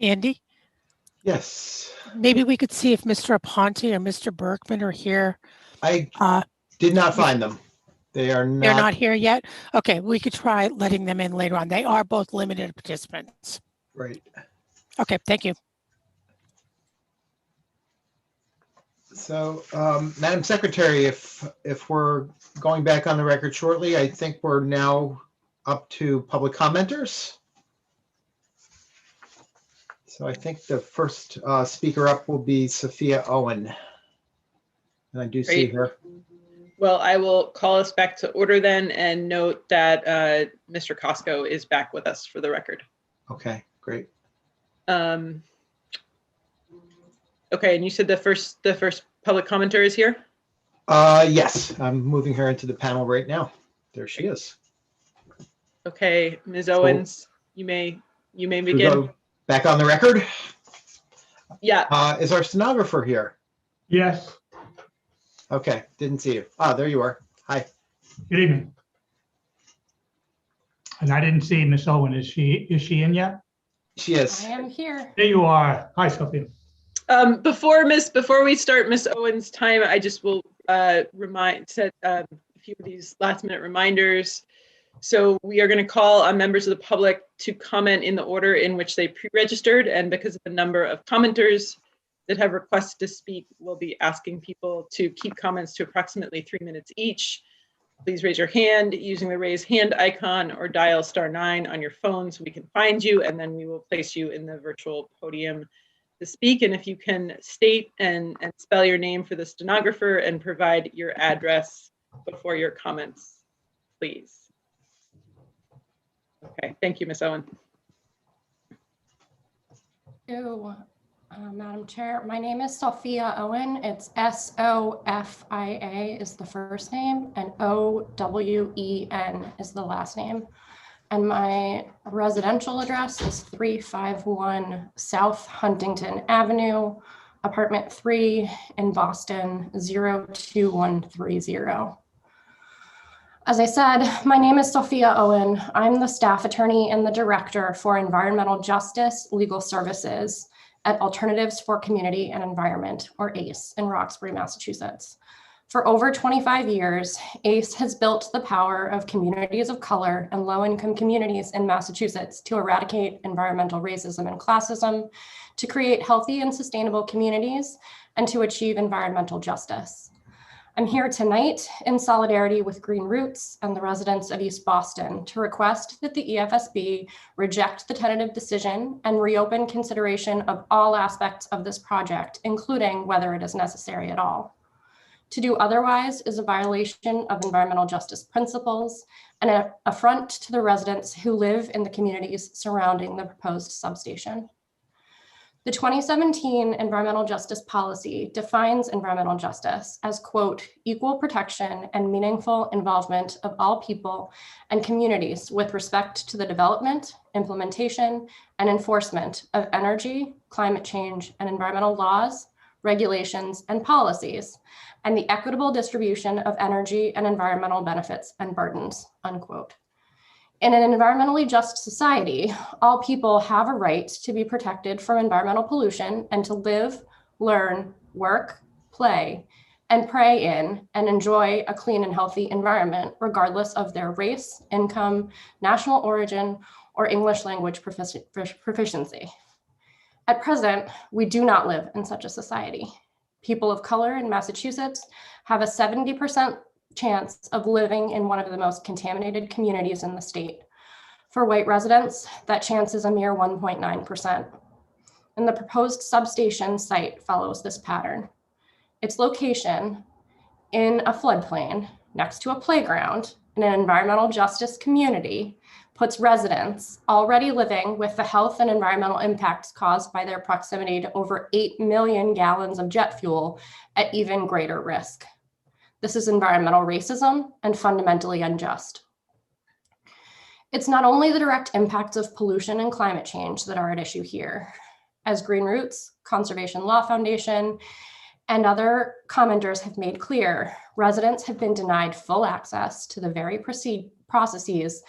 Andy? Yes. Maybe we could see if Mr. Aponte or Mr. Berkman are here. I did not find them. They're not here yet? Okay, we could try letting them in later on. They are both limited participants. Right. Okay, thank you. So, Madam Secretary, if we're going back on the record shortly, I think we're now up to public commenters. So I think the first speaker up will be Sophia Owen. And I do see her. Well, I will call us back to order then and note that Mr. Costco is back with us for the record. Okay, great. Okay, and you said the first public commenter is here? Yes, I'm moving her into the panel right now. There she is. Okay, Ms. Owens, you may begin. Back on the record? Yeah. Is our stenographer here? Yes. Okay, didn't see you. Ah, there you are. Hi. Good evening. And I didn't see Miss Owen. Is she in yet? She is. I am here. There you are. Hi, Sophia. Before we start Miss Owens' time, I just will set a few of these last minute reminders. So we are going to call on members of the public to comment in the order in which they pre-registered, and because of the number of commenters that have requested to speak, we'll be asking people to keep comments to approximately 3 minutes each. Please raise your hand using the raise hand icon or dial *9 on your phone so we can find you, and then we will place you in the virtual podium to speak. And if you can state and spell your name for the stenographer and provide your address before your comments, please. Okay, thank you, Ms. Owen. Madam Chair, my name is Sophia Owen. It's S-O-F-I-A is the first name and O-W-E-N is the last name. And my residential address is 351 South Huntington Avenue, apartment 3 in Boston, 02130. As I said, my name is Sophia Owen. I'm the staff attorney and the director for Environmental Justice Legal Services at Alternatives for Community and Environment, or ACE, in Roxbury, Massachusetts. For over 25 years, ACE has built the power of communities of color and low-income communities in Massachusetts to eradicate environmental racism and classism, to create healthy and sustainable communities, and to achieve environmental justice. I'm here tonight in solidarity with Green Roots and the residents of East Boston to request that the EFSB reject the tentative decision and reopen consideration of all aspects of this project, including whether it is necessary at all. To do otherwise is a violation of environmental justice principles and an affront to the residents who live in the communities surrounding the proposed substation. The 2017 Environmental Justice Policy defines environmental justice as, quote, equal protection and meaningful involvement of all people and communities with respect to the development, implementation, and enforcement of energy, climate change, and environmental laws, regulations, and policies, and the equitable distribution of energy and environmental benefits and burdens, unquote. In an environmentally just society, all people have a right to be protected from environmental pollution and to live, learn, work, play, and pray in and enjoy a clean and healthy environment, regardless of their race, income, national origin, or English language proficiency. At present, we do not live in such a society. People of color in Massachusetts have a 70% chance of living in one of the most contaminated communities in the state. For white residents, that chance is a mere 1.9%. And the proposed substation site follows this pattern. Its location in a floodplain next to a playground in an environmental justice community puts residents already living with the health and environmental impacts caused by their proximity to over 8 million gallons of jet fuel at even greater risk. This is environmental racism and fundamentally unjust. It's not only the direct impacts of pollution and climate change that are at issue here. As Green Roots, Conservation Law Foundation, and other commenters have made clear, residents have been denied full access to the very processes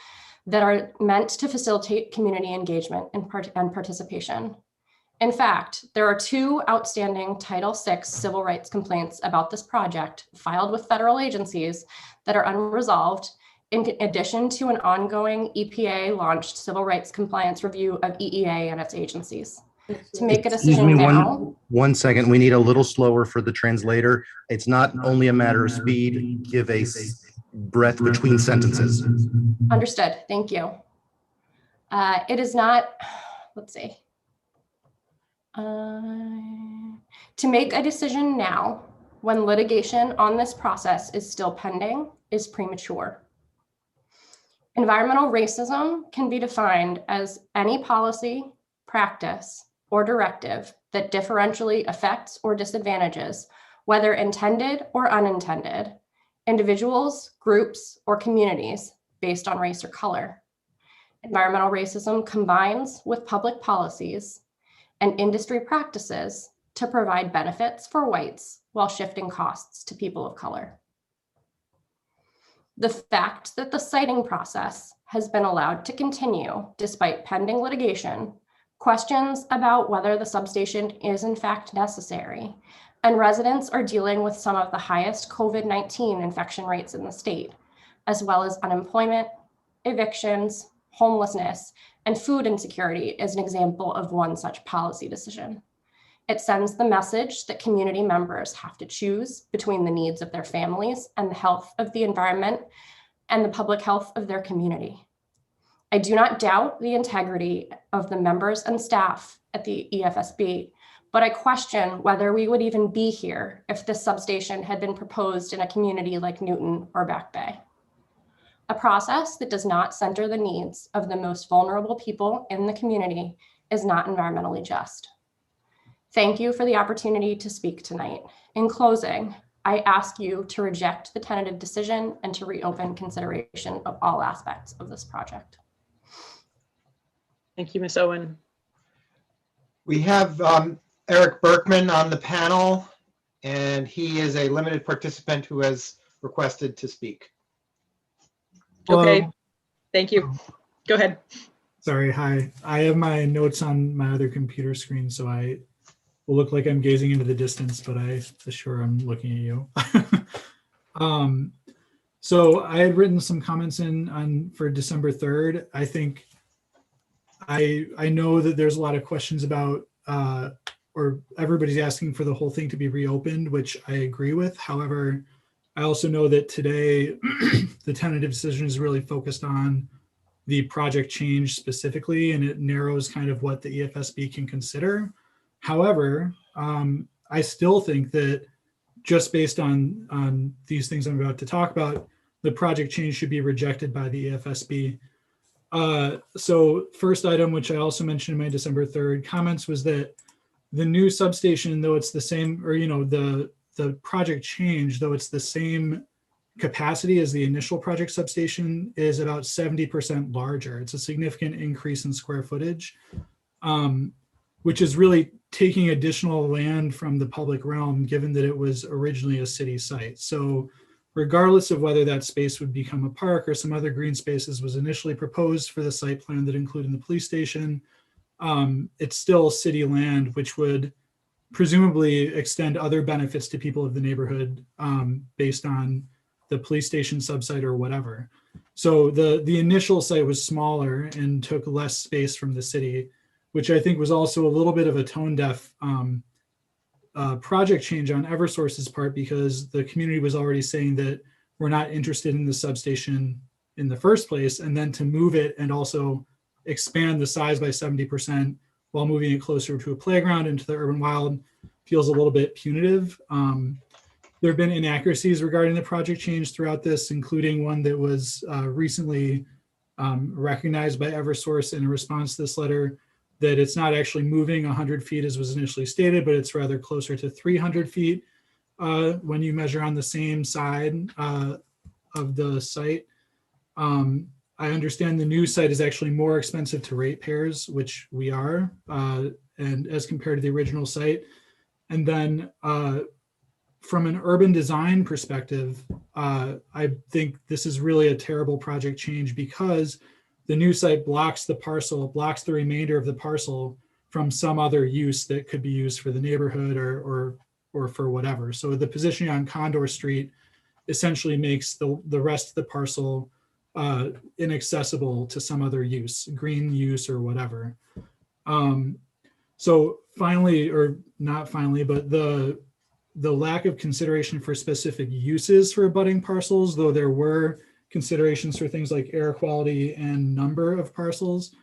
that are meant to facilitate community engagement and participation. In fact, there are 2 outstanding Title VI civil rights complaints about this project filed with federal agencies that are unresolved, in addition to an ongoing EPA-launched civil rights compliance review of EEA and its agencies. To make a decision now. One second, we need a little slower for the translator. It's not only a matter of speed, give a breath between sentences. Understood, thank you. It is not, let's see. To make a decision now, when litigation on this process is still pending, is premature. Environmental racism can be defined as any policy, practice, or directive that differentially affects or disadvantages, whether intended or unintended, individuals, groups, or communities based on race or color. Environmental racism combines with public policies and industry practices to provide benefits for whites while shifting costs to people of color. The fact that the siting process has been allowed to continue despite pending litigation, questions about whether the substation is in fact necessary, and residents are dealing with some of the highest COVID-19 infection rates in the state, as well as unemployment, evictions, homelessness, and food insecurity is an example of one such policy decision. It sends the message that community members have to choose between the needs of their families and the health of the environment and the public health of their community. I do not doubt the integrity of the members and staff at the EFSB, but I question whether we would even be here if this substation had been proposed in a community like Newton or Back Bay. A process that does not center the needs of the most vulnerable people in the community is not environmentally just. Thank you for the opportunity to speak tonight. In closing, I ask you to reject the tentative decision and to reopen consideration of all aspects of this project. Thank you, Ms. Owen. We have Eric Berkman on the panel, and he is a limited participant who has requested to speak. Okay, Hello. thank you. Go ahead. Sorry, hi. I have my notes on my other computer screen, so I will look like I'm gazing into the distance, but I assure I'm looking at you. So I had written some comments for December 3rd. I think I know that there's a lot of questions about, or everybody's asking for the whole thing to be reopened, which I agree with. However, I also know that today the tentative decision is really focused on the project change specifically, and it narrows kind of what the EFSB can consider. However, I still think that just based on these things I'm about to talk about, the project change should be rejected by the EFSB. So first item, which I also mentioned in my December 3rd comments, was that the new substation, though it's the same, or the project change, though it's the same capacity as the initial project substation, is about 70% larger. It's a significant increase in square footage, which is really taking additional land from the public realm, given that it was originally a city site. So regardless of whether that space would become a park or some other green spaces was initially proposed for the site plan that included the police station, it's still city land, which would presumably extend other benefits to people of the neighborhood based on the police station subsite or whatever. So the initial site was smaller and took less space from the city, which I think was also a little bit of a tone deaf project change on Eversource's part, because the community was already saying that we're not interested in the substation in the first place, and then to move it and also expand the size by 70% while moving it closer to a playground into the urban wild feels a little bit punitive. There have been inaccuracies regarding the project change throughout this, including one that was recently recognized by Eversource in response to this letter, that it's not actually moving 100 feet as was initially stated, but it's rather closer to 300 feet when you measure on the same side of the site. I understand the new site is actually more expensive to ratepayers, which we are, and as compared to the original site. And then from an urban design perspective, I think this is really a terrible project change because the new site blocks the remainder of the parcel from some other use that could be used for the neighborhood or for whatever. So the positioning on Condor Street essentially makes the rest of the parcel inaccessible to some other use, green use or whatever. So finally, or not finally, but the lack of consideration for specific uses for abutting parcels, though there were considerations for things like air quality and number of parcels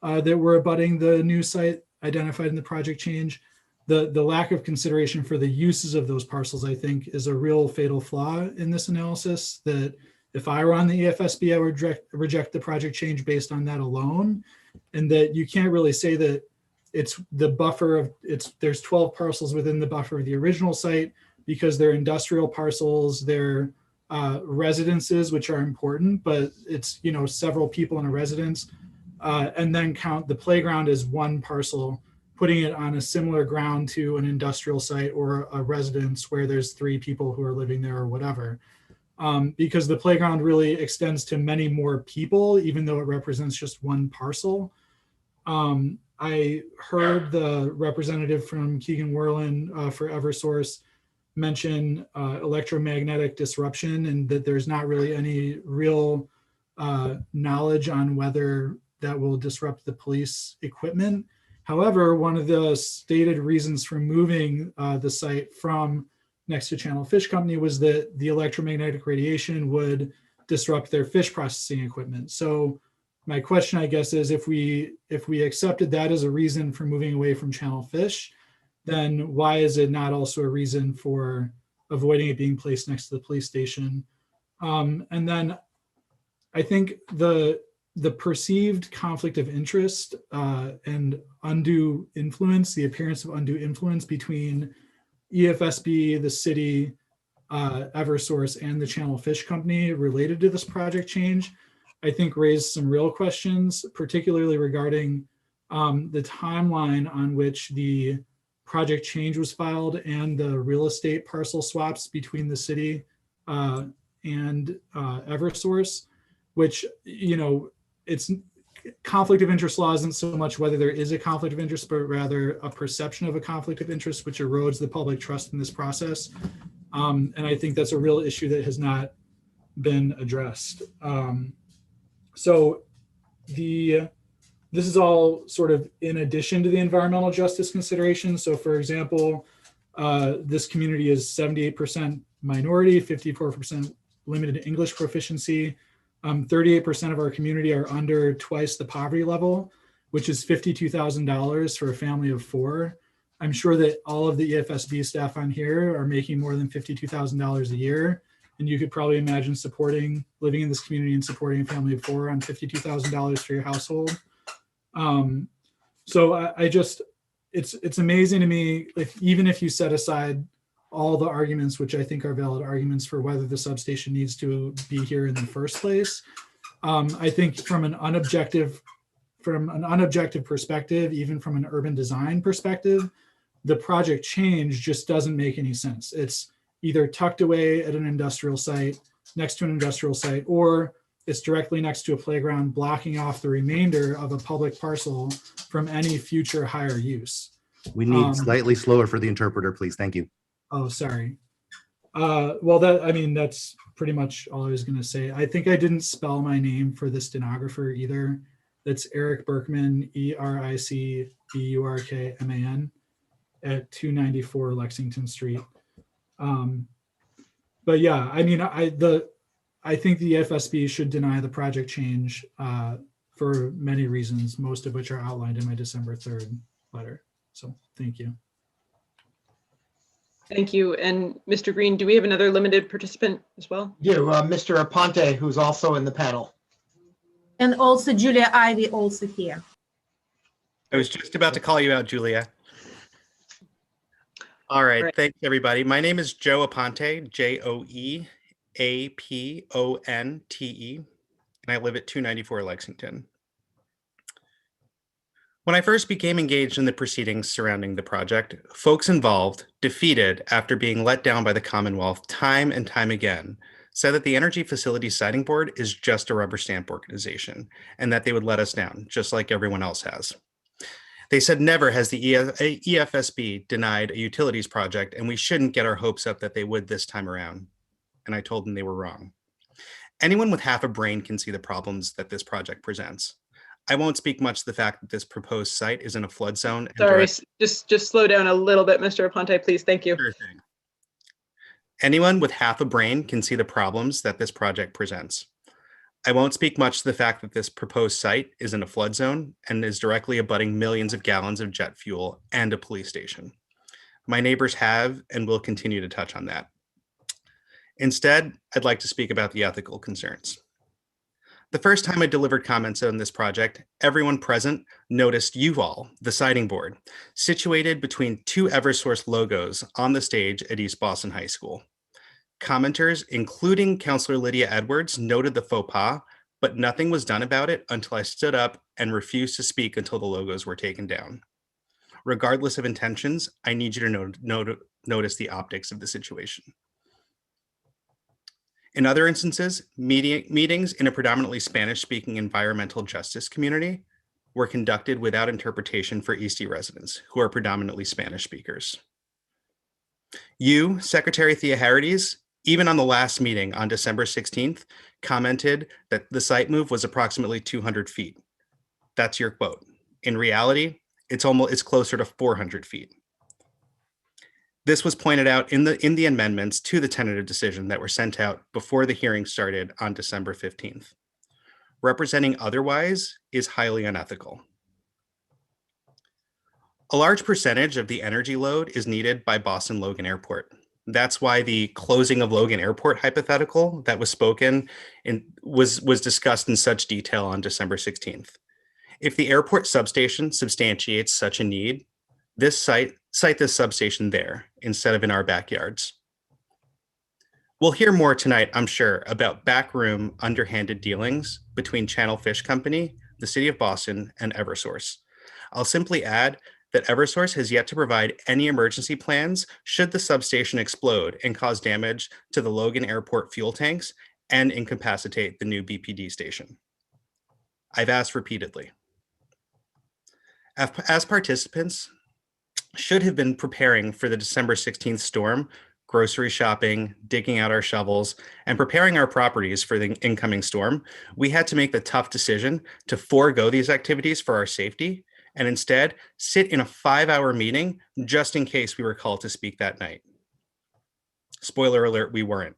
that were abutting the new site identified in the project change. The lack of consideration for the uses of those parcels, I think, is a real fatal flaw in this analysis, that if I were on the EFSB, I would reject the project change based on that alone. And that you can't really say that it's the buffer of there's 12 parcels within the buffer of the original site because they're industrial parcels, they're residences, which are important, but it's, you know, several people in a residence, and then count the playground as one parcel, putting it on a similar ground to an industrial site or a residence where there's 3 people who are living there or whatever. Because the playground really extends to many more people, even though it represents just one parcel. I heard the representative from Keegan Worlin for Eversource mention electromagnetic disruption, and that there's not really any real knowledge on whether that will disrupt the police equipment. However, one of the stated reasons for moving the site from next to Channel Fish Company was that the electromagnetic radiation would disrupt their fish processing equipment. So my question, I guess, is if we accepted that as a reason for moving away from Channel Fish, then why is it not also a reason for avoiding it being placed next to the police station? And then I think the perceived conflict of interest and undue influence, the appearance of undue influence between EFSB, the city, Eversource, and the Channel Fish Company related to this project change, I think raised some real questions, particularly regarding the timeline on which the project change was filed and the real estate parcel swaps between the city and Eversource, which, you know, it's conflict of interest law isn't so much whether there is a conflict of interest, but rather a perception of a conflict of interest, which erodes the public trust in this process. And I think that's a real issue that has not been addressed. So this is all sort of in addition to the environmental justice considerations. So for example, this community is 78% minority, 54% limited English proficiency. 38% of our community are under twice the poverty level, which is $52,000 for a family of 4. I'm sure that all of the EFSB staff on here are making more than $52,000 a year. And you could probably imagine living in this community and supporting a family of 4 on $52,000 for your household. So it's amazing to me, even if you set aside all the arguments, which I think are valid arguments for whether the substation needs to be here in the first place. I think from an unobjective perspective, even from an urban design perspective, the project change just doesn't make any sense. It's either tucked away at an industrial site, next to an industrial site, or it's directly next to a playground, blocking off the remainder of a public parcel from any future higher use. We need slightly slower for the interpreter, please. Thank you. Oh, sorry. Well, that's pretty much all I was going to say. I think I didn't spell my name for the stenographer either. That's Eric Berkman, EricBurkman at 294 Lexington Street. But yeah, I mean, I think the FSB should deny the project change for many reasons, most of which are outlined in my December 3rd letter. So thank you. Thank you. And Mr. Green, do we have another limited participant as well? Yeah, Mr. Aponte, who's also in the panel. And also Julia Ivy also here. I was just about to call you out, Julia. All right, thanks everybody. My name is Joe Aponte, Joeaponte, and I live at 294 Lexington. When I first became engaged in the proceedings surrounding the project, folks involved, defeated after being let down by the Commonwealth time and time again, said that the Energy Facilities Siting Board is just a rubber stamp organization and that they would let us down, just like everyone else has. They said never has the EFSB denied a utilities project, and we shouldn't get our hopes up that they would this time around. And I told them they were wrong. Anyone with half a brain can see the problems that this project presents. I won't speak much to the fact that this proposed site is in a flood zone. Sorry, just slow down a little bit, Mr. Aponte, please. Thank you. Sure thing. Anyone with half a brain can see the problems that this project presents. I won't speak much to the fact that this proposed site is in a flood zone and is directly abutting millions of gallons of jet fuel and a police station. My neighbors have and will continue to touch on that. Instead, I'd like to speak about the ethical concerns. The first time I delivered comments on this project, everyone present noticed you all, the siting board, situated between two Eversource logos on the stage at East Boston High School. Commenters, including Councilor Lydia Edwards, noted the faux pas, but nothing was done about it until I stood up and refused to speak until the logos were taken down. Regardless of intentions, I need you to notice the optics of the situation. In other instances, meetings in a predominantly Spanish-speaking environmental justice community were conducted without interpretation for Eastie residents, who are predominantly Spanish speakers. You, Secretary Theoharides, even on the last meeting on December 16th, commented that the site move was approximately 200 feet. That's your quote. In reality, it's closer to 400 feet. This was pointed out in the amendments to the tentative decision that were sent out before the hearing started on December 15th. Representing otherwise is highly unethical. A large percentage of the energy load is needed by Boston Logan Airport. That's why the closing of Logan Airport hypothetical that was spoken and was discussed in such detail on December 16th. If the airport substation substantiates such a need, site this substation there instead of in our backyards. We'll hear more tonight, I'm sure, about backroom underhanded dealings between Channel Fish Company, the City of Boston, and Eversource. I'll simply add that Eversource has yet to provide any emergency plans should the substation explode and cause damage to the Logan Airport fuel tanks and incapacitate the new BPD station. I've asked repeatedly. As participants should have been preparing for the December 16th storm, grocery shopping, digging out our shovels, and preparing our properties for the incoming storm, we had to make the tough decision to forego these activities for our safety and instead sit in a 5-hour meeting just in case we were called to speak that night. Spoiler alert, we weren't.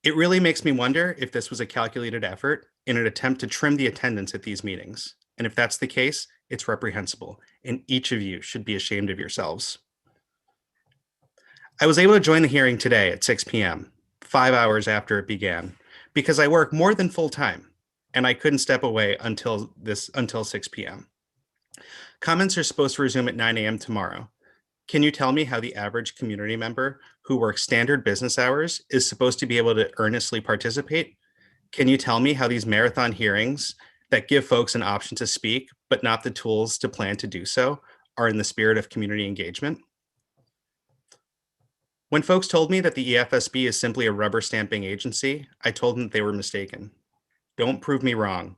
It really makes me wonder if this was a calculated effort in an attempt to trim the attendance at these meetings. And if that's the case, it's reprehensible, and each of you should be ashamed of yourselves. I was able to join the hearing today at 6 p.m., 5 hours after it began, because I work more than full time, and I couldn't step away until 6 p.m. Comments are supposed to resume at 9 a.m. tomorrow. Can you tell me how the average community member who works standard business hours is supposed to be able to earnestly participate? Can you tell me how these marathon hearings that give folks an option to speak, but not the tools to plan to do so, are in the spirit of community engagement? When folks told me that the EFSB is simply a rubber stamping agency, I told them that they were mistaken. Don't prove me wrong.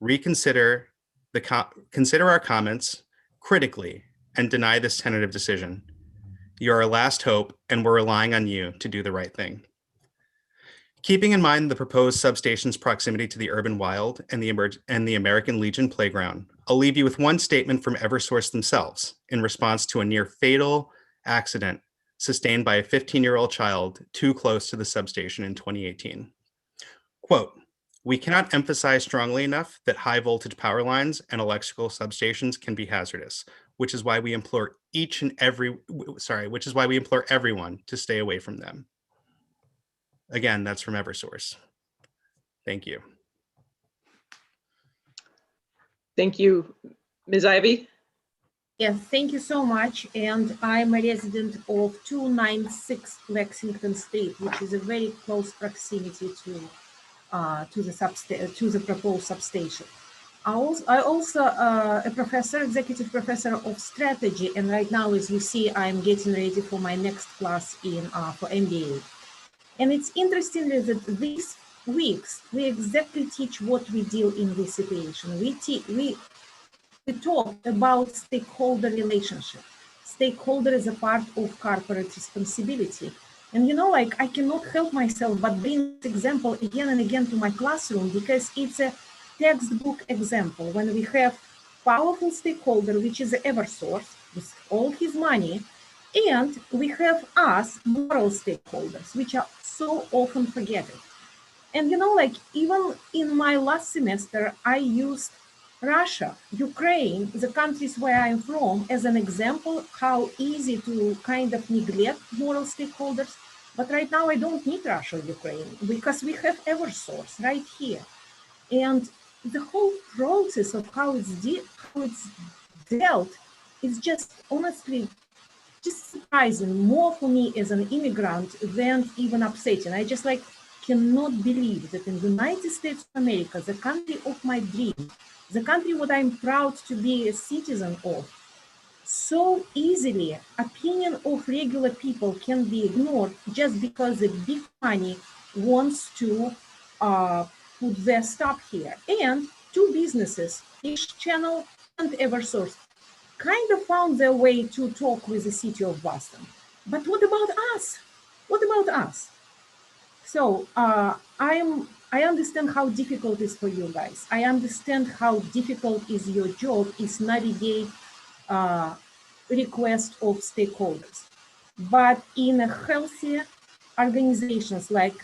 Consider our comments critically and deny this tentative decision. You're our last hope, and we're relying on you to do the right thing. Keeping in mind the proposed substation's proximity to the urban wild and the American Legion playground, I'll leave you with one statement from Eversource themselves in response to a near fatal accident sustained by a 15-year-old child too close to the substation in 2018. Quote, "We cannot emphasize strongly enough that high voltage power lines and electrical substations can be hazardous, which is why we implore everyone to stay away from them." Again, that's from Eversource. Thank you. Thank you. Ms. Ivy? Yes, thank you so much. And I'm a resident of 296 Lexington Street, which is a very close proximity to the proposed substation. I also a professor, executive professor of strategy, and right now, as you see, I'm getting ready for my next class in for MBA. And it's interesting that these weeks we exactly teach what we do in this situation. We talk about stakeholder relationship. Stakeholder is a part of corporate responsibility. And like I cannot help myself but bring this example again and again to my classroom because it's a textbook example when we have powerful stakeholder, which is EverSource with all his money, and we have us, moral stakeholders, which are so often forgotten. And like even in my last semester, I used Russia, Ukraine, the countries where I'm from, as an example, how easy to kind of neglect moral stakeholders. But right now I don't need Russia or Ukraine because we have EverSource right here. And the whole process of how it's dealt is just honestly just surprising, more for me as an immigrant than even upsetting. I just cannot believe that in the United States of America, the country of my dream, the country what I'm proud to be a citizen of, so easily opinion of regular people can be ignored just because the big money wants to put their stop here. And two businesses, Fish Channel and EverSource, kind of found their way to talk with the city of Boston. But what about us? What about us? So I understand how difficult it is for you guys. I understand how difficult is your job is navigate request of stakeholders. But in a healthy organizations like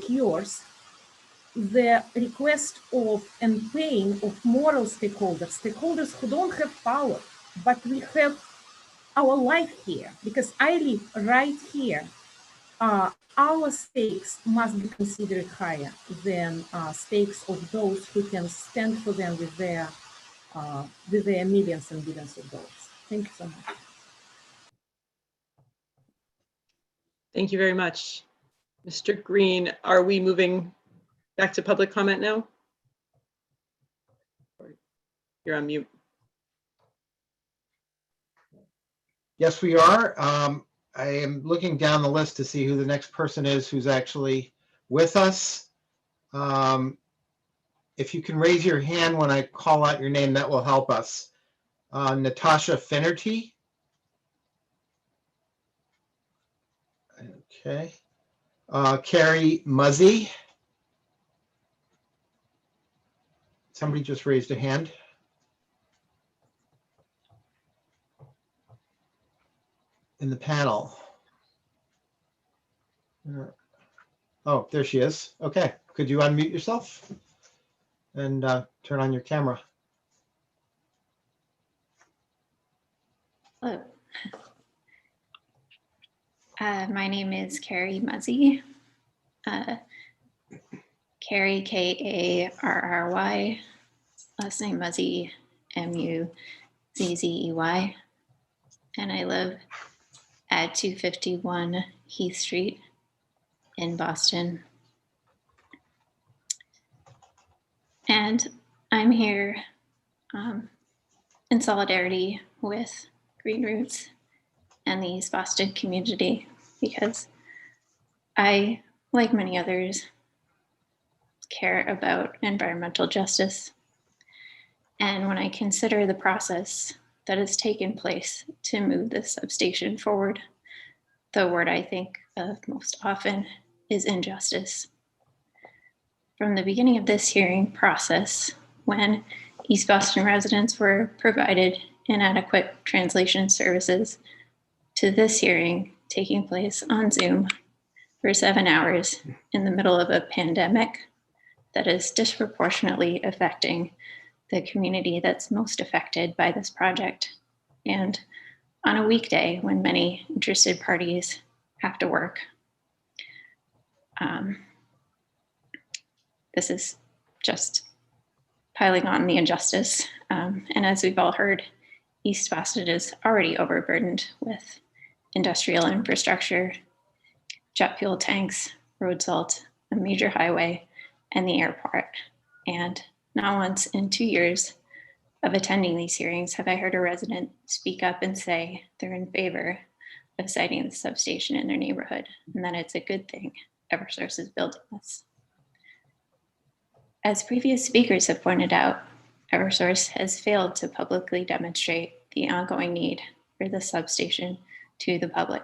yours, the request of and paying of moral stakeholders who don't have power, but we have our life here, because I live right here. Our stakes must be considered higher than stakes of those who can stand for them with their millions and billions of dollars. Thank you so much. Thank you very much. Mr. Green, are we moving back to public comment now? You're on mute. Yes, we are. I am looking down the list to see who the next person is who's actually with us. If you can raise your hand when I call out your name, that will help us. Natasha Finnerty. Okay. Carrie Muzzy. Somebody just raised a hand. In the panel. Oh, there she is. Okay, could you unmute yourself and turn on your camera? Hello. My name is Carrie Muzzy. Carrie, K-A-R-R-Y. Last name Muzzy, M-U-Z-Z-E-Y. And I live at 251 Heath Street in Boston. And I'm here in solidarity with Green Roots and the East Boston community, because I, like many others, care about environmental justice. And when I consider the process that has taken place to move this substation forward, the word I think of most often is injustice. From the beginning of this hearing process, when East Boston residents were provided inadequate translation services, to this hearing taking place on Zoom for 7 hours in the middle of a pandemic that is disproportionately affecting the community that's most affected by this project. And on a weekday when many interested parties have to work. This is just piling on the injustice. And as we've all heard, East Boston is already overburdened with industrial infrastructure, jet fuel tanks, road salt, a major highway, and the airport. And Not once in 2 years of attending these hearings have I heard a resident speak up and say they're in favor of siting the substation in their neighborhood and that it's a good thing Eversource is building this. As previous speakers have pointed out, Eversource has failed to publicly demonstrate the ongoing need for the substation to the public.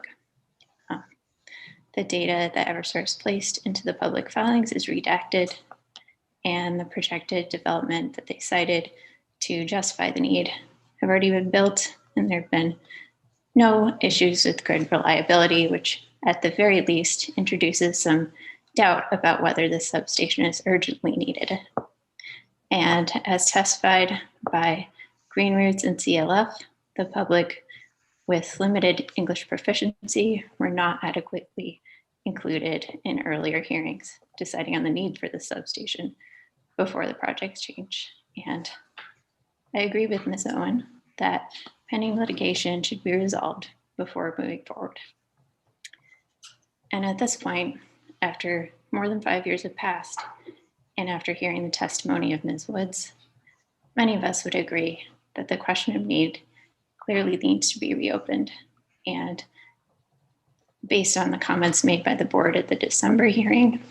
The data that Eversource placed into the public filings is redacted, and the projected development that they cited to justify the need have already been built, and there have been no issues with grid reliability, which at the very least introduces some doubt about whether this substation is urgently needed. And as testified by Green Roots and CLF, the public with limited English proficiency were not adequately included in earlier hearings deciding on the need for the substation before the project change. And I agree with Ms. Owen that pending litigation should be resolved before moving forward. And at this point, after more than 5 years have passed, and after hearing the testimony of Ms. Woods, many of us would agree that the question of need clearly needs to be reopened. And based on the comments made by the board at the December hearing,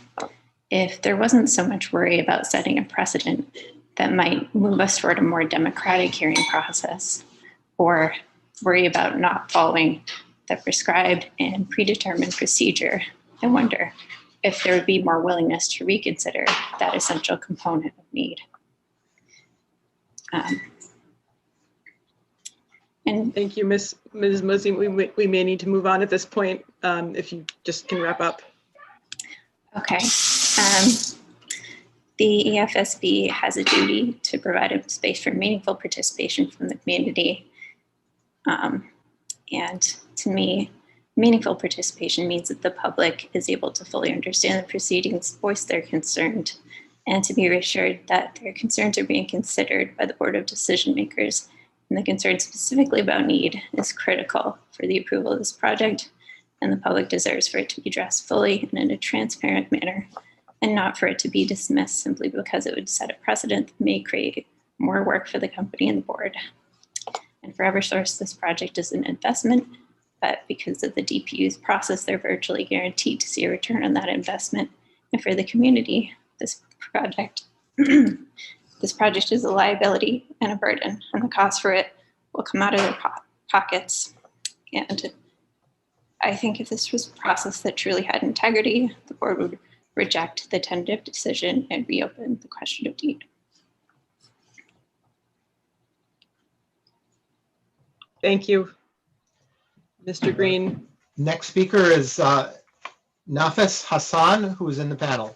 if there wasn't so much worry about setting a precedent that might move us toward a more democratic hearing process, or worry about not following the prescribed and predetermined procedure, I wonder if there would be more willingness to reconsider that essential component of need. And Thank you, Ms. Mosey. We may need to move on at this point, if you just can wrap up. okay. The EFSB has a duty to provide a space for meaningful participation from the community. And to me, meaningful participation means that the public is able to fully understand the proceedings, voice their concerns, and to be reassured that their concerns are being considered by the board of decision makers. And the concern specifically about need is critical for the approval of this project, and the public deserves for it to be addressed fully and in a transparent manner, and not for it to be dismissed simply because it would set a precedent that may create more work for the company and the board. And for Eversource, this project is an investment, but because of the DPU's process, they're virtually guaranteed to see a return on that investment. And for the community, this project is a liability and a burden, and the cost for it will come out of their pockets. And I think if this was a process that truly had integrity, the board would reject the tentative decision and reopen the question of need. Thank you, Mr. Green. Next speaker is Nafis Hassan, who is in the panel.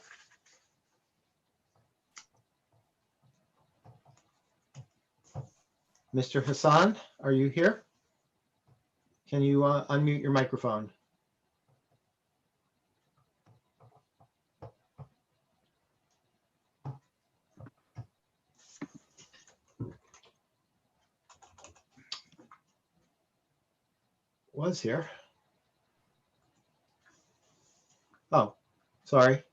Mr. Hassan, are you here? Can you unmute your microphone? Was here. Oh, sorry.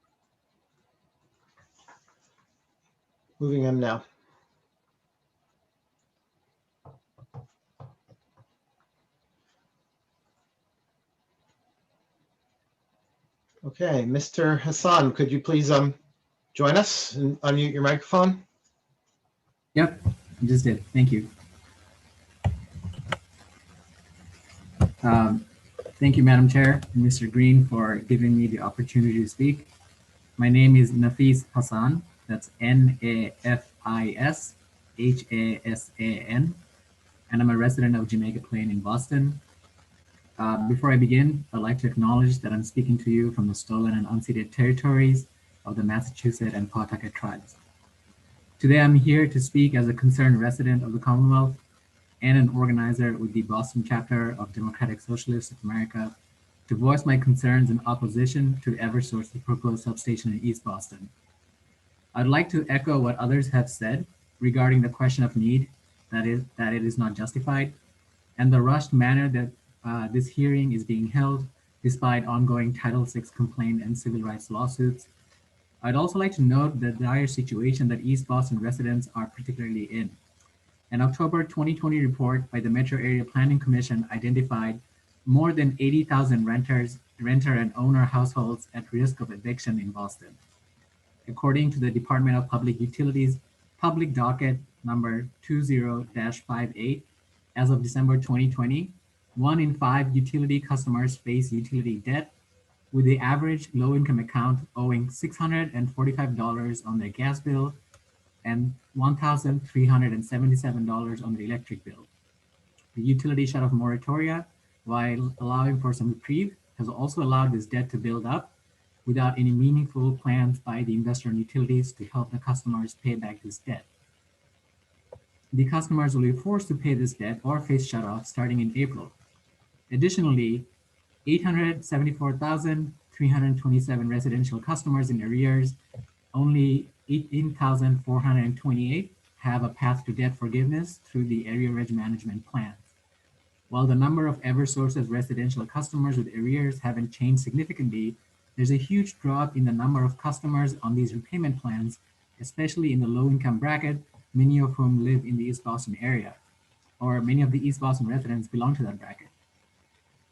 Moving him now. Okay, Mr. Hassan, could you please join us and unmute your microphone? Yep, I just did. Thank you. Thank you, Madam Chair and Mr. Green, for giving me the opportunity to speak. My name is Nafis Hassan. That's N-A-F-I-S-H-A-S-A-N, and I'm a resident of Jamaica Plain in Boston. Before I begin, I'd like to acknowledge that I'm speaking to you from the stolen and unceded territories of the Massachusetts and Pawtucket tribes. Today, I'm here to speak as a concerned resident of the Commonwealth and an organizer with the Boston chapter of Democratic Socialists of America to voice my concerns in opposition to Eversource's proposed substation in East Boston. I'd like to echo what others have said regarding the question of need, that it is not justified, and the rushed manner that this hearing is being held despite ongoing Title VI complaint and civil rights lawsuits I'd also like to note the dire situation that East Boston residents are particularly in. An October 2020 report by the Metro Area Planning Commission identified more than 80,000 renter and owner households at risk of eviction in Boston. According to the Department of Public Utilities public docket number 20-58, as of December 2020, 1 in 5 utility customers face utility debt, with the average low-income account owing $645 on their gas bill and $1,377 on the electric bill. The utility shut-off moratoria, while allowing for some reprieve, has also allowed this debt to build up without any meaningful plans by the investor and utilities to help the customers pay back this debt. The customers will be forced to pay this debt or face shut-off starting in April. Additionally, 874,327 residential customers in arrears, only 18,428 have a path to debt forgiveness through the arrearage management plans. While the number of Eversource's residential customers with arrears haven't changed significantly, there's a huge drop in the number of customers on these repayment plans, especially in the low-income bracket, many of whom live in the East Boston area, or many of the East Boston residents belong to that bracket.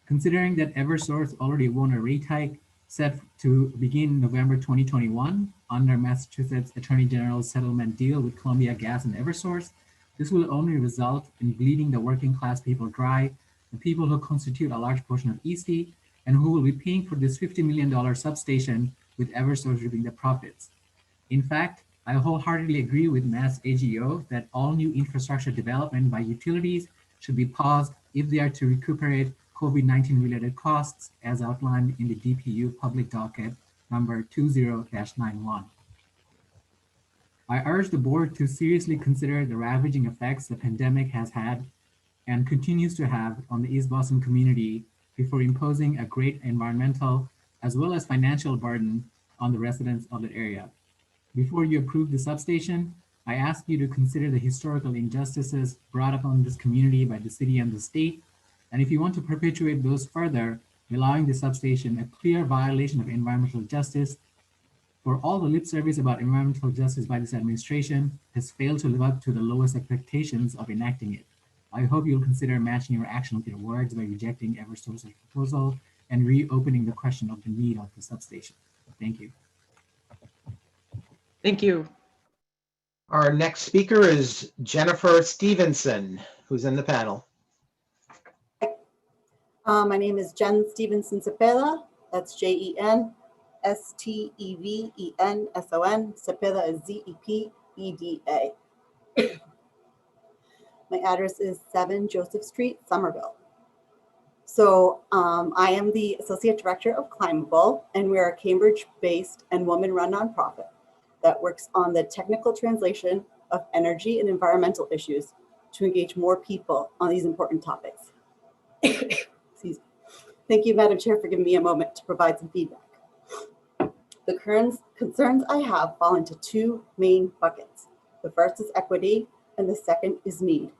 Considering that Eversource already won a rate hike set to begin November 2021 under Massachusetts Attorney General's settlement deal with Columbia Gas and Eversource, this will only result in bleeding the working class people dry, the people who constitute a large portion of Eastie, and who will be paying for this $50 million substation with Eversource reaping the profits. In fact, I wholeheartedly agree with Mass AGO that all new infrastructure development by utilities should be paused if they are to recuperate COVID-19 related costs as outlined in the DPU public docket number 20-91. I urge the board to seriously consider the ravaging effects the pandemic has had and continues to have on the East Boston community before imposing a great environmental as well as financial burden on the residents of the area. Before you approve the substation, I ask you to consider the historical injustices brought upon this community by the city and the state. And if you want to perpetuate those further, allowing the substation a clear violation of environmental justice, for all the lip service about environmental justice by this administration has failed to live up to the lowest expectations of enacting it. I hope you'll consider matching your action with your words by rejecting Eversource's proposal and reopening the question of the need of the substation. Thank you. Thank you. Our next speaker is Jennifer Stevenson, who's in the panel. My name is Jen Stevenson Cepeda. That's JenStevenson, Cepeda is ZEPEDA. My address is 7 Joseph Street, Somerville. So I am the Associate Director of Climbable, and we're a Cambridge-based and woman-run nonprofit that works on the technical translation of energy and environmental issues to engage more people on these important topics. Excuse me. Thank you, Madam Chair, for giving me a moment to provide some feedback. The current concerns I have fall into two main buckets. The first is equity, and the second is need.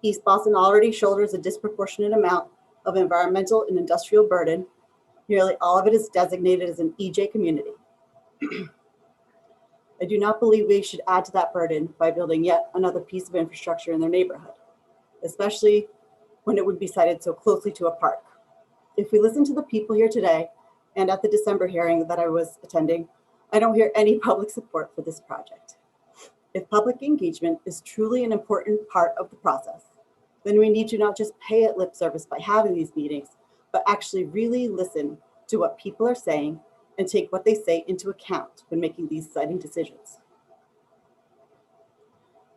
East Boston already shoulders a disproportionate amount of environmental and industrial burden. Nearly all of it is designated as an EJ community. I do not believe we should add to that burden by building yet another piece of infrastructure in their neighborhood, especially when it would be sited so closely to a park. If we listen to the people here today and at the December hearing that I was attending, I don't hear any public support for this project. If public engagement is truly an important part of the process, then we need to not just pay it lip service by having these meetings, but actually really listen to what people are saying and take what they say into account when making these siting decisions.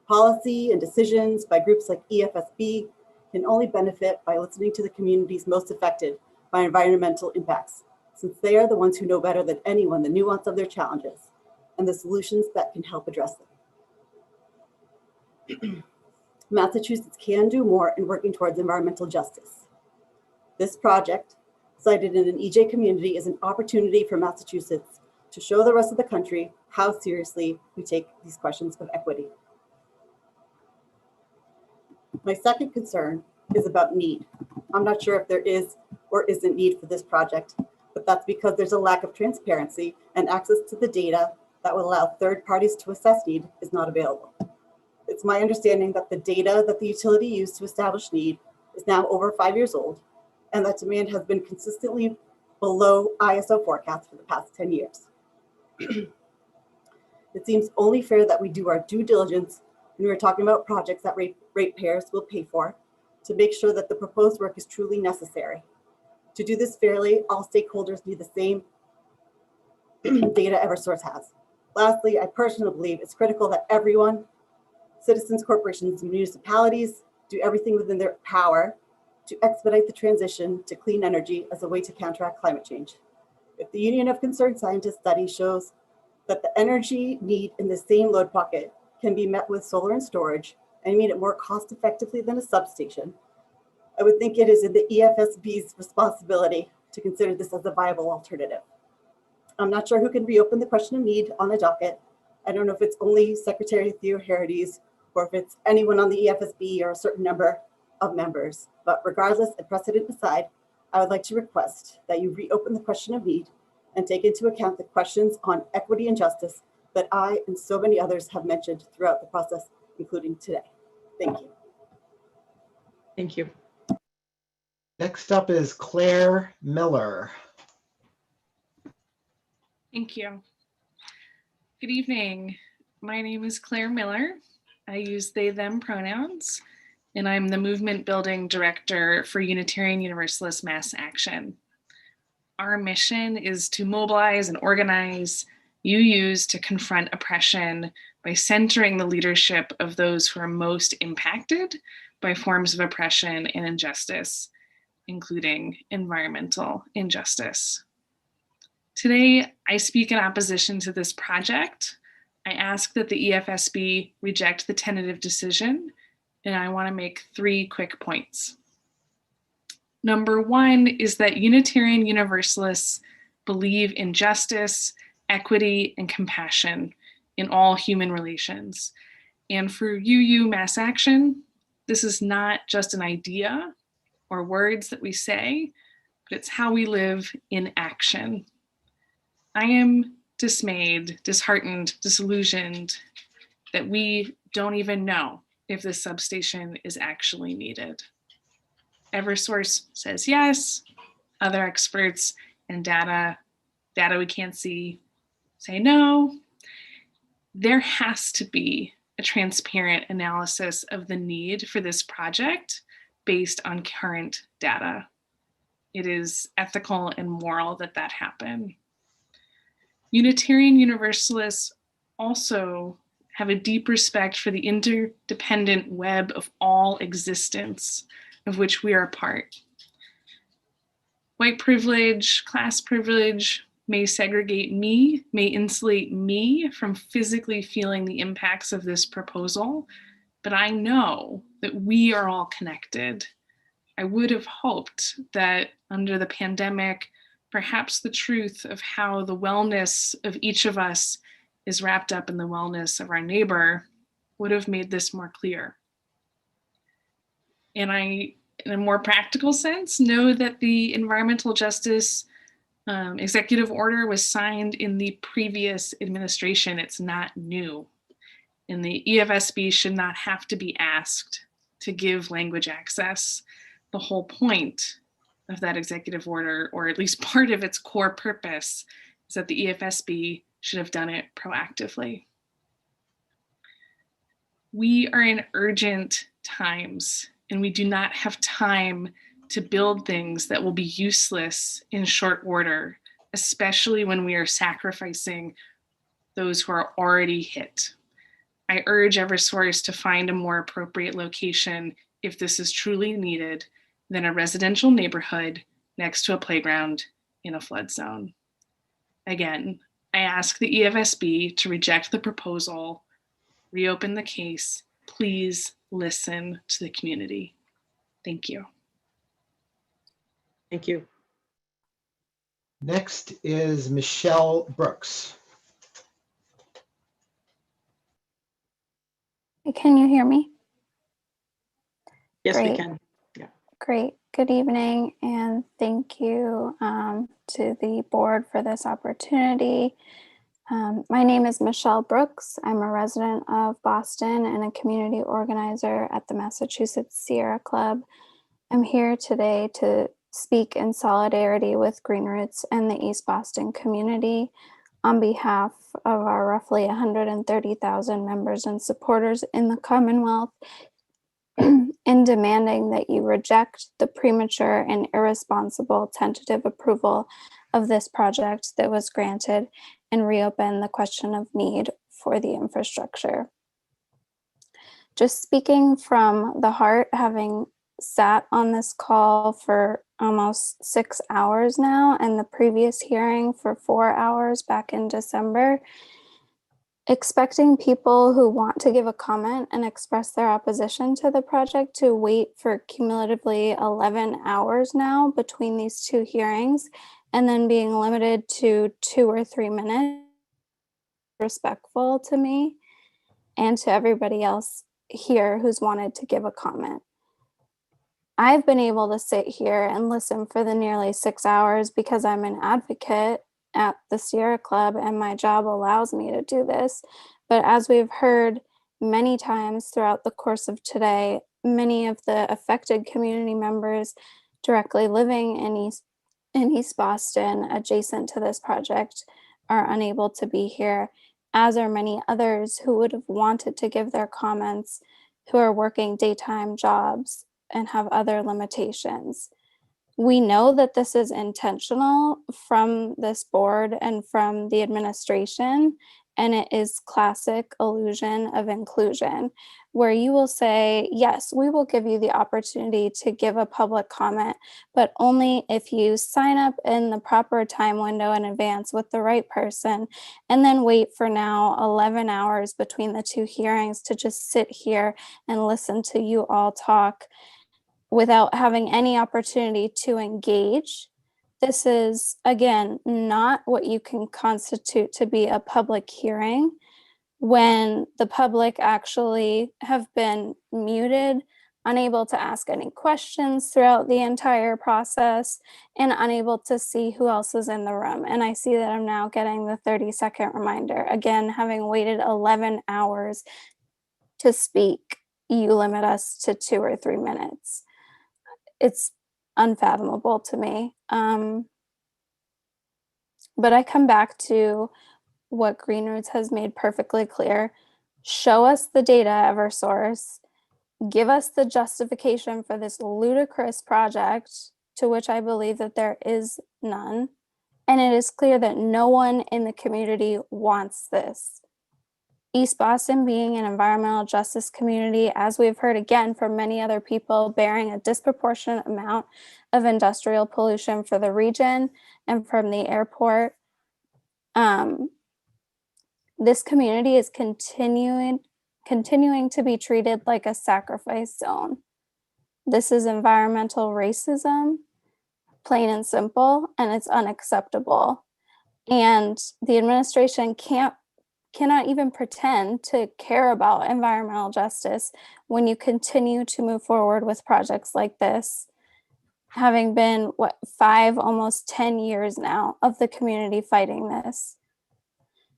Policy and decisions by groups like EFSB can only benefit by listening to the communities most affected by environmental impacts, since they are the ones who know better than anyone the nuance of their challenges and the solutions that can help address them. Massachusetts can do more in working towards environmental justice. This project, cited in an EJ community, is an opportunity for Massachusetts to show the rest of the country how seriously we take these questions of equity. My second concern is about need. I'm not sure if there is or isn't need for this project, but but that's because there's a lack of transparency and access to the data that would allow third parties to assess need is not available. It's my understanding that the data that the utility used to establish need is now over 5 years old, and that demand has been consistently below ISO forecasts for the past 10 years. It seems only fair that we do our due diligence when we're talking about projects that ratepayers will pay for to make sure that the proposed work is truly necessary. To do this fairly, all stakeholders need the same data Eversource has. Lastly, I personally believe it's critical that everyone, citizens, corporations, and municipalities, do everything within their power to expedite the transition to clean energy as a way to counteract climate change. If the Union of Concerned Scientists study shows that the energy need in the same load bucket can be met with solar and storage and meet it more cost effectively than a substation, I would think it is in the EFSB's responsibility to consider this as a viable alternative. I'm not sure who can reopen the question of need on the docket. I don't know if it's only Secretary Theo Herides or if it's anyone on the EFSB or a certain number of members. But regardless, and precedent aside, I would like to request that you reopen the question of need and take into account the questions on equity and justice that I and so many others have mentioned throughout the process, including today. Thank you. Thank you. Next up is Claire Miller. Thank you. Good evening. My name is Claire Miller. I use they, them pronouns, and I'm the Movement Building Director for Unitarian Universalist Mass Action. Our mission is to mobilize and organize UUs to confront oppression by centering the leadership of those who are most impacted by forms of oppression and injustice, including environmental injustice. Today, I speak in opposition to this project. I ask that the EFSB reject the tentative decision, and I want to make 3 quick points. Number 1 is that Unitarian Universalists believe in justice, equity, and compassion in all human relations. And for UU Mass Action, this is not just an idea or words that we say, but it's how we live in action. I am dismayed, disheartened, disillusioned that we don't even know if this substation is actually needed. Eversource says yes, other experts and data we can't see say no. There has to be a transparent analysis of the need for this project based on current data. It is ethical and moral that that happen. Unitarian Universalists also have a deep respect for the interdependent web of all existence of which we are a part. White privilege, class privilege may segregate me, may insulate me from physically feeling the impacts of this proposal, but I know that we are all connected. I would have hoped that under the pandemic, perhaps the truth of how the wellness of each of us is wrapped up in the wellness of our neighbor would have made this more clear. And I, in a more practical sense, know that the environmental justice executive order was signed in the previous administration. It's not new. And the EFSB should not have to be asked to give language access. The whole point of that executive order, or at least part of its core purpose, is that the EFSB should have done it proactively. We are in urgent times, and we do not have time to build things that will be useless in short order, especially when we are sacrificing those who are already hit. I urge Eversource to find a more appropriate location if this is truly needed than a residential neighborhood next to a playground in a flood zone. Again, I ask the EFSB to reject the proposal, reopen the case. Please listen to the community. Thank you. Thank you. Next is Michelle Brooks. Can you hear me? Yes, we Great. can. Yeah. Great. Good evening, and thank you to the board for this opportunity. My name is Michelle Brooks. I'm a resident of Boston and a community organizer at the Massachusetts Sierra Club. I'm here today to speak in solidarity with Green Roots and the East Boston community on behalf of our roughly 130,000 members and supporters in the Commonwealth in demanding that you reject the premature and irresponsible tentative approval of this project that was granted and reopen the question of need for the infrastructure. Just speaking from the heart, having sat on this call for almost 6 hours now and the previous hearing for 4 hours back in December, expecting people who want to give a comment and express their opposition to the project to wait for cumulatively 11 hours now between these two hearings, and then being limited to 2 or 3 minutes, respectful to me and to everybody else here who's wanted to give a comment. I've been able to sit here and listen for the nearly 6 hours because I'm an advocate at the Sierra Club and my job allows me to do this. But as we've heard many times throughout the course of today, many of the affected community members directly living in East Boston adjacent to this project are unable to be here, as are many others who would have wanted to give their comments who are working daytime jobs and have other limitations. We know that this is intentional from this board and from the administration, and it is classic illusion of inclusion, where you will say, yes, we will give you the opportunity to give a public comment, but only if you sign up in the proper time window in advance with the right person, and then wait for now 11 hours between the two hearings to just sit here and listen to you all talk without having any opportunity to engage. This is, again, not what you can constitute to be a public hearing when the public actually have been muted, unable to ask any questions throughout the entire process, and unable to see who else is in the room. And I see that I'm now getting the 30-second reminder. Again, having waited 11 hours to speak, you limit us to 2 or 3 minutes. It's unfathomable to me. But I come back to what Green Roots has made perfectly clear. Show us the data, Eversource. Give us the justification for this ludicrous project, to which I believe that there is none. And it is clear that no one in the community wants this. East Boston being an environmental justice community, as we've heard again from many other people, bearing a disproportionate amount of industrial pollution for the region and from the airport. This community is continuing to be treated like a sacrifice zone. This is environmental racism, plain and simple, and it's unacceptable. And the administration cannot even pretend to care about environmental justice when you continue to move forward with projects like this, having been 5, almost 10 years now of the community fighting this.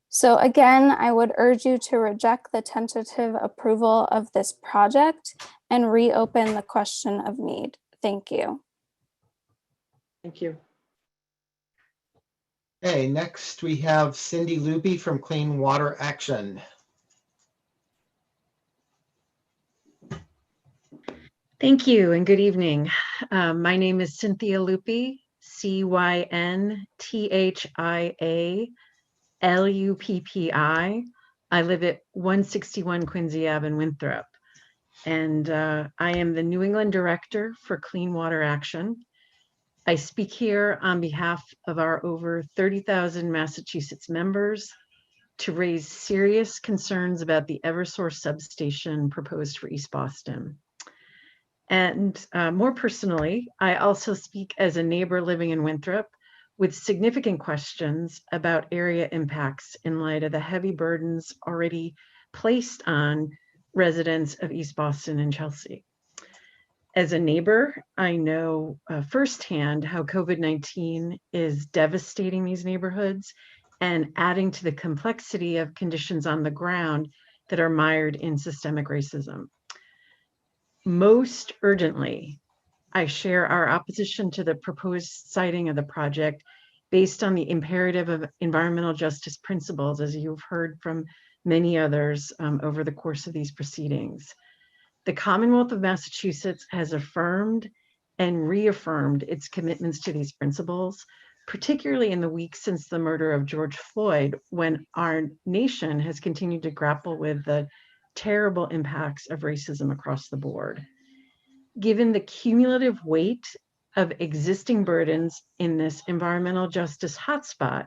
So again, I would urge you to reject the tentative approval of this project and reopen the question of need. Thank you. Thank you. Okay, next we have Cindy Luby from Clean Water Action. Thank you and good evening. My name is Cynthia Lupi, CYNTHIA LUPPI. I live at 161 Quincy Ave in Winthrop, and I am the New England Director for Clean Water Action. I speak here on behalf of our over 30,000 Massachusetts members to raise serious concerns about the Eversource substation proposed for East Boston. And more personally, I also speak as a neighbor living in Winthrop with significant questions about area impacts in light of the heavy burdens already placed on residents of East Boston and Chelsea. As a neighbor, I know firsthand how COVID-19 is devastating these neighborhoods and adding to the complexity of conditions on the ground that are mired in systemic racism. Most urgently, I share our opposition to the proposed siting of the project based on the imperative of environmental justice principles, as you've heard from many others over the course of these proceedings. The Commonwealth of Massachusetts has affirmed and reaffirmed its commitments to these principles, particularly in the weeks since the murder of George Floyd, when our nation has continued to grapple with the terrible impacts of racism across the board. Given the cumulative weight of existing burdens in this environmental justice hotspot,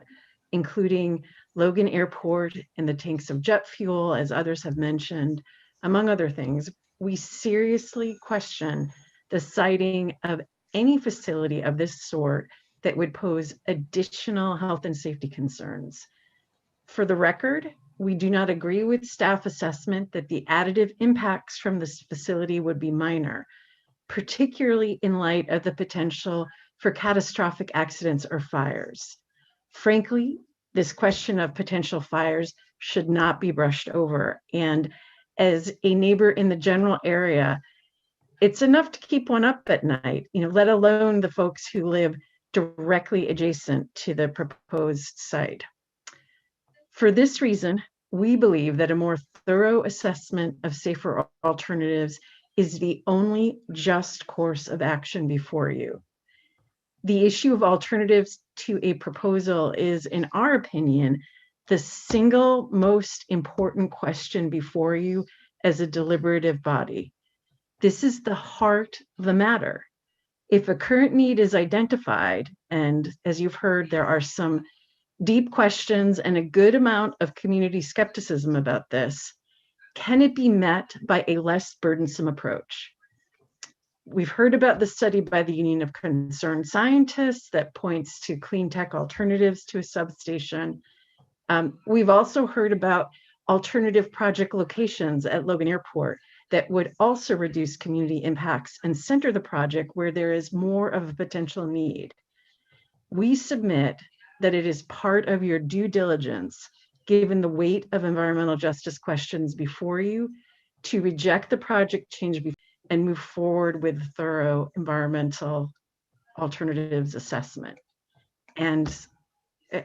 including Logan Airport and the tanks of jet fuel, as others have mentioned, among other things, we seriously question the siting of any facility of this sort that would pose additional health and safety concerns. For the record, we do not agree with staff assessment that the additive impacts from this facility would be minor, particularly in light of the potential for catastrophic accidents or fires. Frankly, this question of potential fires should not be brushed over. And as a neighbor in the general area, it's enough to keep one up at night, let alone the folks who live directly adjacent to the proposed site. For this reason, we believe that a more thorough assessment of safer alternatives is the only just course of action before you. The issue of alternatives to a proposal is, in our opinion, the single most important question before you as a deliberative body. This is the heart of the matter. If a current need is identified, and as you've heard, there are some deep questions and a good amount of community skepticism about this, can it be met by a less burdensome approach? We've heard about the study by the Union of Concerned Scientists that points to clean tech alternatives to a substation. We've also heard about alternative project locations at Logan Airport that would also reduce community impacts and center the project where there is more of a potential need. We submit that it is part of your due diligence, given the weight of environmental justice questions before you, to reject the project change and move forward with thorough environmental alternatives assessment. And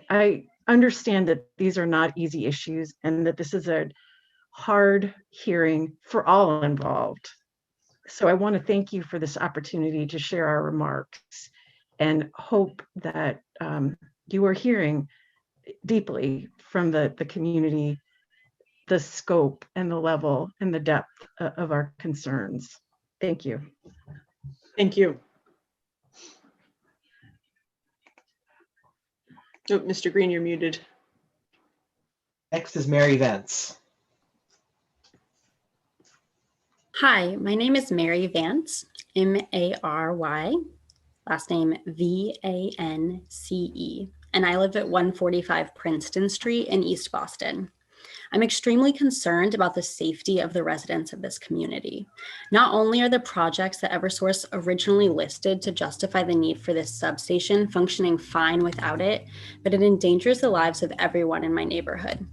I understand that these are not easy issues and that this is a hard hearing for all involved. So I want to thank you for this opportunity to share our remarks and hope that you are hearing deeply from the community the scope and the level and the depth of our concerns. Thank you. Thank you. Oh, Mr. Green, you're muted. Next is Mary Vance. Hi, my name is Mary Vance, M-A-R-Y, last name V-A-N-C-E, and I live at 145 Princeton Street in East Boston. I'm extremely concerned about the safety of the residents of this community. Not only are the projects that Eversource originally listed to justify the need for this substation functioning fine without it, but it endangers the lives of everyone in my neighborhood.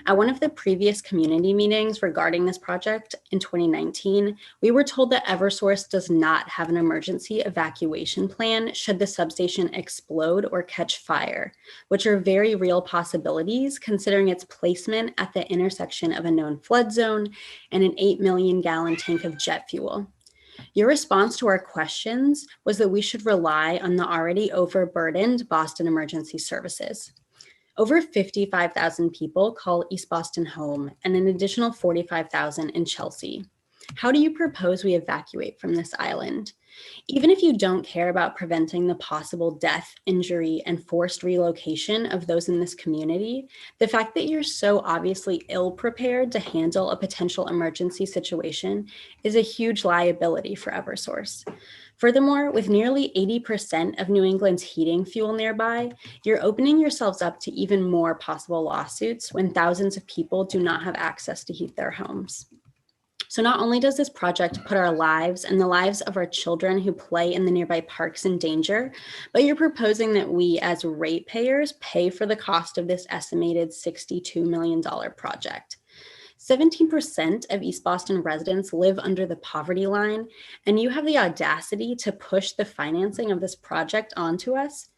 At one of the previous community meetings regarding this project in 2019, we were told that Eversource does not have an emergency evacuation plan should the substation explode or catch fire, which are very real possibilities considering its placement at the intersection of a known flood zone and an 8 million gallon tank of jet fuel. Your response to our questions was that we should rely on the already overburdened Boston Emergency Services. Over 55,000 people call East Boston home and an additional 45,000 in Chelsea. How do you propose we evacuate from this island? Even if you don't care about preventing the possible death, injury, and forced relocation of those in this community, the fact that you're so obviously ill-prepared to handle a potential emergency situation is a huge liability for Eversource. Furthermore, with nearly 80% of New England's heating fuel nearby, you're opening yourselves up to even more possible lawsuits when thousands of people do not have access to heat their homes. So not only does this project put our lives and the lives of our children who play in the nearby parks in danger, but you're proposing that we as ratepayers pay for the cost of this estimated $62 million project. 17% of East Boston residents live under the poverty line, and you have the audacity to push the financing of this project onto us.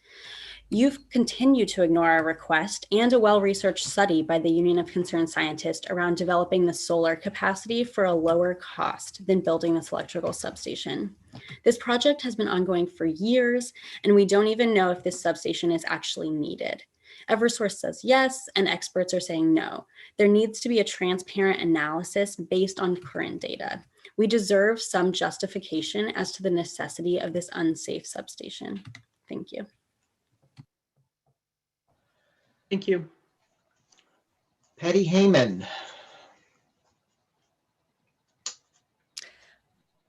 You've continued to ignore our request and a well-researched study by the Union of Concerned Scientists around developing the solar capacity for a lower cost than building this electrical substation. This project has been ongoing for years, and we don't even know if this substation is actually needed. Eversource says yes, and experts are saying no. There needs to be a transparent analysis based on current data. We deserve some justification as to the necessity of this unsafe substation. Thank you. Thank you. Patty Heyman.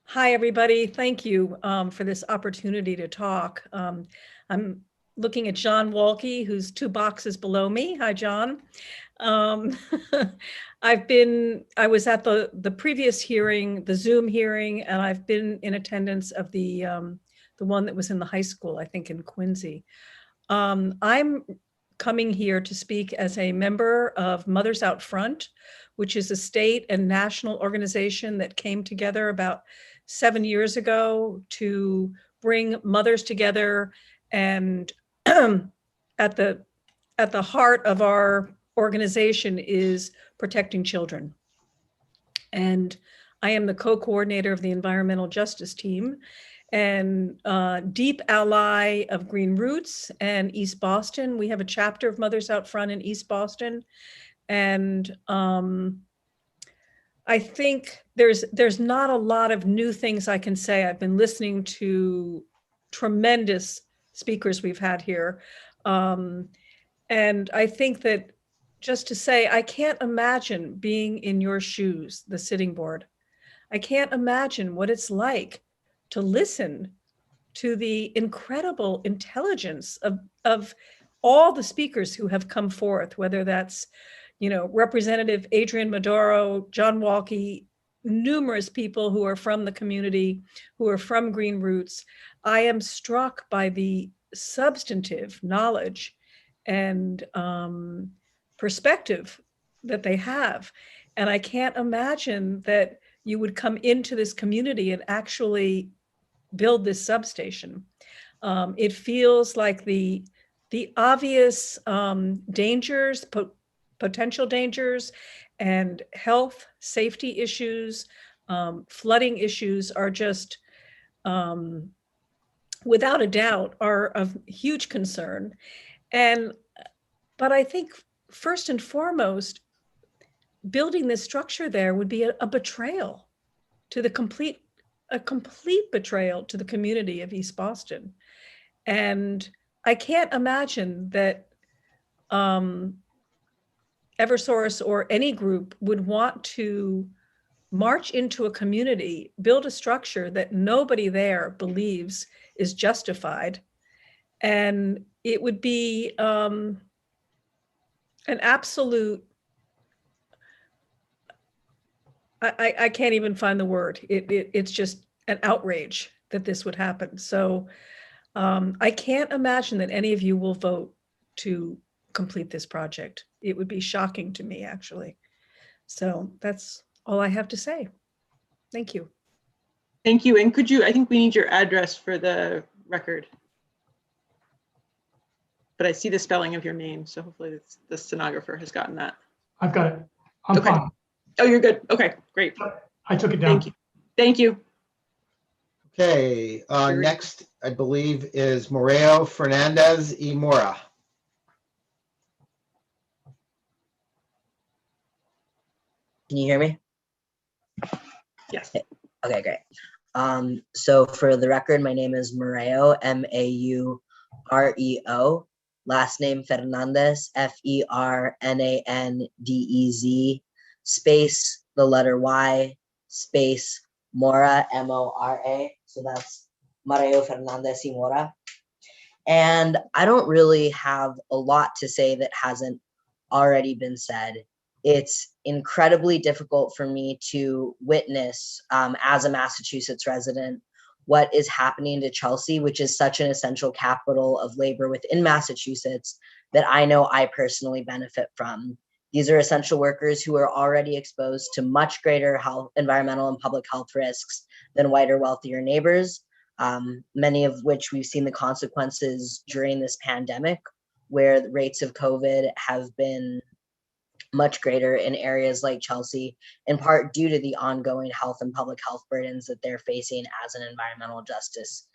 Hi, everybody. Thank you for this opportunity to talk. I'm looking at John Walke, who's 2 boxes below me. Hi, John. I was at the previous hearing, the Zoom hearing, and I've been in attendance of the one that was in the high school, I think in Quincy. I'm coming here to speak as a member of Mothers Out Front, which is a state and national organization that came together about 7 years ago to bring mothers together. And at the heart of our organization is protecting children. And I am the co-coordinator of the environmental justice team and deep ally of Green Roots and East Boston. We have a chapter of Mothers Out Front in East Boston. And I think there's not a lot of new things I can say. I've been listening to tremendous speakers we've had here. And I think that just to say, I can't imagine being in your shoes, the sitting board. I can't imagine what it's like to listen to the incredible intelligence of all the speakers who have come forth, whether that's, Representative Adrian Maduro, John Walke, numerous people who are from the community, who are from Green Roots. I am struck by the substantive knowledge and perspective that they have. And I can't imagine that you would come into this community and actually build this substation. It feels like the obvious dangers, potential dangers, and health, safety issues, flooding issues are just, without a doubt, are of huge concern. But I think first and foremost, building this structure there would be a betrayal to a complete betrayal to the community of East Boston. And I can't imagine that Eversource or any group would want to march into a community, build a structure that nobody there believes is justified. And it would be an absolute, I can't even find the word. It's just an outrage that this would happen. So I can't imagine that any of you will vote to complete this project. It would be shocking to me, actually. So that's all I have to say. Thank you. Thank you. And I think we need your address for the record. But I see the spelling of your name, so hopefully the stenographer has gotten that. I've got it. I'm fine. Oh, you're good. Okay, great. I took it down. Thank you. Thank you. Okay, next, I believe, is Moreo Fernandez y Mora. Can you hear me? Yes. Okay, great. So for the record, my name is Maureo, M-A-U-R-E-O. Last name Fernandez, F-E-R-N-A-N-D-E-Z, space, the letter Y, space, Mora, M-O-R-A. So that's Maureo Fernandez y Mora. And I don't really have a lot to say that hasn't already been said. it's incredibly difficult for me to witness as a Massachusetts resident what is happening to Chelsea, which is such an essential capital of labor within Massachusetts that I know I personally benefit from. These are essential workers who are already exposed to much greater health, environmental and public health risks than whiter, wealthier neighbors, many of which we've seen the consequences during this pandemic, where the rates of COVID have been much greater in areas like Chelsea, in part due to the ongoing health and public health burdens that they're facing as an environmental justice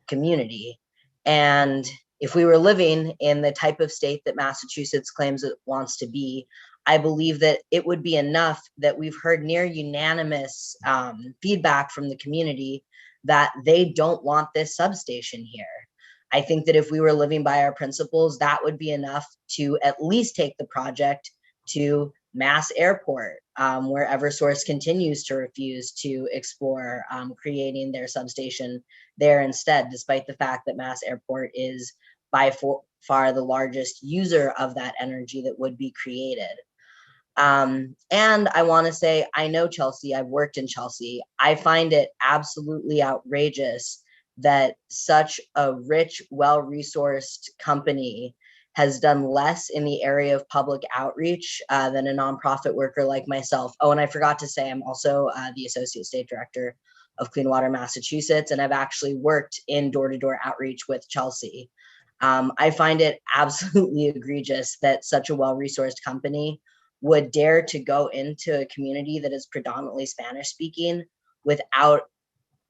community. And if we were living in the type of state that Massachusetts claims it wants to be, I believe that it would be enough that we've heard near unanimous feedback from the community that they don't want this substation here. I think that if we were living by our principles, that would be enough to at least take the project to Mass Airport, where Eversource continues to refuse to explore creating their substation there instead, despite the fact that Mass Airport is by far the largest user of that energy that would be created. And I want to say, I know Chelsea, I've worked in Chelsea. I find it absolutely outrageous that such a rich, well-resourced company has done less in the area of public outreach than a nonprofit worker like myself. Oh, and I forgot to say, I'm also the Associate State Director of Clean Water Massachusetts, and I've actually worked in door-to-door outreach with Chelsea. I find it absolutely egregious that such a well-resourced company would dare to go into a community that is predominantly Spanish-speaking without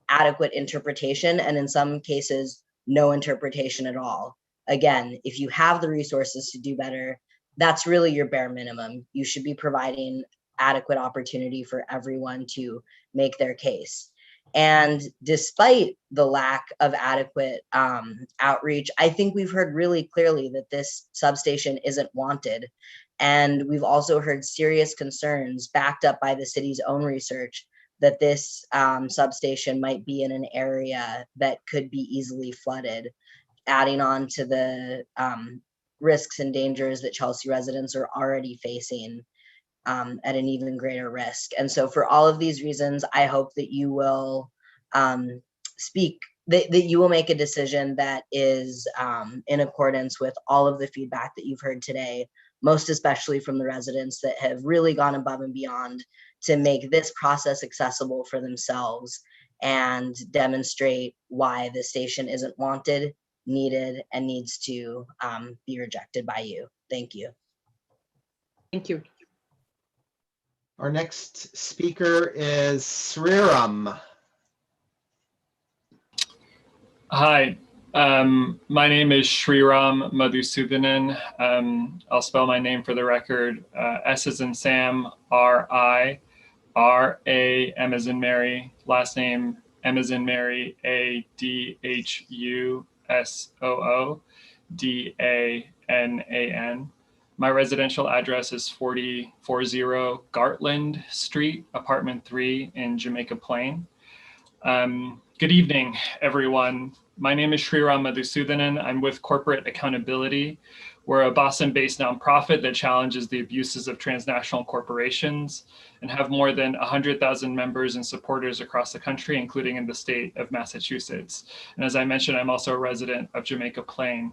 adequate interpretation, and in some cases, no interpretation at all. Again, if you have the resources to do better, that's really your bare minimum. You should be providing adequate opportunity for everyone to make their case. And despite the lack of adequate outreach, I think we've heard really clearly that this substation isn't wanted. And we've also heard serious concerns backed up by the city's own research that this substation might be in an area that could be easily flooded, adding on to the risks and dangers that Chelsea residents are already facing at an even greater risk. And so for all of these reasons, I hope that you will that you will make a decision that is in accordance with all of the feedback that you've heard today, most especially from the residents that have really gone above and beyond to make this process accessible for themselves and demonstrate why the station isn't wanted, needed, and needs to be rejected by you. Thank you. Thank you. Our next speaker is Sriram. Hi, my name is Sriram Madhusudanan. I'll spell my name for the record. S as in Sam, R-I, R-A, M as in Mary, last name M as in Mary, A-D-H-U-S-O-O-D-A-N-A-N. My residential address is 4040 Gartland Street, apartment 3 in Jamaica Plain. Good evening, everyone. My name is Sriram Madhusudanan. I'm with Corporate Accountability. We're a Boston-based nonprofit that challenges the abuses of transnational corporations and have more than 100,000 members and supporters across the country, including in the state of Massachusetts. And as I mentioned, I'm also a resident of Jamaica Plain.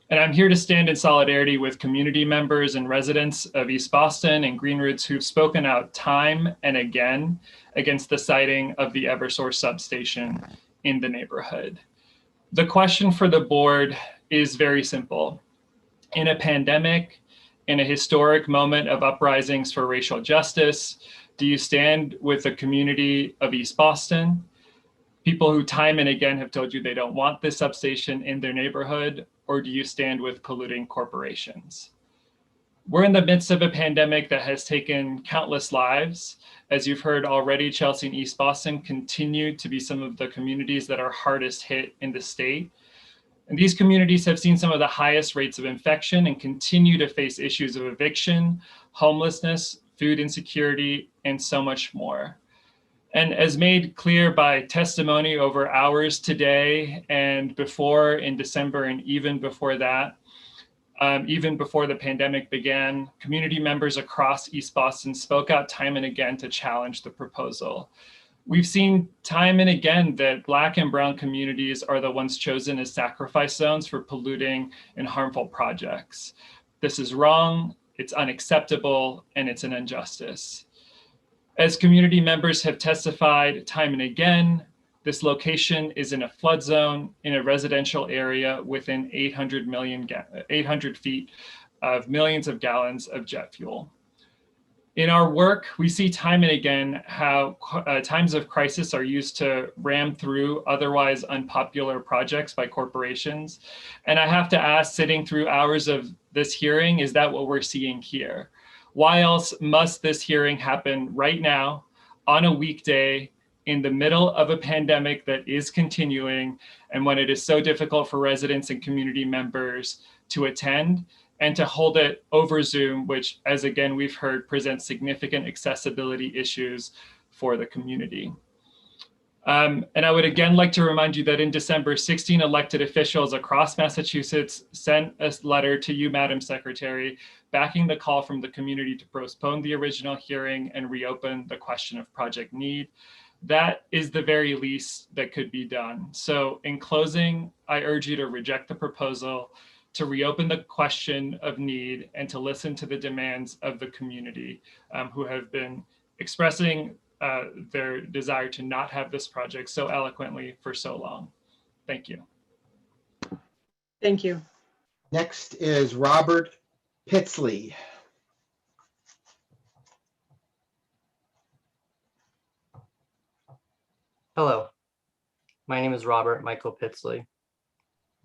And I'm here to stand in solidarity with community members and residents of East Boston and Green Roots who've spoken out time and again against the siting of the Eversource substation in the neighborhood. The question for the board is very simple. In a pandemic, in a historic moment of uprisings for racial justice, do you stand with the community of East Boston, people who time and again have told you they don't want this substation in their neighborhood, or do you stand with polluting corporations? We're in the midst of a pandemic that has taken countless lives. As you've heard already, Chelsea and East Boston continue to be some of the communities that are hardest hit in the state. And these communities have seen some of the highest rates of infection and continue to face issues of eviction, homelessness, food insecurity, and so much more. And as made clear by testimony over hours today and before in December and even before that, Even before the pandemic began, community members across East Boston spoke out time and again to challenge the proposal. We've seen time and again that Black and Brown communities are the ones chosen as sacrifice zones for polluting and harmful projects. This is wrong, it's unacceptable, and it's an injustice. As community members have testified time and again, this location is in a flood zone in a residential area within 800 feet of millions of gallons of jet fuel. In our work, we see time and again how times of crisis are used to ram through otherwise unpopular projects by corporations. And I have to ask, sitting through hours of this hearing, is that what we're seeing here? Why else must this hearing happen right now on a weekday in the middle of a pandemic that is continuing, and when it is so difficult for residents and community members to attend, and to hold it over Zoom, which, as again we've heard, presents significant accessibility issues for the community. And I would again like to remind you that in December, 16 elected officials across Massachusetts sent a letter to you, Madam Secretary, backing the call from the community to postpone the original hearing and reopen the question of project need. That is the very least that could be done. So in closing, I urge you to reject the proposal, to reopen the question of need, and to listen to the demands of the community who have been expressing their desire to not have this project so eloquently for so long. Thank you. Thank you. Next is Robert Pitsley. Hello, my name is Robert Michael Pitsley,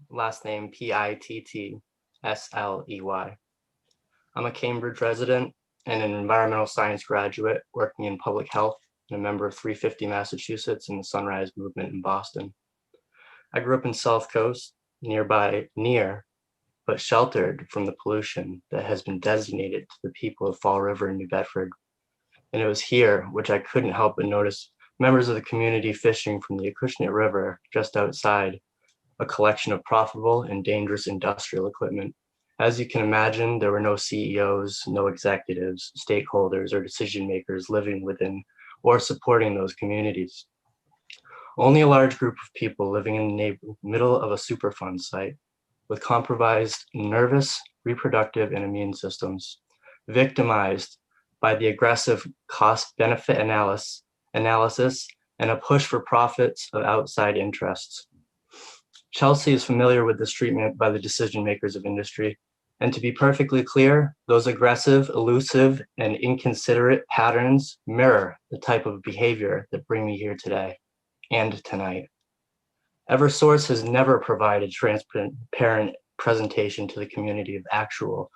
last name Pittsley. I'm a Cambridge resident and an environmental science graduate working in public health and a member of 350 Massachusetts and the Sunrise Movement in Boston. I grew up in South Coast, near but sheltered from the pollution that has been designated to the people of Fall River in New Bedford. And it was here, which I couldn't help but notice, members of the community fishing from the Acushnet River just outside, a collection of profitable and dangerous industrial equipment. As you can imagine, there were no CEOs, no executives, stakeholders, or decision makers living within or supporting those communities. Only a large group of people living in the middle of a Superfund site with compromised nervous, reproductive, and immune systems, victimized by the aggressive cost-benefit analysis and a push for profits of outside interests. Chelsea is familiar with this treatment by the decision makers of industry. And to be perfectly clear, those aggressive, elusive, and inconsiderate patterns mirror the type of behavior that bring me here today and tonight. Eversource has never provided transparent presentation to the community of actual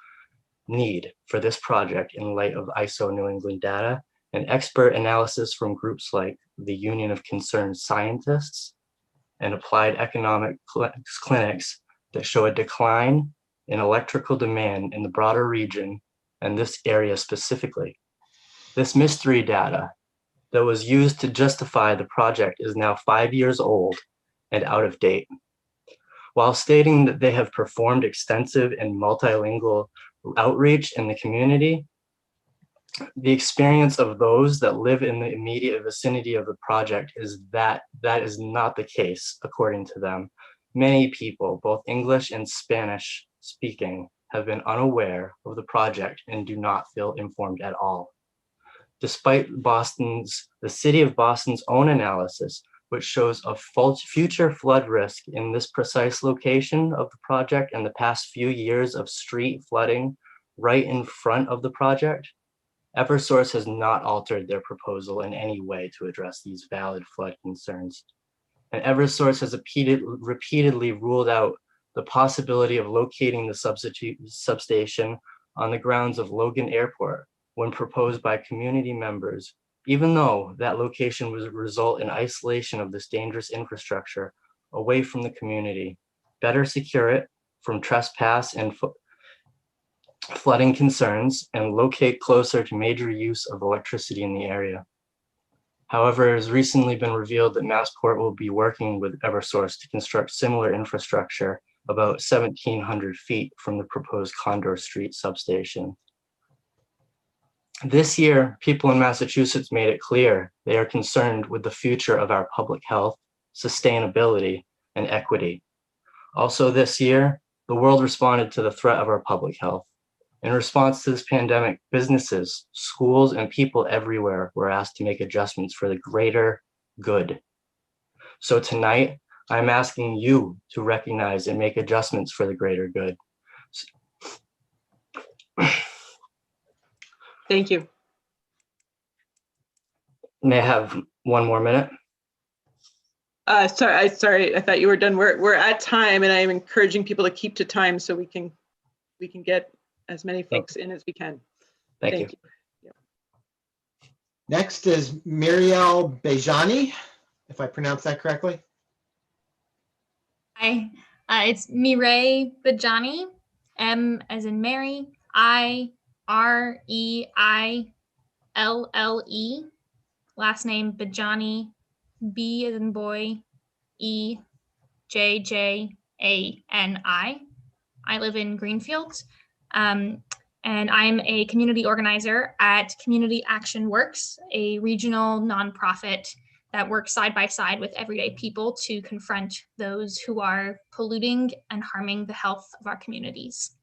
need for this project in light of ISO New England data and expert analysis from groups like the Union of Concerned Scientists and applied economic clinics that show a decline in electrical demand in the broader region and this area specifically. This mystery data that was used to justify the project is now 5 years old and out of date. While stating that they have performed extensive and multilingual outreach in the community, the experience of those that live in the immediate vicinity of the project is that is not the case, according to them. Many people, both English and Spanish speaking, have been unaware of the project and do not feel informed at all. Despite the city of Boston's own analysis, which shows a future flood risk in this precise location of the project and the past few years of street flooding right in front of the project, Eversource has not altered their proposal in any way to address these valid flood concerns. And Eversource has repeatedly ruled out the possibility of locating the substation on the grounds of Logan Airport when proposed by community members, even though that location would result in isolation of this dangerous infrastructure away from the community, better secure it from trespass and flooding concerns, and locate closer to major use of electricity in the area. However, it has recently been revealed that Massport will be working with Eversource to construct similar infrastructure about 1,700 feet from the proposed Condor Street substation. This year, people in Massachusetts made it clear they are concerned with the future of our public health, sustainability, and equity. Also this year, the world responded to the threat of our public health. In response to this pandemic, businesses, schools, and people everywhere were asked to make adjustments for the greater good. So tonight, I'm asking you to recognize and make adjustments for the greater good. Thank you. May I have one more minute? Sorry, I thought you were done. We're at time, and I'm encouraging people to keep to time so we can get as many folks in as we can. Thank you. Yeah. Next is Miriel Bejani, if I pronounce that correctly. Hi, it's Mireille Bajani, M as in Mary, I-R-E-I-L-L-E, last name Bajani, B as in boy, E-J-J-A-N-I. I live in Greenfield, and I'm a community organizer at Community Action Works, a regional nonprofit that works side by side with everyday people to confront those who are polluting and harming the health of our communities.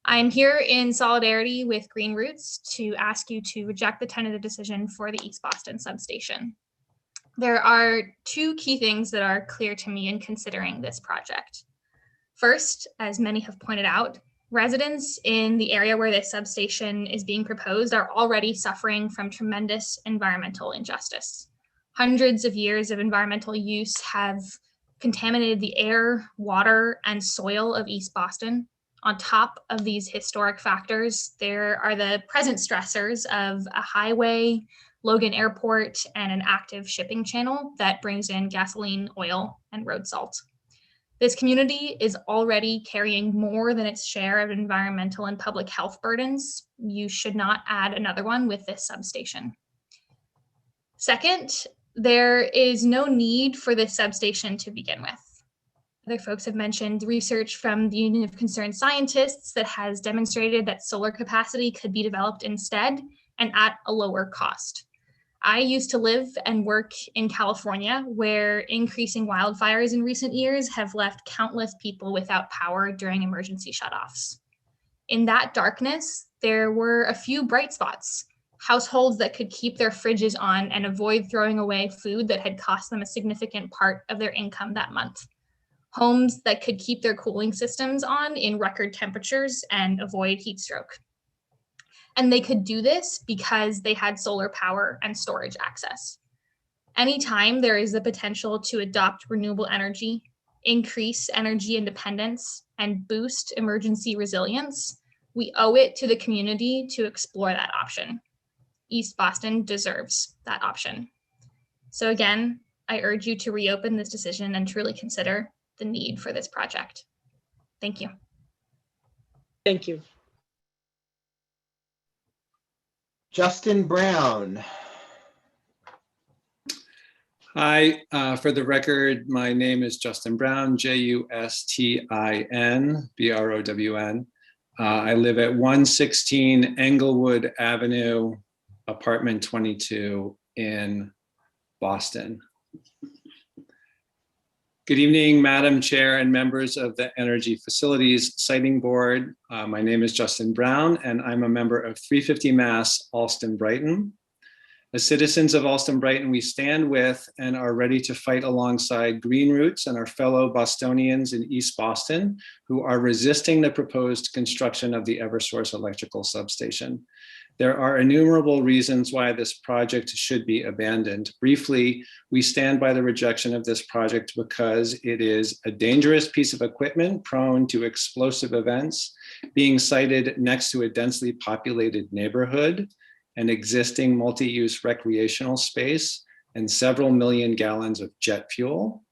I'm here in solidarity with Green Roots to ask you to reject the tentative decision for the East Boston substation. There are two key things that are clear to me in considering this project. First, as many have pointed out, residents in the area where this substation is being proposed are already suffering from tremendous environmental injustice. Hundreds of years of environmental use have contaminated the air, water, and soil of East Boston. On top of these historic factors, there are the present stressors of a highway, Logan Airport, and an active shipping channel that brings in gasoline, oil, and road salt. This community is already carrying more than its share of environmental and public health burdens. You should not add another one with this substation. Second, there is no need for this substation to begin with. Other folks have mentioned research from the Union of Concerned Scientists that has demonstrated that solar capacity could be developed instead and at a lower cost. I used to live and work in California, where increasing wildfires in recent years have left countless people without power during emergency shutoffs. In that darkness, there were a few bright spots. Households that could keep their fridges on and avoid throwing away food that had cost them a significant part of their income that month. Homes that could keep their cooling systems on in record temperatures and avoid heat stroke. And they could do this because they had solar power and storage access. Anytime there is the potential to adopt renewable energy, increase energy independence, and boost emergency resilience, we owe it to the community to explore that option. East Boston deserves that option. So again, I urge you to reopen this decision and truly consider the need for this project. Thank you. Thank you. Justin Brown. Hi, for the record, my name is Justin Brown, Justin Brown. I live at 116 Englewood Avenue, apartment 22 in Boston. Good evening, Madam Chair and members of the Energy Facilities Siting Board. My name is Justin Brown, and I'm a member of 350 Mass Allston Brighton. As citizens of Allston Brighton, we stand with and are ready to fight alongside Green Roots and our fellow Bostonians in East Boston who are resisting the proposed construction of the Eversource electrical substation. There are innumerable reasons why this project should be abandoned. Briefly, we stand by the rejection of this project because it is a dangerous piece of equipment prone to explosive events, being sited next to a densely populated neighborhood, an existing multi-use recreational space, and several million gallons of jet fuel.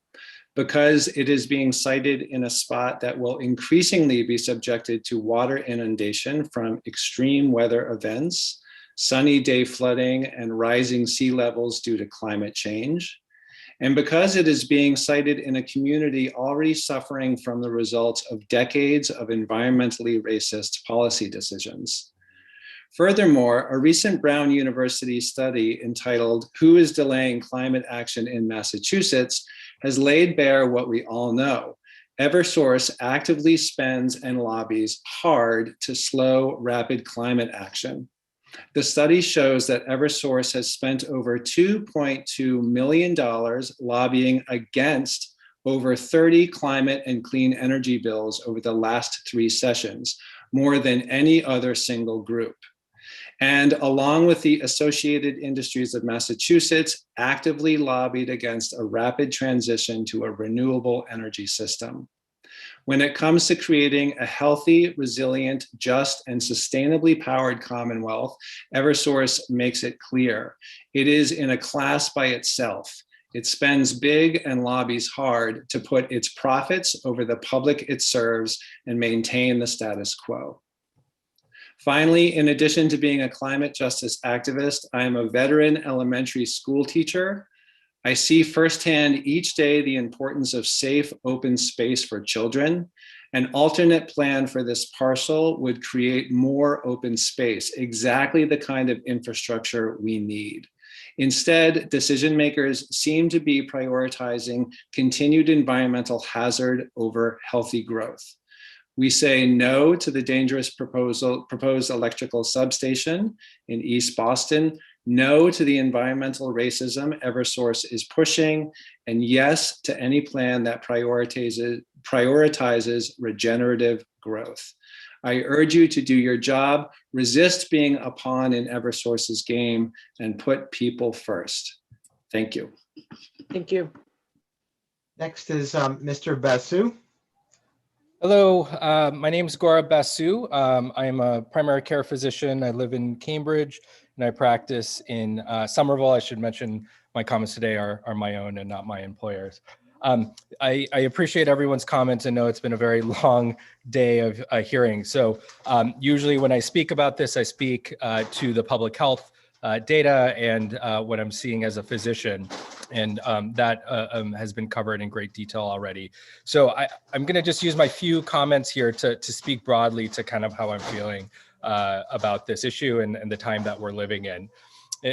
Because it is being sited in a spot that will increasingly be subjected to water inundation from extreme weather events, sunny day flooding, and rising sea levels due to climate change. and because it is being cited in a community already suffering from the results of decades of environmentally racist policy decisions. Furthermore, a recent Brown University study entitled "Who is Delaying Climate Action in Massachusetts" has laid bare what we all know. Eversource actively spends and lobbies hard to slow rapid climate action. The study shows that Eversource has spent over $2.2 million lobbying against over 30 climate and clean energy bills over the last 3 sessions, more than any other single group. And along with the Associated Industries of Massachusetts, actively lobbied against a rapid transition to a renewable energy system. When it comes to creating a healthy, resilient, just, and sustainably powered Commonwealth, Eversource makes it clear. It is in a class by itself. It spends big and lobbies hard to put its profits over the public it serves and maintain the status quo. Finally, in addition to being a climate justice activist, I am a veteran elementary school teacher. I see firsthand each day the importance of safe, open space for children. An alternate plan for this parcel would create more open space, exactly the kind of infrastructure we need. Instead, decision makers seem to be prioritizing continued environmental hazard over healthy growth. We say no to the dangerous proposed electrical substation in East Boston, no to the environmental racism Eversource is pushing, and yes to any plan that prioritizes regenerative growth. I urge you to do your job, resist being a pawn in Eversource's game, and put people first. Thank you. Thank you. Next is Mr. Basu. Hello, my name is Gaurav Basu. I am a primary care physician. I live in Cambridge and I practice in Somerville. I should mention my comments today are my own and not my employer's. I appreciate everyone's comments and know it's been a very long day of hearing. So usually when I speak about this, I speak to the public health data and what I'm seeing as a physician. And that has been covered in great detail already. So I'm gonna just use my few comments here to speak broadly to kind of how I'm feeling about this issue and the time that we're living in.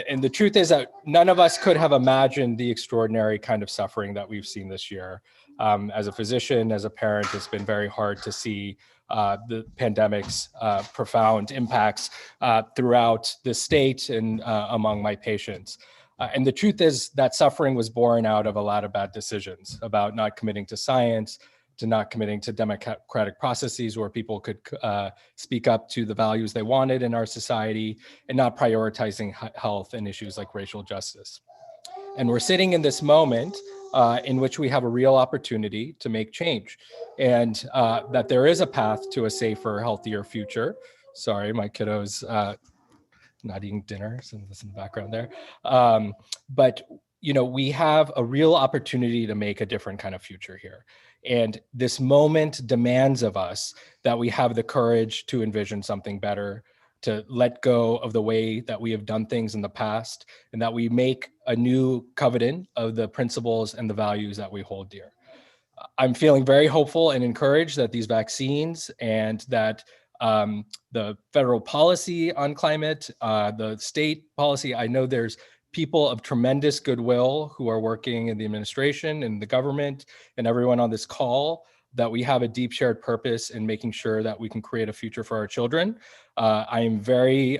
And the truth is that none of us could have imagined the extraordinary kind of suffering that we've seen this year. As a physician, as a parent, it's been very hard to see the pandemic's profound impacts throughout the state and among my patients. And the truth is that suffering was born out of a lot of bad decisions about not committing to science, to not committing to democratic processes where people could speak up to the values they wanted in our society, and not prioritizing health and issues like racial justice. And we're sitting in this moment in which we have a real opportunity to make change, and that there is a path to a safer, healthier future. Sorry, my kiddo's not eating dinner, so this in the background there. But you know, we have a real opportunity to make a different kind of future here. And this moment demands of us that we have the courage to envision something better, to let go of the way that we have done things in the past, and that we make a new covenant of the principles and the values that we hold dear. I'm feeling very hopeful and encouraged that these vaccines and that the federal policy on climate, the state policy, I know there's people of tremendous goodwill who are working in the administration and the government and everyone on this call, that we have a deep shared purpose in making sure that we can create a future for our children. I am very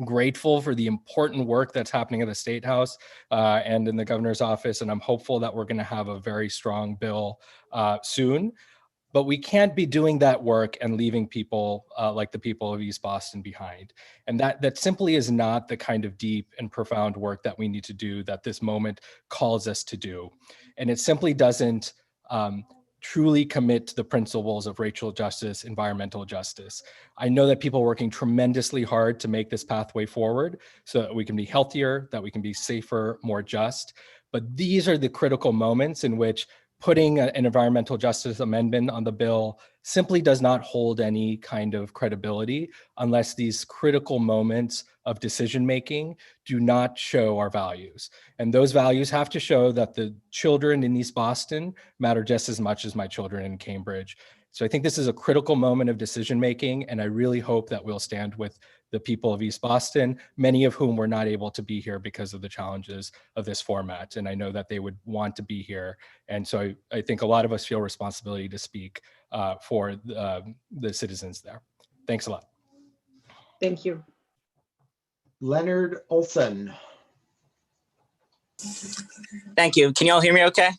grateful for the important work that's happening at the State House and in the governor's office, and I'm hopeful that we're going to have a very strong bill soon. But we can't be doing that work and leaving people like the people of East Boston behind. And that simply is not the kind of deep and profound work that we need to do, that this moment calls us to do. And it simply doesn't truly commit to the principles of racial justice, environmental justice. I know that people are working tremendously hard to make this pathway forward so that we can be healthier, that we can be safer, more just. But these are the critical moments in which putting an environmental justice amendment on the bill simply does not hold any kind of credibility unless these critical moments of decision-making do not show our values. And those values have to show that the children in East Boston matter just as much as my children in Cambridge. So I think this is a critical moment of decision-making, and I really hope that we'll stand with the people of East Boston, many of whom were not able to be here because of the challenges of this format. And I know that they would want to be here. And so I think a lot of us feel responsibility to speak for the citizens there. Thanks a lot. Thank you. Leonard Olson. Thank you. Can you all hear me okay?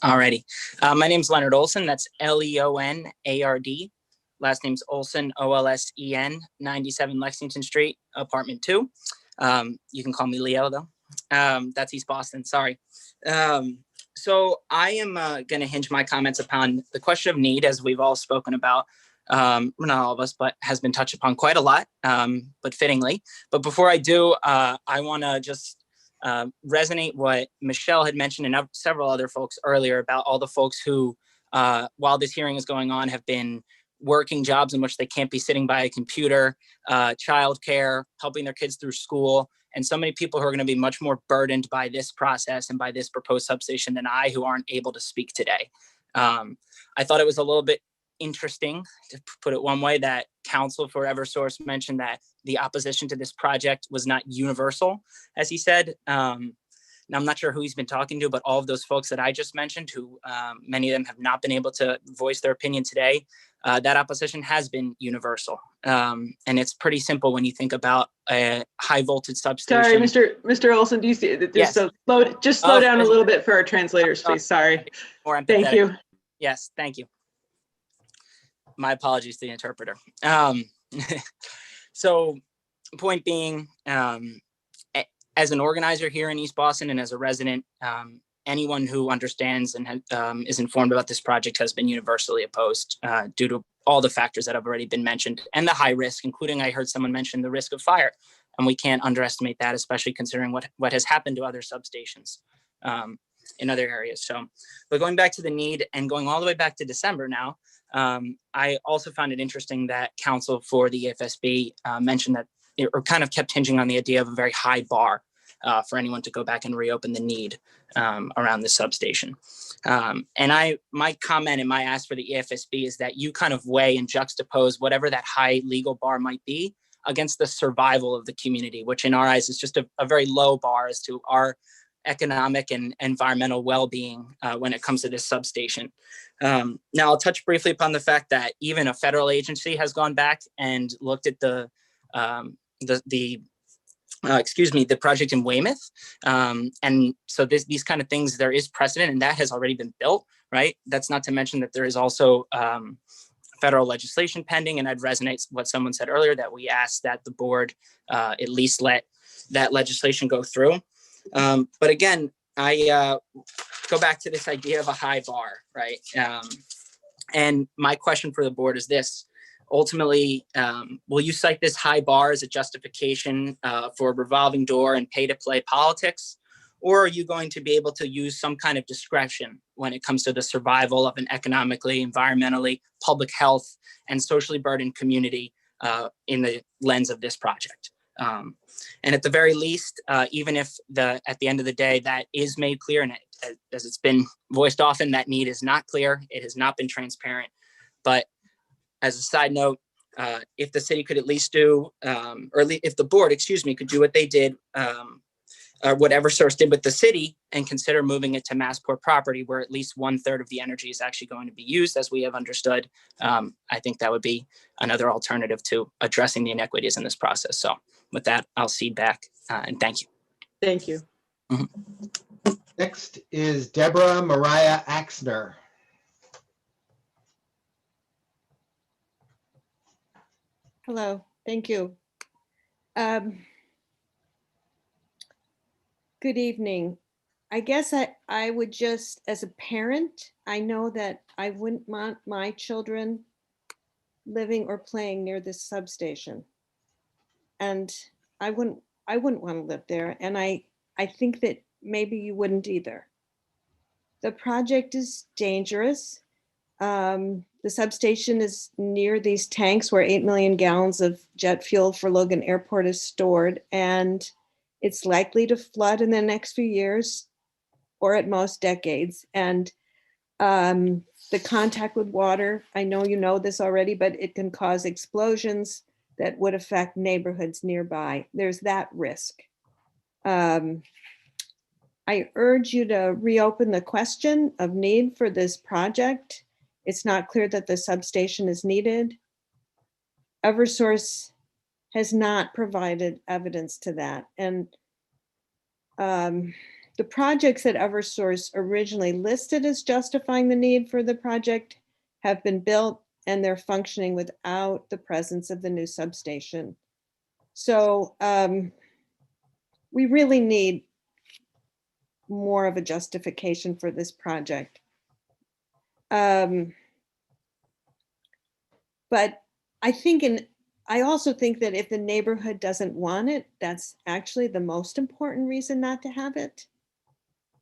Alrighty. My name's Leonard Olson. That's Leonard. Last name's Olson, Olsen, 97 Lexington Street, apartment 2. You can call me Leo though. That's East Boston, sorry. So I am going to hinge my comments upon the question of need, as we've all spoken about. Well, not all of us, but has been touched upon quite a lot, but fittingly. But before I do, I want to just resonate what Michelle had mentioned and several other folks earlier about all the folks who, while this hearing is going on, have been working jobs in which they can't be sitting by a computer, childcare, helping their kids through school, and so many people who are going to be much more burdened by this process and by this proposed substation than I, who aren't able to speak today. I thought it was a little bit interesting, to put it one way, that counsel for Eversource mentioned that the opposition to this project was not universal, as he said. Now, I'm not sure who he's been talking to, but all of those folks that I just mentioned, who many of them have not been able to voice their opinion today, that opposition has been universal. And it's pretty simple when you think about a high voltage substation. Sorry, Mr. Olson, do you see it? Yes. So slow down a little bit for our translators, please. Sorry. More empathetic. Thank you. Yes, thank you. My apologies to the interpreter. So point being, as an organizer here in East Boston and as a resident, anyone who understands and is informed about this project has been universally opposed due to all the factors that have already been mentioned and the high risk, including I heard someone mention the risk of fire. And we can't underestimate that, especially considering what has happened to other substations in other areas. So, but going back to the need and going all the way back to December now, I also found it interesting that counsel for the EFSB mentioned that, or kind of kept hinging on the idea of a very high bar for anyone to go back and reopen the need around the substation. And my comment and my ask for the EFSB is that you kind of weigh and juxtapose whatever that high legal bar might be against the survival of the community, which in our eyes is just a very low bar as to our economic and environmental well-being when it comes to this substation. Now I'll touch briefly upon the fact that even a federal agency has gone back and looked at the project in Weymouth. And so these kind of things, there is precedent and that has already been built, right? That's not to mention that there is also federal legislation pending, and I'd resonate what someone said earlier, that we asked that the board at least let that legislation go through. But again, I go back to this idea of a high bar, right? And my question for the board is this. Ultimately, will you cite this high bar as a justification for a revolving door and pay-to-play politics? Or are you going to be able to use some kind of discretion when it comes to the survival of an economically, environmentally, public health, and socially burdened community in the lens of this project? And at the very least, even if at the end of the day that is made clear, and as it's been voiced often, that need is not clear, it has not been transparent. But as a side note, if the city could at least do, if the board, could do what they did, or what Eversource did with the city, and consider moving it to Massport property, where at least 1/3 of the energy is actually going to be used, as we have understood, I think that would be another alternative to addressing the inequities in this process. So with that, I'll cede back and thank you. Thank you. Mm-hmm. Next is Deborah Mariah Axner. Hello, thank you. Good evening. I guess I would just, as a parent, I know that I wouldn't want my children living or playing near this substation. And I wouldn't want to live there. And I think that maybe you wouldn't either. The project is dangerous. The substation is near these tanks where 8 million gallons of jet fuel for Logan Airport is stored, and it's likely to flood in the next few years or at most decades. And the contact with water, I know you know this already, but it can cause explosions that would affect neighborhoods nearby. There's that risk. I urge you to reopen the question of need for this project. It's not clear that the substation is needed. Eversource has not provided evidence to that. And the projects that Eversource originally listed as justifying the need for the project have been built and they're functioning without the presence of the new substation. So we really need more of a justification for this project. But I also think that if the neighborhood doesn't want it, that's actually the most important reason not to have it.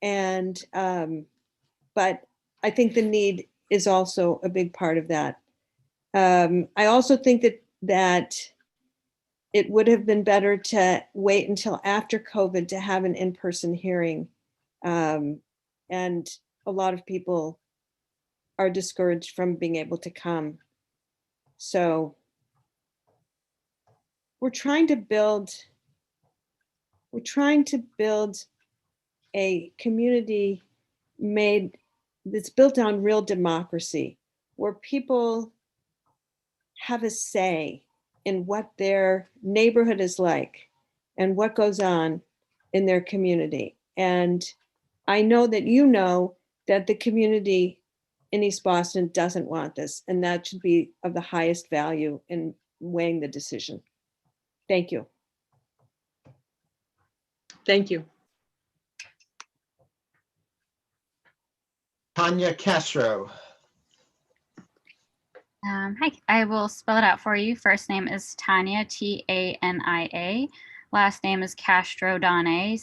And, but I think the need is also a big part of that. I also think that it would have been better to wait until after COVID to have an in-person hearing. And a lot of people are discouraged from being able to come. So we're trying to build a community that's built on real democracy, where people have a say in what their neighborhood is like and what goes on in their community. And I know that you know that the community in East Boston doesn't want this, and that should be of the highest value in weighing the decision. Thank you. Thank you. Tanya Castro. Hi, I will spell it out for you. First name is Tanya, Tania. Last name is Castro Daunais,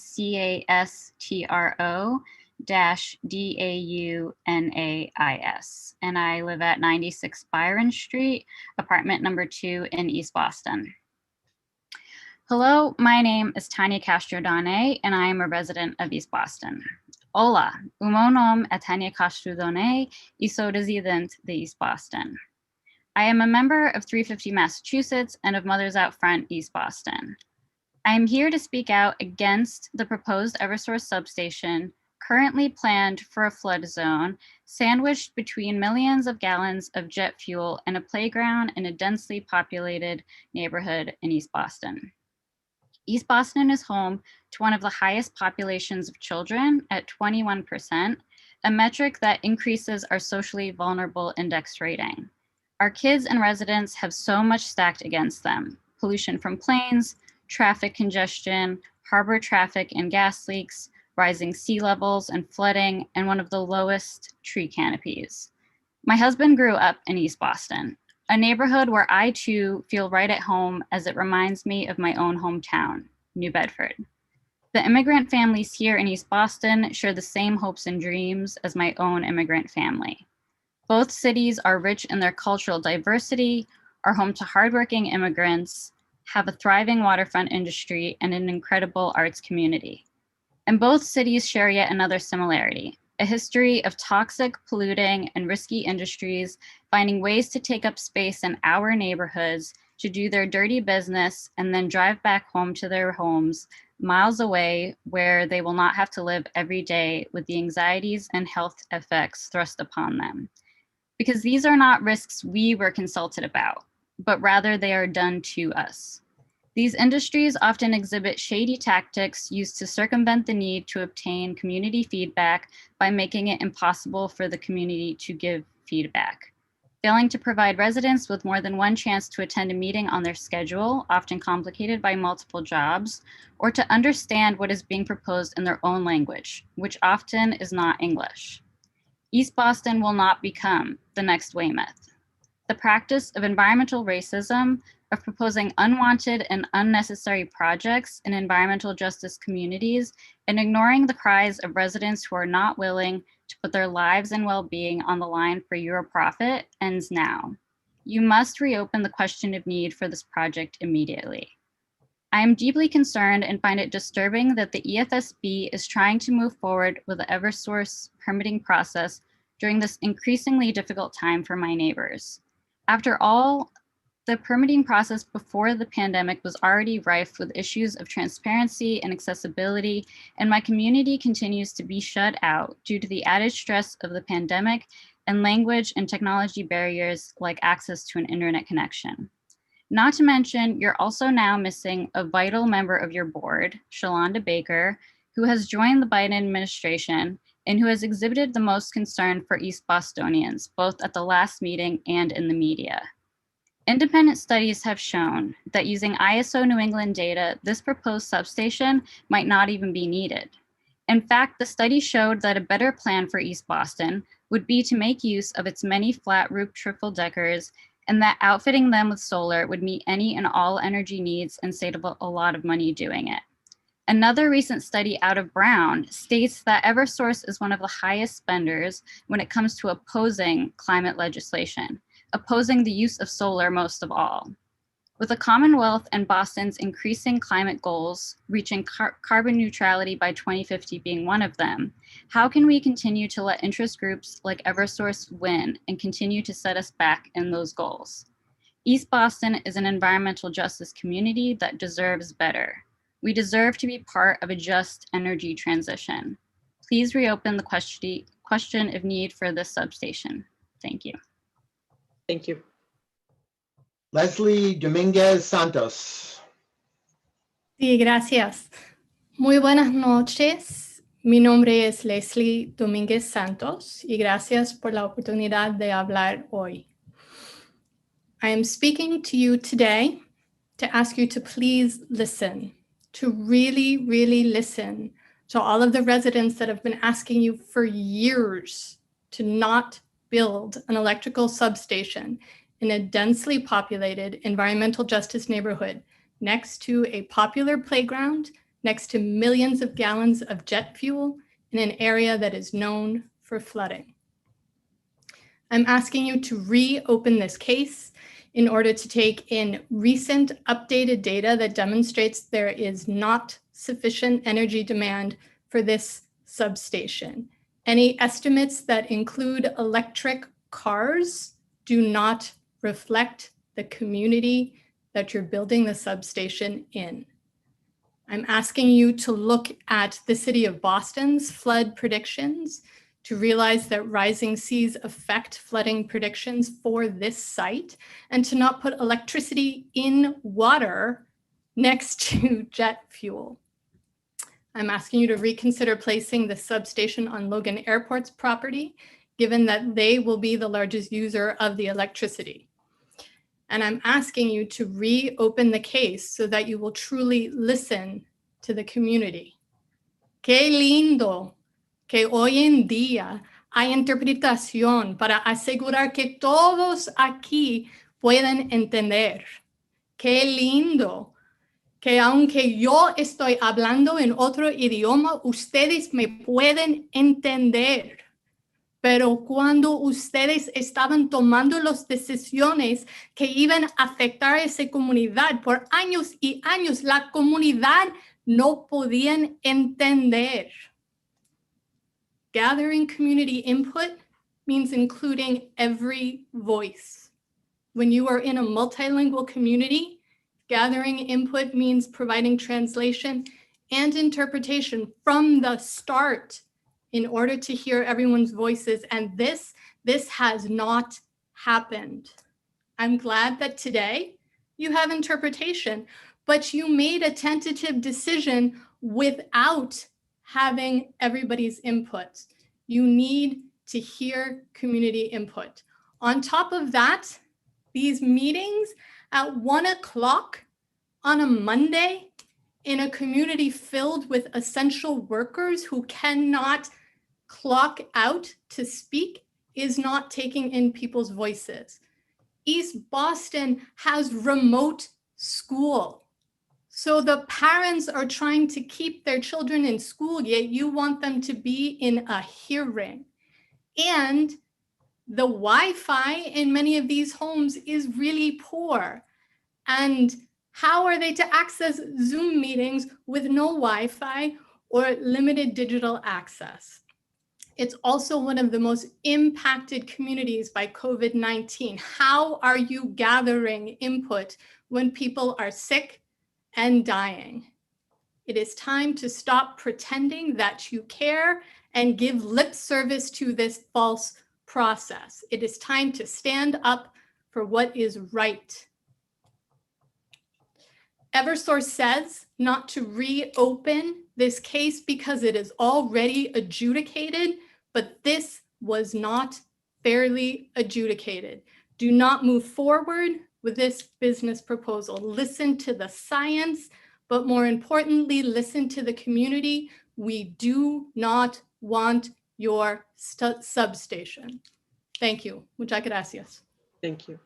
Castro-Daunais. And I live at 96 Byron Street, apartment number 2 in East Boston. Hello, my name is Tanya Castro Daunais, and I am a resident of East Boston. Hola, o meu nome é Tanya Castro Daunais e sou resident de East Boston. I am a member of 350 Massachusetts and of Mothers Out Front East Boston. I am here to speak out against the proposed Eversource substation currently planned for a flood zone sandwiched between millions of gallons of jet fuel and a playground in a densely populated neighborhood in East Boston. East Boston is home to one of the highest populations of children at 21%, a metric that increases our socially vulnerable index rating. Our kids and residents have so much stacked against them: pollution from planes, traffic congestion, harbor traffic and gas leaks, rising sea levels and flooding, and one of the lowest tree canopies. My husband grew up in East Boston, a neighborhood where I too feel right at home, as it reminds me of my own hometown, New Bedford. The immigrant families here in East Boston share the same hopes and dreams as my own immigrant family. Both cities are rich in their cultural diversity, are home to hardworking immigrants, have a thriving waterfront industry, and an incredible arts community. And both cities share yet another similarity: a history of toxic, polluting, and risky industries finding ways to take up space in our neighborhoods to do their dirty business and then drive back home to their homes miles away, where they will not have to live every day with the anxieties and health effects thrust upon them. Because these are not risks we were consulted about, but rather they are done to us. These industries often exhibit shady tactics used to circumvent the need to obtain community feedback by making it impossible for the community to give feedback. Failing to provide residents with more than one chance to attend a meeting on their schedule, often complicated by multiple jobs, or to understand what is being proposed in their own language, which often is not English. East Boston will not become the next Weymouth. The practice of environmental racism of proposing unwanted and unnecessary projects in environmental justice communities and ignoring the cries of residents who are not willing to put their lives and well-being on the line for your profit ends now. You must reopen the question of need for this project immediately. I am deeply concerned and find it disturbing that the EFSB is trying to move forward with the Eversource permitting process during this increasingly difficult time for my neighbors. After all, the permitting process before the pandemic was already rife with issues of transparency and accessibility, and my community continues to be shut out due to the added stress of the pandemic and language and technology barriers like access to an internet connection. Not to mention, you're also now missing a vital member of your board, Shalonda Baker, who has joined the Biden administration and who has exhibited the most concern for East Bostonians, both at the last meeting and in the media. Independent studies have shown that using ISO New England data, this proposed substation might not even be needed. In fact, the study showed that a better plan for East Boston would be to make use of its many flat roof triple-deckers, and that outfitting them with solar would meet any and all energy needs and save a lot of money doing it. Another recent study out of Brown states that Eversource is one of the highest spenders when it comes to opposing climate legislation, opposing the use of solar most of all. With the Commonwealth and Boston's increasing climate goals, reaching carbon neutrality by 2050 being one of them, how can we continue to let interest groups like Eversource win and continue to set us back in those goals? East Boston is an environmental justice community that deserves better. We deserve to be part of a just energy transition. Please reopen the question of need for this substation. Thank you. Thank you. Leslie Dominguez Santos. Sí, gracias. Muy buenas noches. Mi nombre es Leslie Domínguez Santos y gracias por la oportunidad de hablar hoy. I am speaking to you today to ask you to please listen, to really, really listen to all of the residents that have been asking you for years to not build an electrical substation in a densely populated environmental justice neighborhood next to a popular playground, next to millions of gallons of jet fuel in an area that is known for flooding. I'm asking you to reopen this case in order to take in recent updated data that demonstrates there is not sufficient energy demand for this substation. Any estimates that include electric cars do not reflect the community that you're building the substation in. I'm asking you to look at the city of Boston's flood predictions to realize that rising seas affect flooding predictions for this site and to not put electricity in water next to jet fuel. I'm asking you to reconsider placing the substation on Logan Airport's property, given that they will be the largest user of the electricity. And I'm asking you to reopen the case so that you will truly listen to the community. Qué lindo que hoy en día hay interpretación para asegurar que todos aquí puedan entender. Qué lindo que aunque yo estoy hablando en otro idioma, ustedes me pueden entender. Pero cuando ustedes estaban tomando las decisiones que iban a afectar a esa comunidad por años y años, la comunidad no podían entender. Gathering community input means including every voice. When you are in a multilingual community, gathering input means providing translation and interpretation from the start in order to hear everyone's voices. And this has not happened. I'm glad that today you have interpretation, but you made a tentative decision without having everybody's input. You need to hear community input. On top of that, these meetings at 1 o'clock on a Monday in a community filled with essential workers who cannot clock out to speak is not taking in people's voices. East Boston has remote school. So the parents are trying to keep their children in school, yet you want them to be in a hearing. And the Wi-Fi in many of these homes is really poor. And how are they to access Zoom meetings with no Wi-Fi or limited digital access? It's also one of the most impacted communities by COVID-19. How are you gathering input when people are sick and dying? It is time to stop pretending that you care and give lip service to this false process. It is time to stand up for what is right. Eversource says not to reopen this case because it is already adjudicated, but this was not fairly adjudicated. Do not move forward with this business proposal. Listen to the science, but more importantly, listen to the community. We do not want your substation. Thank you. Muchas gracias. Thank you.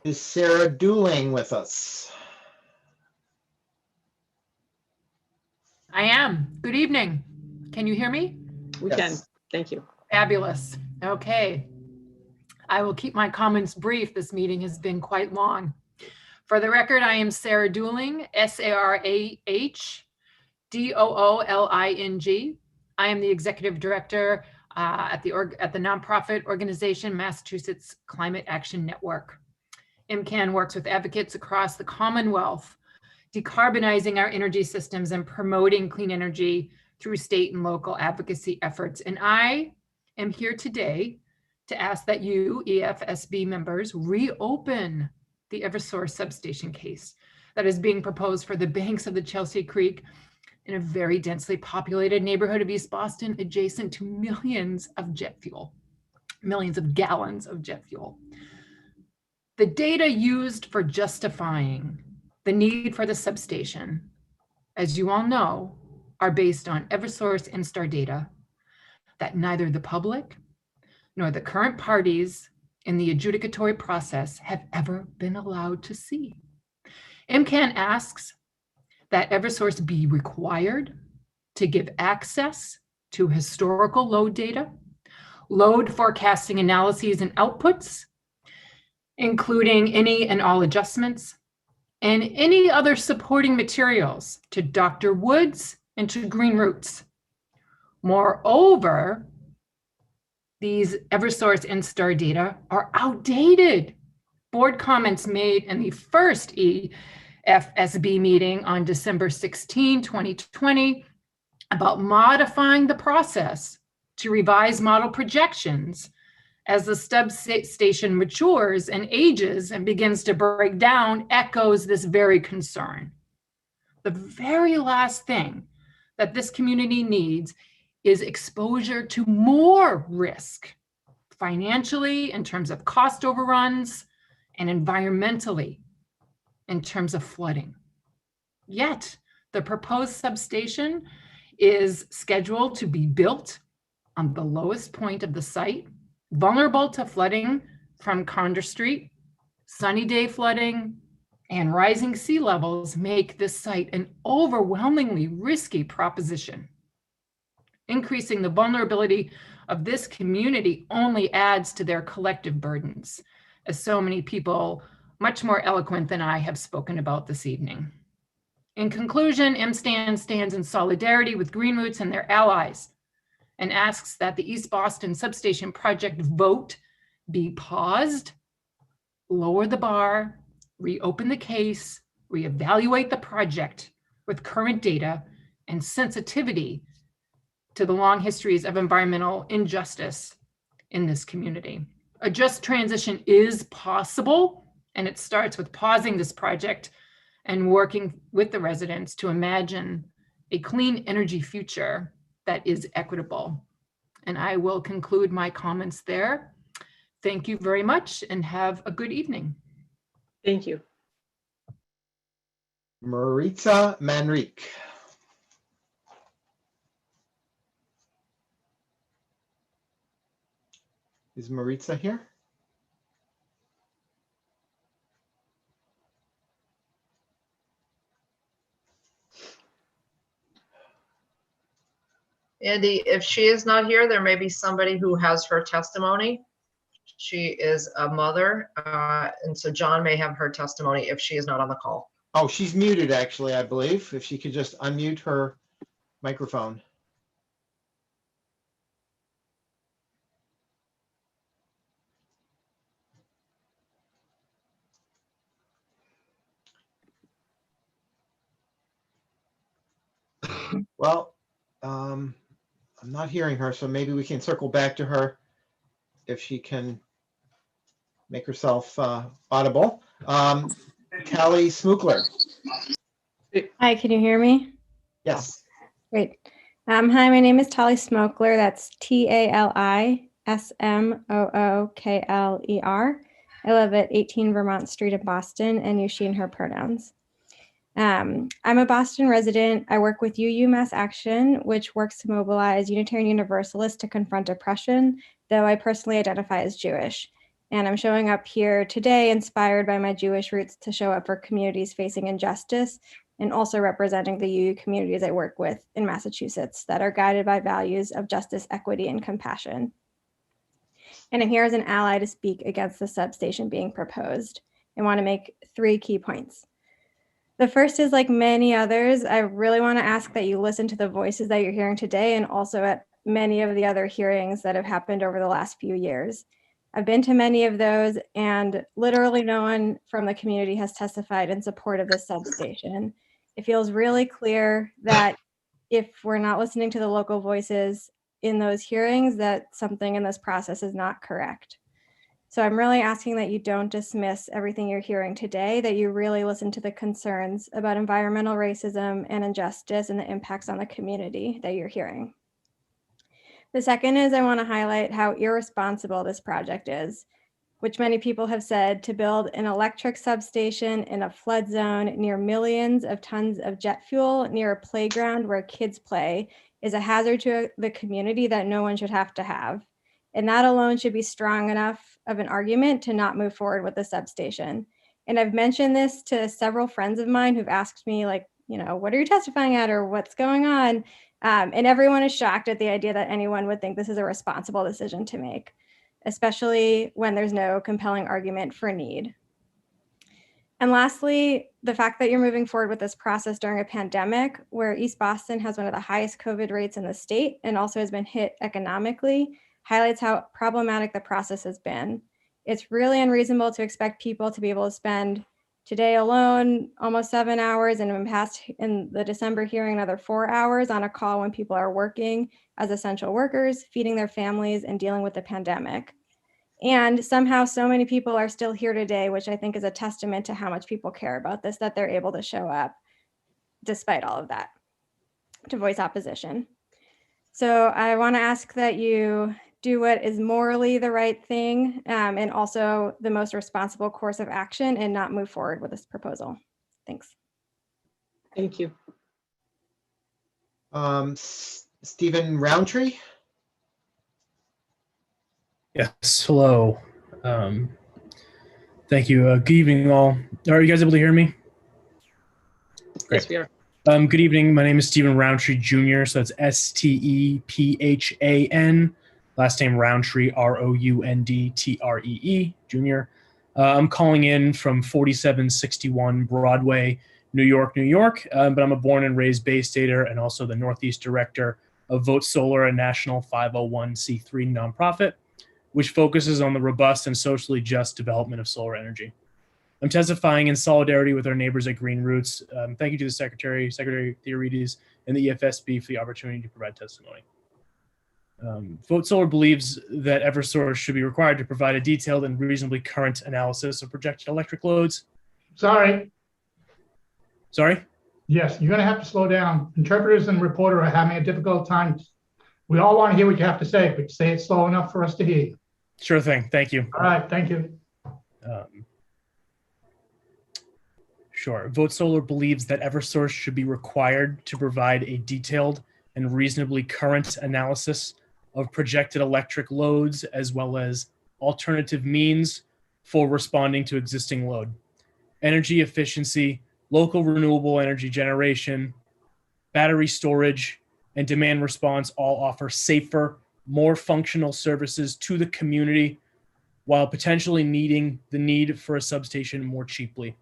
Is Sarah Dooling with us? I am. Good evening. Can you hear me? We can. Thank you. Fabulous. Okay. I will keep my comments brief. This meeting has been quite long. For the record, I am Sarah Dooling, SARAHDOOLING. I am the executive director at the nonprofit organization Massachusetts Climate Action Network. MCAN works with advocates across the Commonwealth, decarbonizing our energy systems and promoting clean energy through state and local advocacy efforts. And I am here today to ask that you, EFSB members, reopen the Eversource substation case that is being proposed for the banks of the Chelsea Creek in a very densely populated neighborhood of East Boston, adjacent to millions of jet fuel, millions of gallons of jet fuel. The data used for justifying the need for the substation, as you all know, are based on Eversource Instar data that neither the public nor the current parties in the adjudicatory process have ever been allowed to see. MCAN asks that Eversource be required to give access to historical load data, load forecasting analyses and outputs, including any and all adjustments, and any other supporting materials to Dr. Woods and to Green Roots. Moreover, these Eversource Instar data are outdated. Board comments made in the first EFSB meeting on December 16, 2020, about modifying the process to revise model projections as the substation matures and ages and begins to break down, echoes this very concern. The very last thing that this community needs is exposure to more risk, financially in terms of cost overruns, and environmentally in terms of flooding. Yet, the proposed substation is scheduled to be built on the lowest point of the site, vulnerable to flooding from Condor Street. Sunny day flooding and rising sea levels make this site an overwhelmingly risky proposition. Increasing the vulnerability of this community only adds to their collective burdens, as so many people, much more eloquent than I, have spoken about this evening. In conclusion, MSTAN stands in solidarity with Green Roots and their allies and asks that the East Boston substation project vote be paused, lower the bar, reopen the case, reevaluate the project with current data and sensitivity to the long histories of environmental injustice in this community. A just transition is possible, and it starts with pausing this project and working with the residents to imagine a clean energy future that is equitable. And I will conclude my comments there. Thank you very much and have a good evening. Thank you. Maritza Manrique. Is Maritza here? Andy, if she is not here, there may be somebody who has her testimony. She is a mother, and so John may have her testimony if she is not on the call. Oh, she's muted, actually, I believe. If she could just unmute her microphone. Well, I'm not hearing her, so maybe we can circle back to her if she can make herself audible. Tally Smookler. Hi, can you hear me? Yes. Great. Hi, my name is Tally Smookler. That's TALISMOOKLER. I live at 18 Vermont Street in Boston and use she and her pronouns. I'm a Boston resident. I work with UU Mass Action, which works to mobilize Unitarian Universalists to confront oppression, though I personally identify as Jewish. And I'm showing up here today inspired by my Jewish roots to show up for communities facing injustice and also representing the UU communities I work with in Massachusetts that are guided by values of justice, equity, and compassion. And I'm here as an ally to speak against the substation being proposed. I want to make 3 key points. The first is, like many others, I really want to ask that you listen to the voices that you're hearing today and also at many of the other hearings that have happened over the last few years. I've been to many of those, and literally no one from the community has testified in support of this substation. It feels really clear that if we're not listening to the local voices in those hearings, that something in this process is not correct. So I'm really asking that you don't dismiss everything you're hearing today, that you really listen to the concerns about environmental racism and injustice and the impacts on the community that you're hearing. The second is I want to highlight how irresponsible this project is, which many people have said to build an electric substation in a flood zone near millions of tons of jet fuel near a playground where kids play is a hazard to the community that no one should have to have. And that alone should be strong enough of an argument to not move forward with the substation. And I've mentioned this to several friends of mine who've asked me, like, you know, what are you testifying at or what's going on? And everyone is shocked at the idea that anyone would think this is a responsible decision to make, especially when there's no compelling argument for need. And lastly, the fact that you're moving forward with this process during a pandemic where East Boston has one of the highest COVID rates in the state and also has been hit economically highlights how problematic the process has been. It's really unreasonable to expect people to be able to spend today alone almost 7 hours and in the December hearing another 4 hours on a call when people are working as essential workers, feeding their families and dealing with the pandemic. And somehow so many people are still here today, which I think is a testament to how much people care about this, that they're able to show up despite all of that to voice opposition. So I want to ask that you do what is morally the right thing and also the most responsible course of action and not move forward with this proposal. Thanks. Thank you. Stephen Roundtree. Yes, hello. Thank you. Good evening, all. Are you guys able to hear me? Great. Yes, we are. Good evening. My name is Stephen Roundtree Jr., so that's STEPHAN. Last name Roundtree, ROUNDTREE, Jr. I'm calling in from 4761 Broadway, New York, New York, but I'm a born and raised Bay Stater and also the Northeast Director of Vote Solar, a national 501c3 nonprofit, which focuses on the robust and socially just development of solar energy. I'm testifying in solidarity with our neighbors at Green Roots. Thank you to the Secretary Theorides, and the EFSB for the opportunity to provide testimony. Vote Solar believes that Eversource should be required to provide a detailed and reasonably current analysis of projected electric loads. Sorry. Sorry? Yes, you're going to have to slow down. Interpreters and reporter are having a difficult time. We all want to hear what you have to say, but say it slow enough for us to hear you. Sure thing. Thank you. All right. Thank you. Sure. Vote Solar believes that Eversource should be required to provide a detailed and reasonably current analysis of projected electric loads, as well as alternative means for responding to existing load, energy efficiency, local renewable energy generation, battery storage, and demand response all offer safer, more functional services to the community while potentially meeting the need for a substation more cheaply.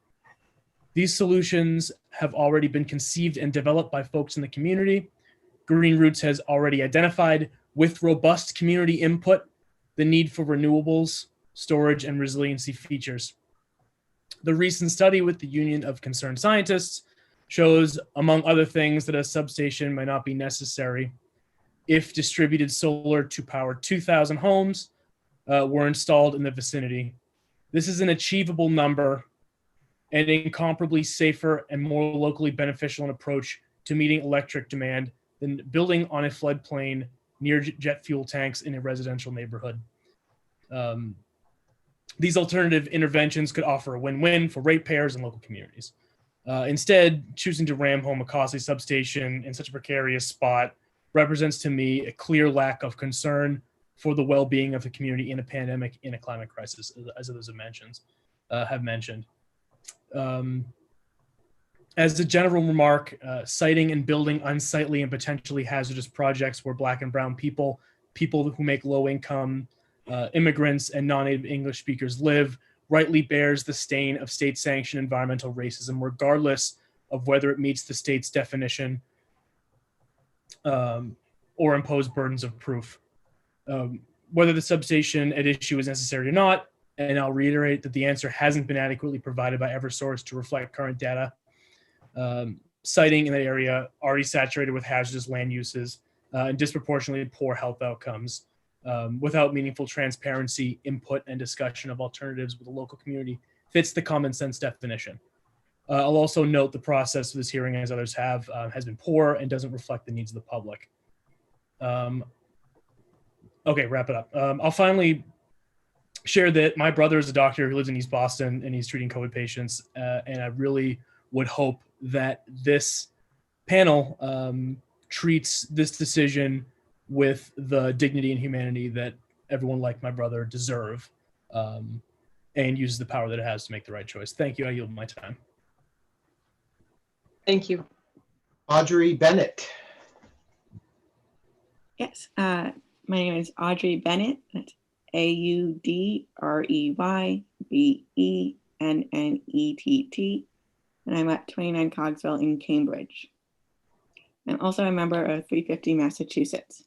These solutions have already been conceived and developed by folks in the community. Green Roots has already identified, with robust community input, the need for renewables, storage, and resiliency features. The recent study with the Union of Concerned Scientists shows, among other things, that a substation might not be necessary if distributed solar to power 2,000 homes were installed in the vicinity. This is an achievable number and incomparably safer and more locally beneficial an approach to meeting electric demand than building on a floodplain near jet fuel tanks in a residential neighborhood. These alternative interventions could offer a win-win for ratepayers and local communities. Instead, choosing to ram home a costly substation in such a precarious spot represents to me a clear lack of concern for the well-being of the community in a pandemic, in a climate crisis, as others have mentioned. As a general remark, citing and building unsightly and potentially hazardous projects where Black and brown people who make low income, immigrants, and non-native English speakers live, rightly bears the stain of state-sanctioned environmental racism, regardless of whether it meets the state's definition or imposed burdens of proof. Whether the substation at issue is necessary or not, and I'll reiterate that the answer hasn't been adequately provided by Eversource to reflect current data. Siting in that area already saturated with hazardous land uses and disproportionately poor health outcomes without meaningful transparency, input, and discussion of alternatives with the local community fits the common sense definition. I'll also note the process of this hearing, as others have, has been poor and doesn't reflect the needs of the public. Okay, wrap it up. I'll finally share that my brother is a doctor who lives in East Boston and he's treating COVID patients. And I really would hope that this panel treats this decision with the dignity and humanity that everyone like my brother deserve, and uses the power that it has to make the right choice. Thank you. I yield my time. Thank you. Audrey Bennett. Yes, my name is Audrey Bennett. That's AudreyBennett, and I'm at 29 Cogswell in Cambridge. I'm also a member of 350 Massachusetts.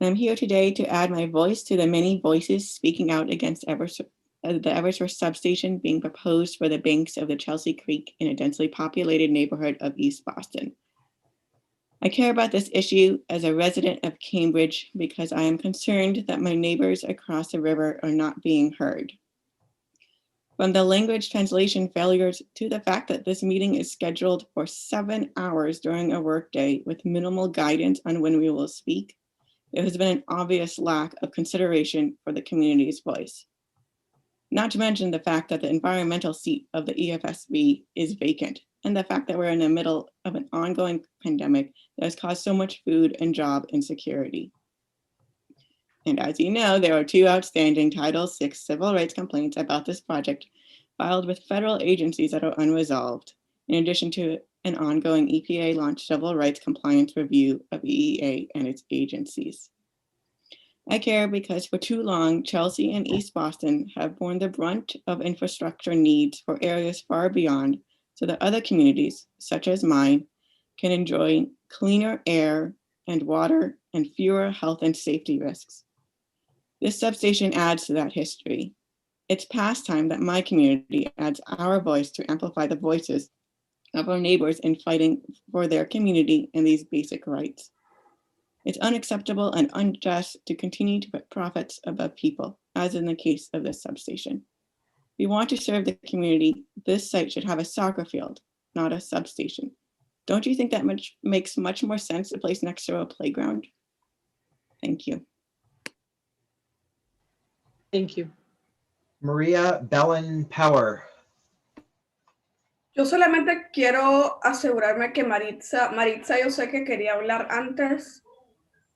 I'm here today to add my voice to the many voices speaking out against the Eversource substation being proposed for the banks of the Chelsea Creek in a densely populated neighborhood of East Boston. I care about this issue as a resident of Cambridge because I am concerned that my neighbors across the river are not being heard. From the language translation failures to the fact that this meeting is scheduled for 7 hours during a workday with minimal guidance on when we will speak, there has been an obvious lack of consideration for the community's voice. Not to mention the fact that the environmental seat of the EFSB is vacant, and the fact that we're in the middle of an ongoing pandemic that has caused so much food and job insecurity. And as you know, there are 2 outstanding Title VI civil rights complaints about this project filed with federal agencies that are unresolved, in addition to an ongoing EPA-launched civil rights compliance review of EEA and its agencies. I care because for too long, Chelsea and East Boston have borne the brunt of infrastructure needs for areas far beyond, so that other communities, such as mine, can enjoy cleaner air and water and fewer health and safety risks. This substation adds to that history. It's past time that my community adds our voice to amplify the voices of our neighbors in fighting for their community and these basic rights. It's unacceptable and unjust to continue to put profits above people, as in the case of this substation. If we want to serve the community, this site should have a soccer field, not a substation. Don't you think that makes much more sense to place next to a playground? Thank you. Thank you. Maria Bellin Power. Yo solamente quiero asegurarme que Maritza, yo sé que quería hablar antes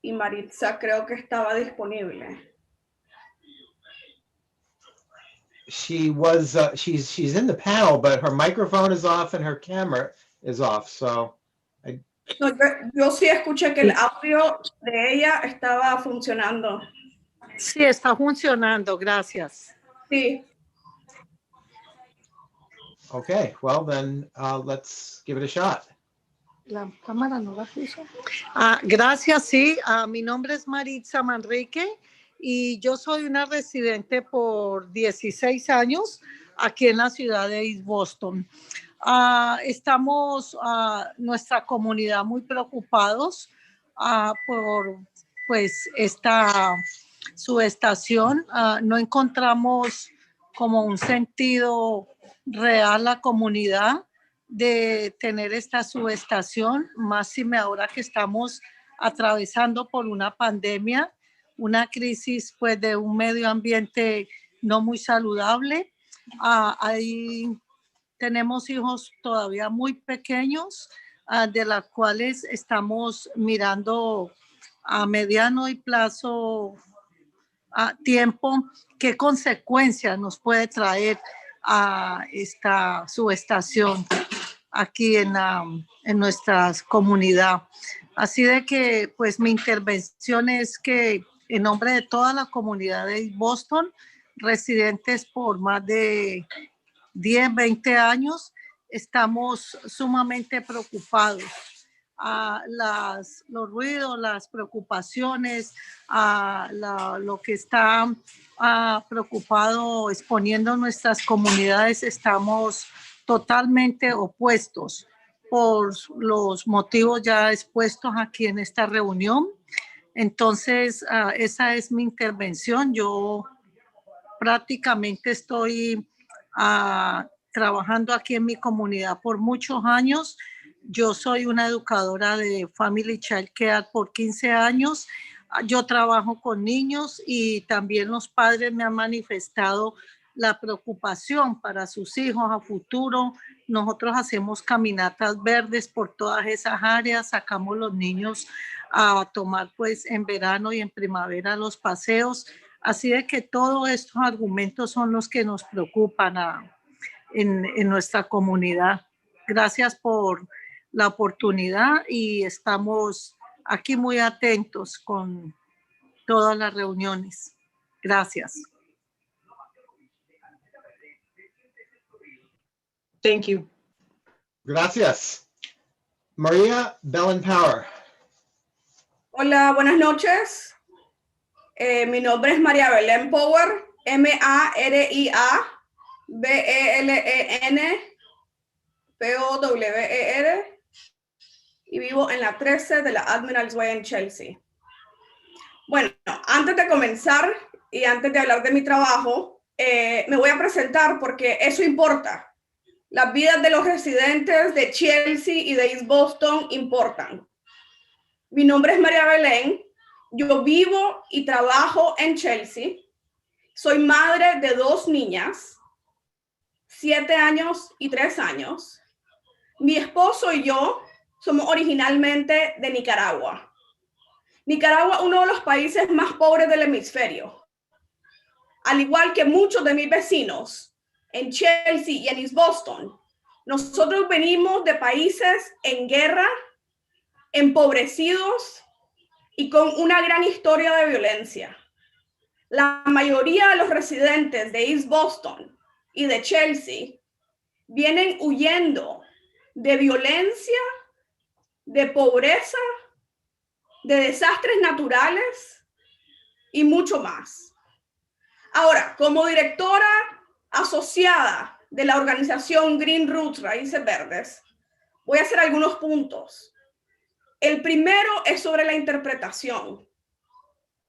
y Maritza creo que estaba disponible. She was, she's in the panel, but her microphone is off and her camera is off. So I No, yo sí escuché que el audio de ella estaba funcionando. Sí, está funcionando, gracias. Sí. Okay, well then, let's give it a shot. La cámara no la puso. Gracias, sí. Mi nombre es Maritza Manrique y yo soy una residente por 16 años aquí en la ciudad de East Boston. Estamos, nuestra comunidad, muy preocupados por pues esta subestación. No encontramos como un sentido real la comunidad de tener esta subestación, más si me ahora que estamos atravesando por una pandemia, una crisis pues de un medio ambiente no muy saludable. Ahí tenemos hijos todavía muy pequeños, de las cuales estamos mirando a mediano y plazo tiempo qué consecuencias nos puede traer a esta subestación aquí en nuestra comunidad. Así de que pues mi intervención es que en nombre de toda la comunidad de Boston, residentes por más de 10, 20 años, estamos sumamente preocupados. Los ruidos, las preocupaciones, lo que está preocupado exponiendo nuestras comunidades, estamos totalmente opuestos por los motivos ya expuestos aquí en esta reunión. Entonces, esa es mi intervención. Yo prácticamente estoy trabajando aquí en mi comunidad por muchos años. Yo soy una educadora de Family Child Care por 15 años. Yo trabajo con niños y también los padres me han manifestado la preocupación para sus hijos a futuro. Nosotros hacemos caminatas verdes por todas esas áreas, sacamos los niños a tomar pues en verano y en primavera los paseos. Así de que todos estos argumentos son los que nos preocupan en nuestra comunidad. Gracias por la oportunidad y estamos aquí muy atentos con todas las reuniones. Gracias. Thank you. Gracias. Maria Bellenpower. Hola, buenas noches. Mi nombre es María Belén Power, MARIABELENPOWER, y vivo en la 13 de la Admiral's Way en Chelsea. Bueno, antes de comenzar y antes de hablar de mi trabajo, me voy a presentar porque eso importa. Las vidas de los residentes de Chelsea y de East Boston importan. Mi nombre es María Belén. Yo vivo y trabajo en Chelsea. Soy madre de 2 niñas, 7 años y 3 años. Mi esposo y yo somos originalmente de Nicaragua. Nicaragua, uno de los países más pobres del hemisferio. Al igual que muchos de mis vecinos en Chelsea y en East Boston, nosotros venimos de países en guerra, empobrecidos y con una gran historia de violencia. La mayoría de los residentes de East Boston y de Chelsea vienen huyendo de violencia, de pobreza, de desastres naturales y mucho más. Ahora, como directora asociada de la organización Green Roots, Raíces Verdes, voy a hacer algunos puntos. El primero es sobre la interpretación.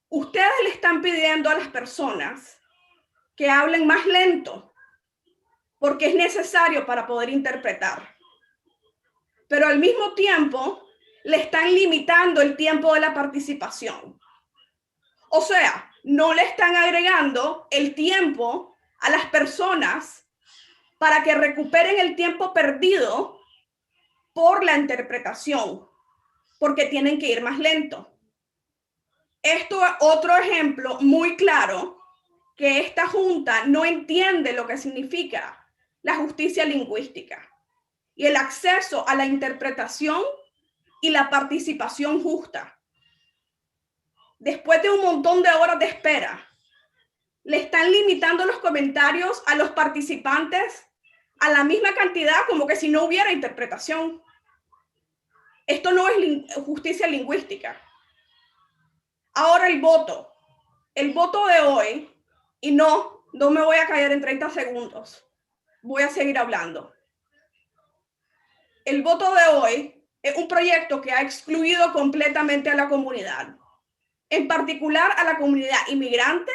Ustedes le están pidiendo a las personas que hablen más lento, porque es necesario para poder interpretar. Pero al mismo tiempo, le están limitando el tiempo de la participación. O sea, no le están agregando el tiempo a las personas para que recuperen el tiempo perdido por la interpretación, porque tienen que ir más lento. Esto es otro ejemplo muy claro que esta junta no entiende lo que significa la justicia lingüística y el acceso a la interpretación y la participación justa. Después de un montón de horas de espera, le están limitando los comentarios a los participantes a la misma cantidad como que si no hubiera interpretación. Esto no es justicia lingüística. Ahora el voto de hoy, y no me voy a callar en 30 segundos, voy a seguir hablando. El voto de hoy es un proyecto que ha excluido completamente a la comunidad, en particular a la comunidad inmigrante,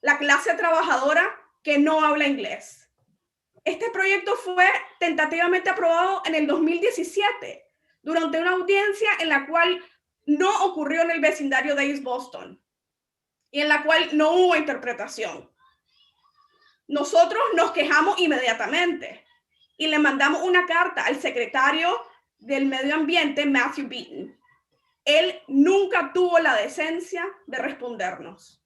la clase trabajadora que no habla inglés. Este proyecto fue tentativamente aprobado en el 2017 durante una audiencia en la cual no ocurrió en el vecindario de East Boston y en la cual no hubo interpretación. Nosotros nos quejamos inmediatamente y le mandamos una carta al secretario del Medio Ambiente, Matthew Beaton. Él nunca tuvo la decencia de respondernos.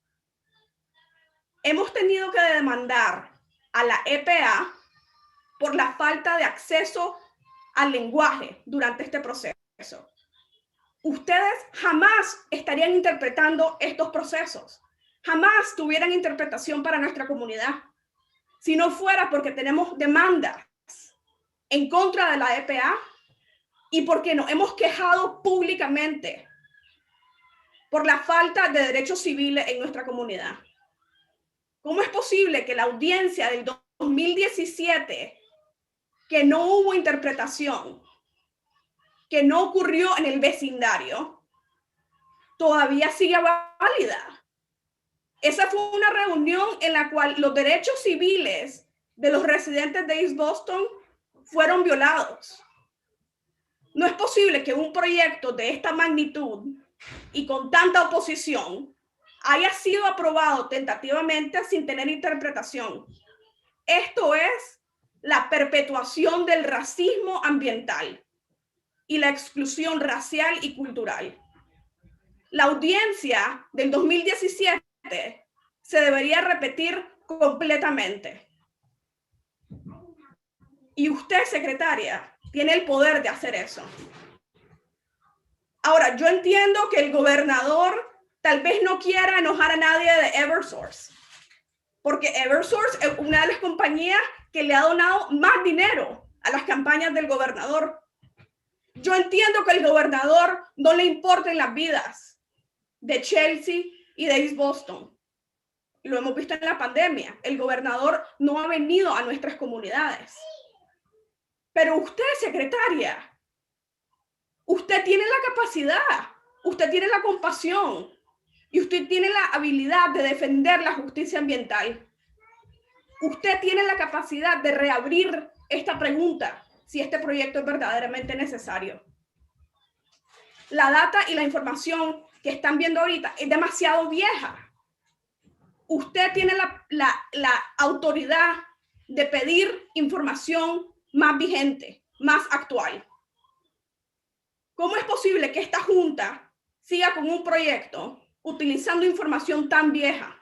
Hemos tenido que demandar a la EPA por la falta de acceso al lenguaje durante este proceso. Ustedes jamás estarían interpretando estos procesos, jamás tuvieran interpretación para nuestra comunidad, si no fuera porque tenemos demandas en contra de la EPA y porque nos hemos quejado públicamente por la falta de derechos civiles en nuestra comunidad. ¿Cómo es posible que la audiencia del 2017, que no hubo interpretación, que no ocurrió en el vecindario, todavía sigue válida? Esa fue una reunión en la cual los derechos civiles de los residentes de East Boston fueron violados. No es posible que un proyecto de esta magnitud y con tanta oposición haya sido aprobado tentativamente sin tener interpretación. Esto es la perpetuación del racismo ambiental y la exclusión racial y cultural. La audiencia del 2017 se debería repetir completamente. Y usted, secretaria, tiene el poder de hacer eso. Ahora, yo entiendo que el gobernador tal vez no quiera enojar a nadie de Eversource, porque Eversource es una de las compañías que le ha donado más dinero a las campañas del gobernador. Yo entiendo que al gobernador no le importen las vidas de Chelsea y de East Boston. Lo hemos visto en la pandemia. El gobernador no ha venido a nuestras comunidades. Pero usted, secretaria, usted tiene la capacidad, usted tiene la compasión y usted tiene la habilidad de defender la justicia ambiental. Usted tiene la capacidad de reabrir esta pregunta si este proyecto es verdaderamente necesario. La data y la información que están viendo ahorita es demasiado vieja. Usted tiene la autoridad de pedir información más vigente, más actual. ¿Cómo es posible que esta junta siga con un proyecto utilizando información tan vieja?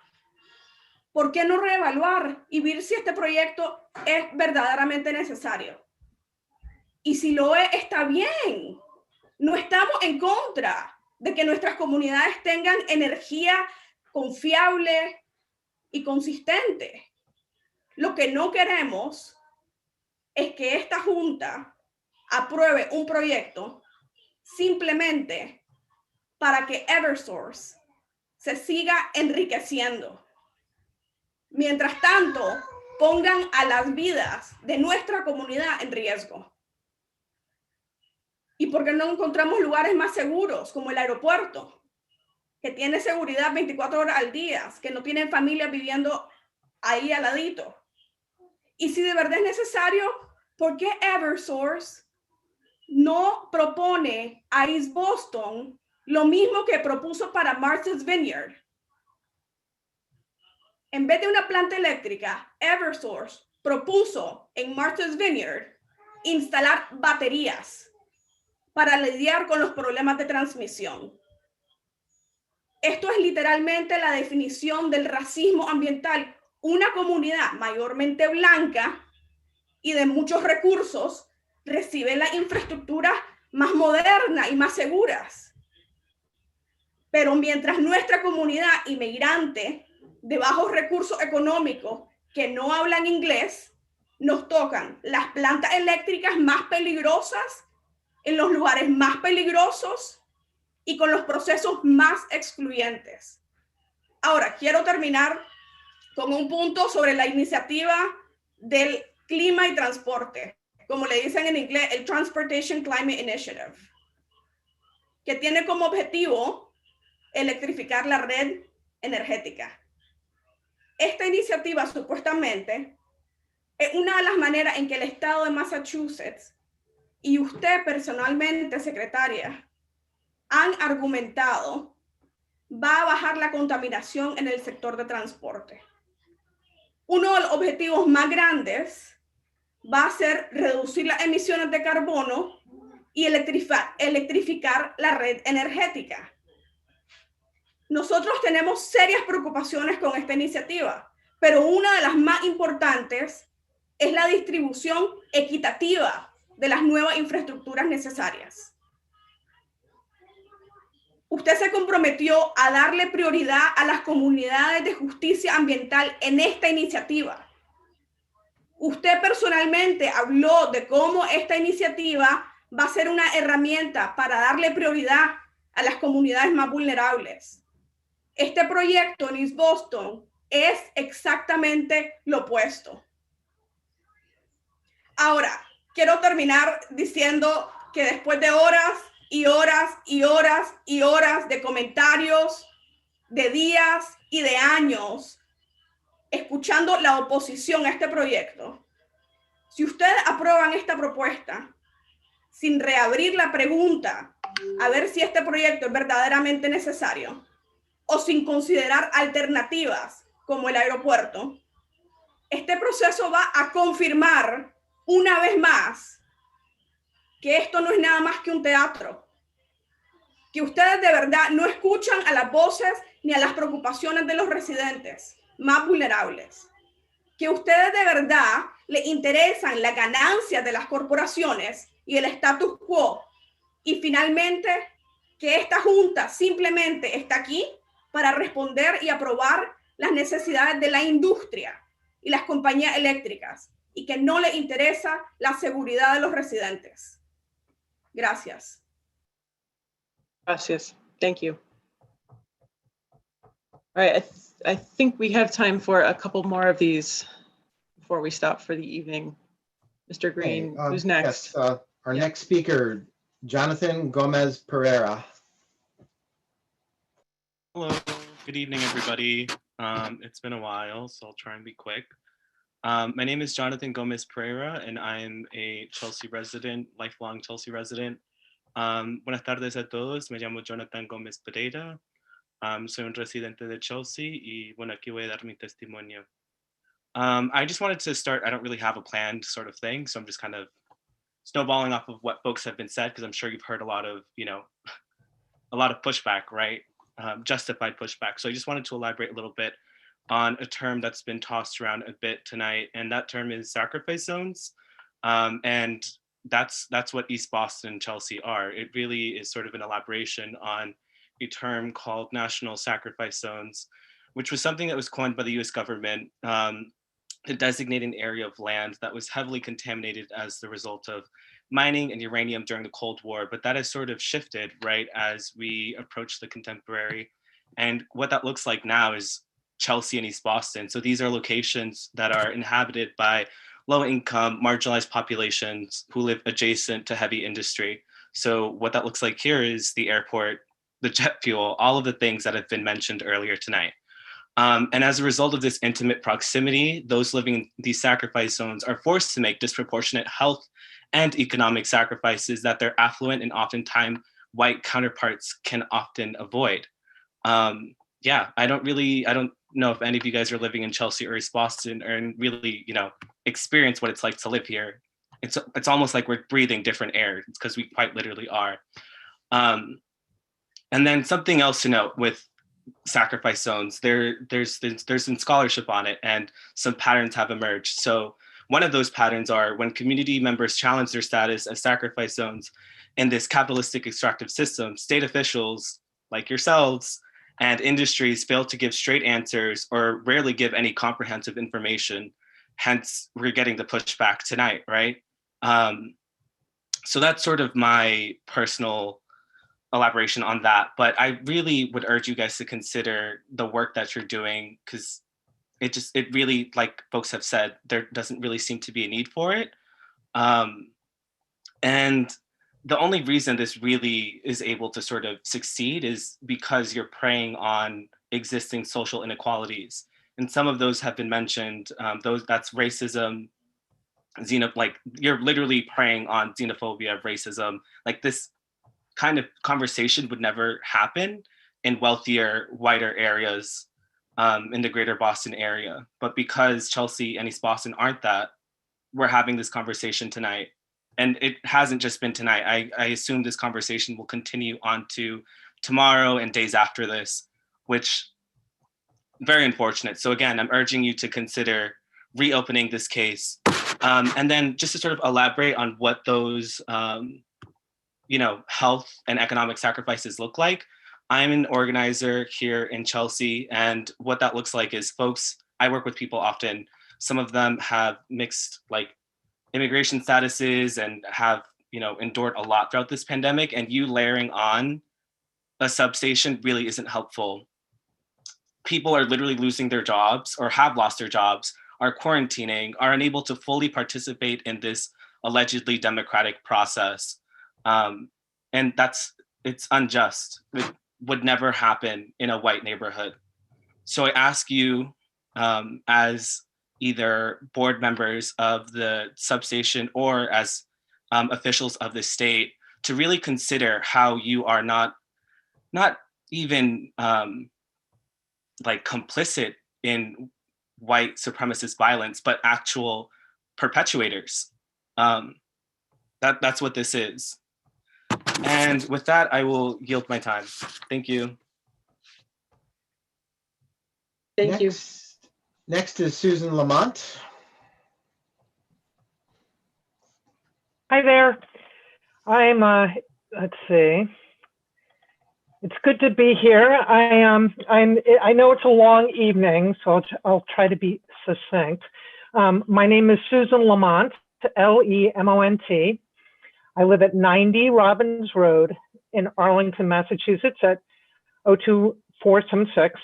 ¿Por qué no reevaluar y ver si este proyecto es verdaderamente necesario? Y si lo es, está bien. No estamos en contra de que nuestras comunidades tengan energía confiable y consistente. Lo que no queremos es que esta junta apruebe un proyecto simplemente para que Eversource se siga enriqueciendo. Mientras tanto, pongan a las vidas de nuestra comunidad en riesgo. ¿Y por qué no encontramos lugares más seguros, como el aeropuerto, que tiene seguridad 24 horas al día, que no tienen familias viviendo ahí al ladito? Y si de verdad es necesario, ¿por qué Eversource no propone a East Boston lo mismo que propuso para Martha's Vineyard? En vez de una planta eléctrica, Eversource propuso en Martha's Vineyard instalar baterías para lidiar con los problemas de transmisión. Esto es literalmente la definición del racismo ambiental. Una comunidad mayormente blanca y de muchos recursos recibe la infraestructura más modernas y más seguras. Pero mientras nuestra comunidad inmigrante de bajos recursos económicos que no hablan inglés, nos tocan las plantas eléctricas más peligrosas en los lugares más peligrosos y con los procesos más excluyentes. Ahora, quiero terminar con un punto sobre la iniciativa del clima y transporte, como le dicen en inglés, el Transportation Climate Initiative, que tiene como objetivo electrificar la red energética. Esta iniciativa supuestamente es una de las maneras en que el estado de Massachusetts y usted personalmente, secretaria, han argumentado va a bajar la contaminación en el sector de transporte. Uno de los objetivos más grandes va a ser reducir las emisiones de carbono y electrificar la red energética. Nosotros tenemos serias preocupaciones con esta iniciativa, pero una de las más importantes es la distribución equitativa de las nuevas infraestructuras necesarias. Usted se comprometió a darle prioridad a las comunidades de justicia ambiental en esta iniciativa. Usted personalmente habló de cómo esta iniciativa va a ser una herramienta para darle prioridad a las comunidades más vulnerables. Este proyecto en East Boston es exactamente lo opuesto. Ahora, quiero terminar diciendo que después de horas y horas y horas y horas de comentarios, de días y de años, escuchando la oposición a este proyecto, si ustedes aprueban esta propuesta sin reabrir la pregunta a ver si este proyecto es verdaderamente necesario o sin considerar alternativas como el aeropuerto, este proceso va a confirmar una vez más que esto no es nada más que un teatro, que ustedes de verdad no escuchan a las voces ni a las preocupaciones de los residentes más vulnerables, que ustedes de verdad les interesan las ganancias de las corporaciones y el status quo, y finalmente que esta junta simplemente está aquí para responder y aprobar las necesidades de la industria y las compañías eléctricas, y que no les interesa la seguridad de los residentes. Gracias. Gracias. Thank you. All right, I think we have time for a couple more of these before we stop for the evening. Mr. Green, who's next? Yes, our next speaker, Jonathan Gomez Pereira. Hello, good evening, everybody. It's been a while, so I'll try and be quick. My name is Jonathan Gomez Pereira, and I'm a Chelsea resident, lifelong Chelsea resident. Buenas tardes a todos, me llamo Jonathan Gomez Pereira. Soy un residente de Chelsea, y bueno, aquí voy a dar mi testimonio. I just wanted to start, I don't really have a planned sort of thing, so I'm just kind of snowballing off of what folks have been said, because I'm sure you've heard a lot of, a lot of pushback, right? Justified pushback. So I just wanted to elaborate a little bit on a term that's been tossed around a bit tonight, and that term is sacrifice zones. And that's what East Boston and Chelsea are. It really is sort of an elaboration on a term called national sacrifice zones, which was something that was coined by the US government to designate an area of land that was heavily contaminated as the result of mining and uranium during the Cold War. But that has sort of shifted, right, as we approach the contemporary. And what that looks like now is Chelsea and East Boston. So these are locations that are inhabited by low-income, marginalized populations who live adjacent to heavy industry. So what that looks like here is the airport, the jet fuel, all of the things that have been mentioned earlier tonight. And as a result of this intimate proximity, those living in these sacrifice zones are forced to make disproportionate health and economic sacrifices that their affluent and oftentimes white counterparts can often avoid. Yeah, I don't know if any of you guys are living in Chelsea or East Boston and really, experience what it's like to live here. It's almost like we're breathing different air, because we quite literally are. And then something else to note with sacrifice zones, there's been scholarship on it, and some patterns have emerged. So one of those patterns are when community members challenge their status as sacrifice zones in this capitalistic extractive system, state officials like yourselves and industries fail to give straight answers or rarely give any comprehensive information. Hence, we're getting the pushback tonight, right? So that's sort of my personal elaboration on that. But I really would urge you guys to consider the work that you're doing, because it really, like folks have said, there doesn't really seem to be a need for it. And the only reason this really is able to sort of succeed is because you're preying on existing social inequalities. And some of those have been mentioned. That's racism, like you're literally preying on xenophobia, racism. Like this kind of conversation would never happen in wealthier, whiter areas in the greater Boston area. But because Chelsea and East Boston aren't that, we're having this conversation tonight. And it hasn't just been tonight. I assume this conversation will continue on to tomorrow and days after this, which very unfortunate. So again, I'm urging you to consider reopening this case. And then just to sort of elaborate on what those health and economic sacrifices look like. I'm an organizer here in Chelsea, and what that looks like is folks, I work with people often. Some of them have mixed like immigration statuses and have, endured a lot throughout this pandemic, and you layering on a substation really isn't helpful. People are literally losing their jobs or have lost their jobs, are quarantining, are unable to fully participate in this allegedly democratic process. And it's unjust. It would never happen in a white neighborhood. So I ask you as either board members of the substation or as officials of the state to really consider how you are not even like complicit in white supremacist violence, but actual perpetuators. That's what this is. And with that, I will yield my time. Thank you. Thank you. Next is Susan Lamont. Hi there. I'm, let's see. It's good to be here. I know it's a long evening, so I'll try to be succinct. My name is Susan Lamont, Lemont. I live at 90 Robbins Road in Arlington, Massachusetts at 02476.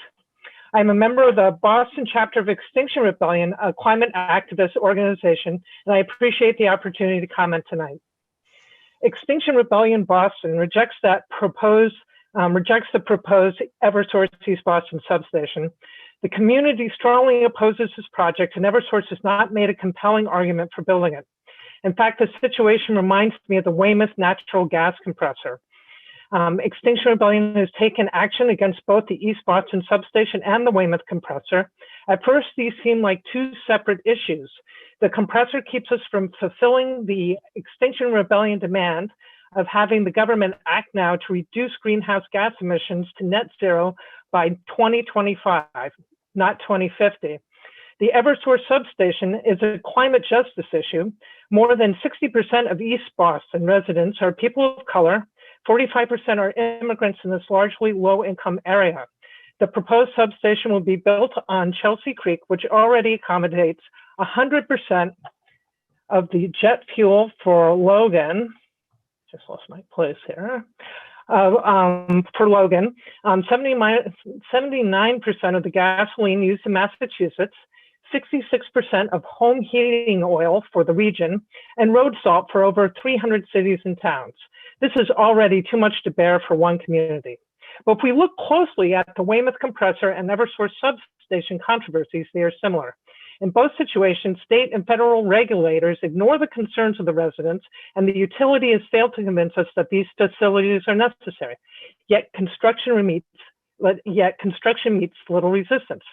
I'm a member of the Boston chapter of Extinction Rebellion, a climate activist organization, and I appreciate the opportunity to comment tonight. Extinction Rebellion Boston rejects the proposed Eversource East Boston substation. The community strongly opposes this project, and Eversource has not made a compelling argument for building it. In fact, the situation reminds me of the Weymouth natural gas compressor. Extinction Rebellion has taken action against both the East Boston substation and the Weymouth compressor. At first, these seem like two separate issues. The compressor keeps us from fulfilling the Extinction Rebellion demand of having the government act now to reduce greenhouse gas emissions to net zero by 2025, not 2050. The Eversource substation is a climate justice issue. More than 60% of East Boston residents are people of color. 45% are immigrants in this largely low-income area. The proposed substation will be built on Chelsea Creek, which already accommodates 100% of the jet fuel for Logan. Just lost my place here. For Logan, 79% of the gasoline used in Massachusetts, 66% of home heating oil for the region, and road salt for over 300 cities and towns. This is already too much to bear for one community. But if we look closely at the Weymouth compressor and Eversource substation controversies, they are similar. In both situations, state and federal regulators ignore the concerns of the residents, and the utility has failed to convince us that these facilities are necessary. Yet construction meets little resistance.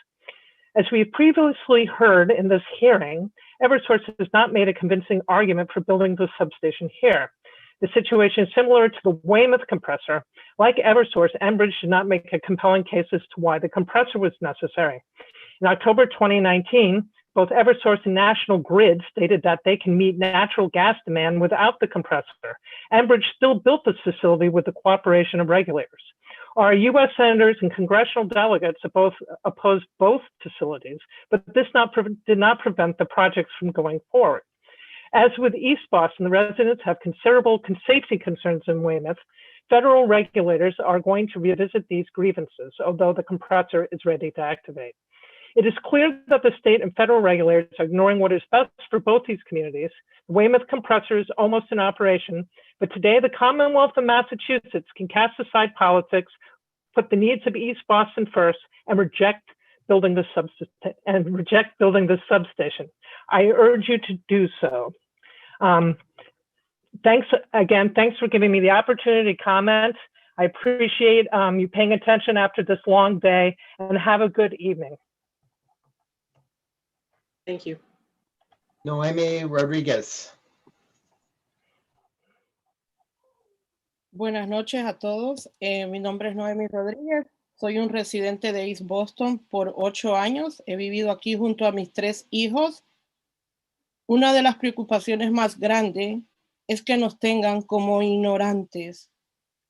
As we previously heard in this hearing, Eversource has not made a convincing argument for building the substation here. The situation is similar to the Weymouth compressor. Like Eversource, Enbridge did not make a compelling case as to why the compressor was necessary. In October 2019, both Eversource and National Grid stated that they can meet natural gas demand without the compressor. Enbridge still built this facility with the cooperation of regulators. Our U.S. senators and congressional delegates opposed both facilities, but this did not prevent the projects from going forward. As with East Boston, the residents have considerable safety concerns in Weymouth. Federal regulators are going to revisit these grievances, although the compressor is ready to activate. It is clear that the state and federal regulators are ignoring what is best for both these communities. The Weymouth compressor is almost in operation, but today the Commonwealth of Massachusetts can cast aside politics, put the needs of East Boston first, and reject building the substation. I urge you to do so. Thanks for giving me the opportunity to comment. I appreciate you paying attention after this long day, and have a good evening. Thank you. Noemi Rodriguez. Buenas noches a todos. Mi nombre es Noemi Rodríguez. Soy un residente de East Boston por 8 años. He vivido aquí junto a mis 3 hijos. Una de las preocupaciones más grandes es que nos tengan como ignorantes,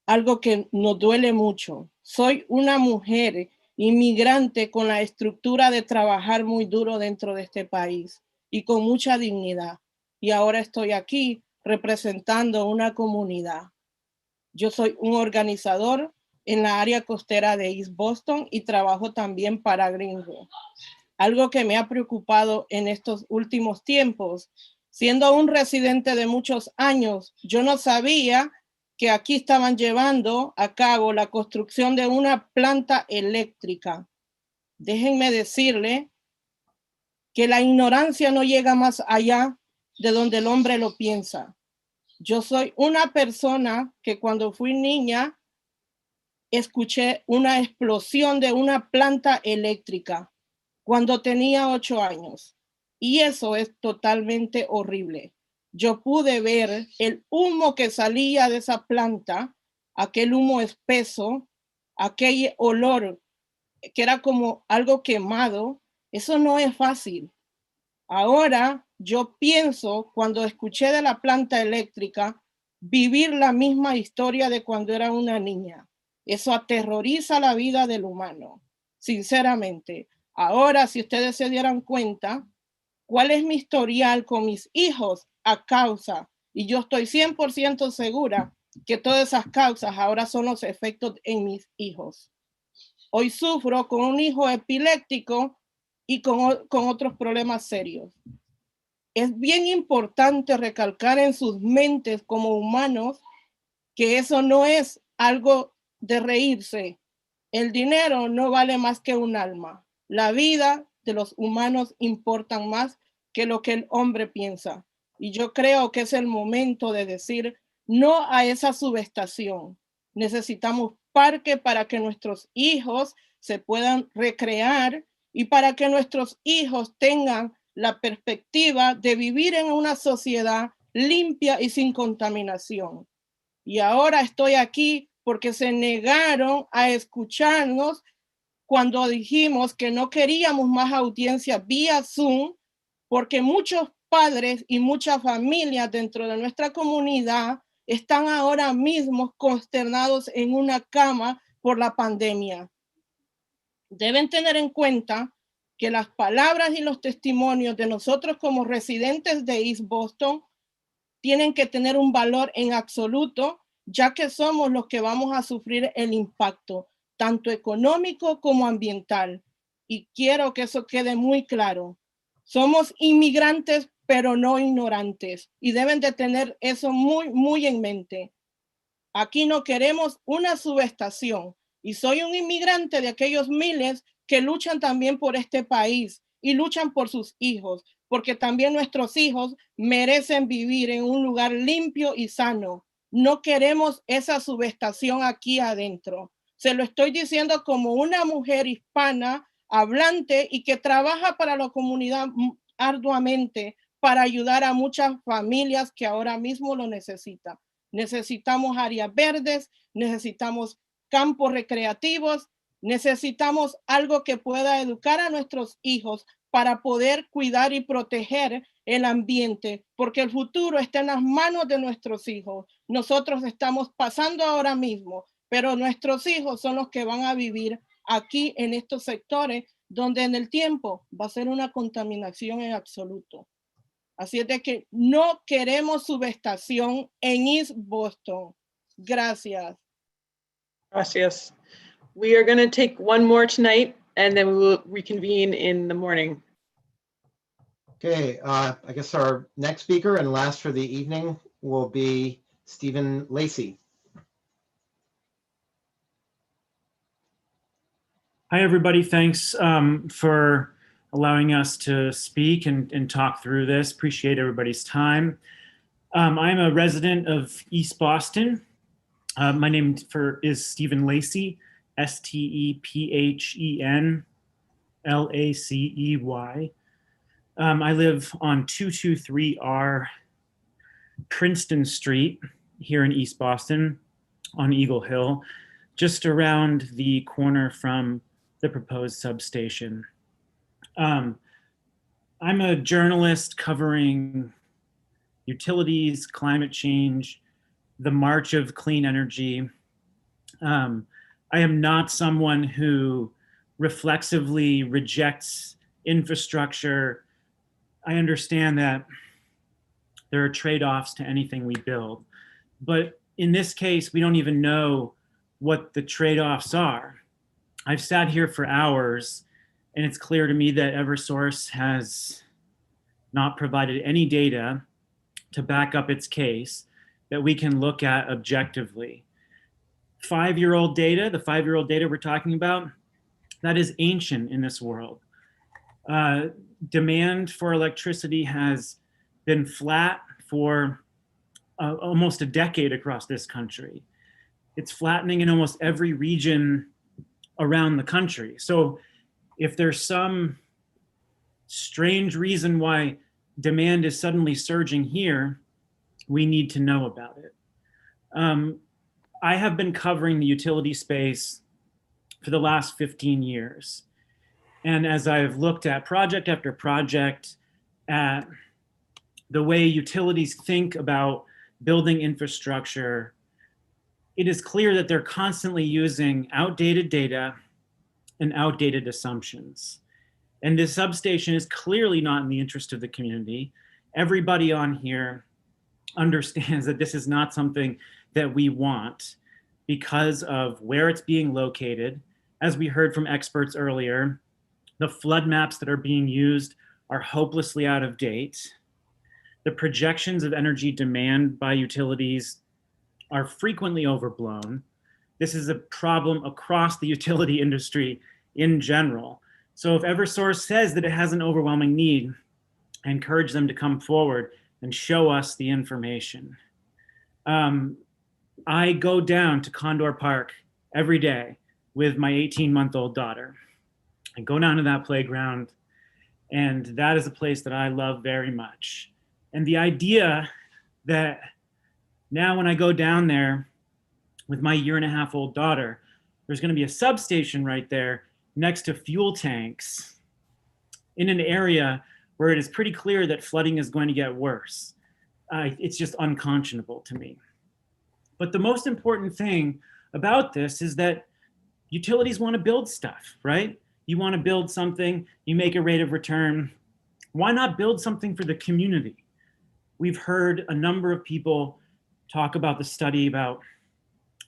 algo que nos duele mucho. Soy una mujer inmigrante con la estructura de trabajar muy duro dentro de este país y con mucha dignidad. Y ahora estoy aquí representando una comunidad. Yo soy un organizador en la área costera de East Boston y trabajo también para Greenville. Algo que me ha preocupado en estos últimos tiempos, siendo un residente de muchos años, yo no sabía que aquí estaban llevando a cabo la construcción de una planta eléctrica. Déjenme decirle que la ignorancia no llega más allá de donde el hombre lo piensa. Yo soy una persona que cuando fui niña escuché una explosión de una planta eléctrica cuando tenía 8 años. Y eso es totalmente horrible. Yo pude ver el humo que salía de esa planta, aquel humo espeso, aquel olor que era como algo quemado. Eso no es fácil. Ahora yo pienso, cuando escuché de la planta eléctrica, vivir la misma historia de cuando era una niña. Eso aterroriza la vida del humano, sinceramente. Ahora, si ustedes se dieran cuenta, ¿cuál es mi historial con mis hijos a causa? Y yo estoy 100% segura que todas esas causas ahora son los efectos en mis hijos. Hoy sufro con un hijo epiléptico y con otros problemas serios. Es bien importante recalcar en sus mentes como humanos que eso no es algo de reírse. El dinero no vale más que un alma. La vida de los humanos importan más que lo que el hombre piensa. Y yo creo que es el momento de decir no a esa subestación. Necesitamos parque para que nuestros hijos se puedan recrear y para que nuestros hijos tengan la perspectiva de vivir en una sociedad limpia y sin contaminación. Y ahora estoy aquí porque se negaron a escucharnos cuando dijimos que no queríamos más audiencia vía Zoom, porque muchos padres y muchas familias dentro de nuestra comunidad están ahora mismo consternados en una cama por la pandemia. Deben tener en cuenta que las palabras y los testimonios de nosotros como residentes de East Boston tienen que tener un valor en absoluto, ya que somos los que vamos a sufrir el impacto, tanto económico como ambiental. Y quiero que eso quede muy claro. Somos inmigrantes, pero no ignorantes. Y deben de tener eso muy, muy en mente. Aquí no queremos una subestación. Y soy un inmigrante de aquellos miles que luchan también por este país y luchan por sus hijos, porque también nuestros hijos merecen vivir en un lugar limpio y sano. No queremos esa subestación aquí adentro. Se lo estoy diciendo como una mujer hispana, hablante y que trabaja para la comunidad arduamente para ayudar a muchas familias que ahora mismo lo necesitan. Necesitamos áreas verdes, necesitamos campos recreativos, necesitamos algo que pueda educar a nuestros hijos para poder cuidar y proteger el ambiente, porque el futuro está en las manos de nuestros hijos. Nosotros estamos pasando ahora mismo, pero nuestros hijos son los que van a vivir aquí en estos sectores, donde en el tiempo va a ser una contaminación en absoluto. Así es de que no queremos subestación en East Boston. Gracias. Gracias. We are going to take one more tonight, and then we will reconvene in the morning. Okay, I guess our next speaker and last for the evening will be Stephen Lacy. Hi, everybody. Thanks for allowing us to speak and talk through this. Appreciate everybody's time. I'm a resident of East Boston. My name is Stephen Lacy, Stephen Lacey. I live on 223R Princeton Street here in East Boston on Eagle Hill, just around the corner from the proposed substation. I'm a journalist covering utilities, climate change, the march of clean energy. I am not someone who reflexively rejects infrastructure. I understand that there are trade-offs to anything we build, but in this case, we don't even know what the trade-offs are. I've sat here for hours, and it's clear to me that Eversource has not provided any data to back up its case that we can look at objectively. 5-year-old data, the 5-year-old data we're talking about, that is ancient in this world. Demand for electricity has been flat for almost a decade across this country. It's flattening in almost every region around the country. So if there's some strange reason why demand is suddenly surging here, we need to know about it. I have been covering the utility space for the last 15 years. And as I've looked at project after project, at the way utilities think about building infrastructure, it is clear that they're constantly using outdated data and outdated assumptions. And this substation is clearly not in the interest of the community. Everybody on here understands that this is not something that we want because of where it's being located. As we heard from experts earlier, the flood maps that are being used are hopelessly out of date. The projections of energy demand by utilities are frequently overblown. This is a problem across the utility industry in general. So if Eversource says that it has an overwhelming need, I encourage them to come forward and show us the information. I go down to Condor Park every day with my 18-month-old daughter. I go down to that playground, and that is a place that I love very much. And the idea that now when I go down there with my 1.5-year-old daughter, there's going to be a substation right there next to fuel tanks in an area where it is pretty clear that flooding is going to get worse. It's just unconscionable to me. But the most important thing about this is that utilities want to build stuff, right? You want to build something, you make a rate of return. Why not build something for the community? We've heard a number of people talk about the study about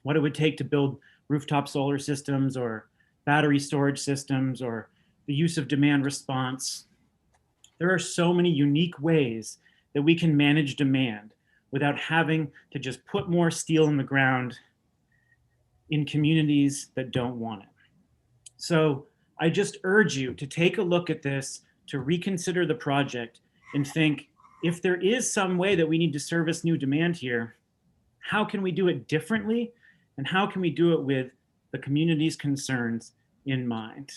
what it would take to build rooftop solar systems or battery storage systems or the use of demand response. There are so many unique ways that we can manage demand without having to just put more steel in the ground in communities that don't want it. So I just urge you to take a look at this, to reconsider the project and think, if there is some way that we need to service new demand here, how can we do it differently? And how can we do it with the community's concerns in mind?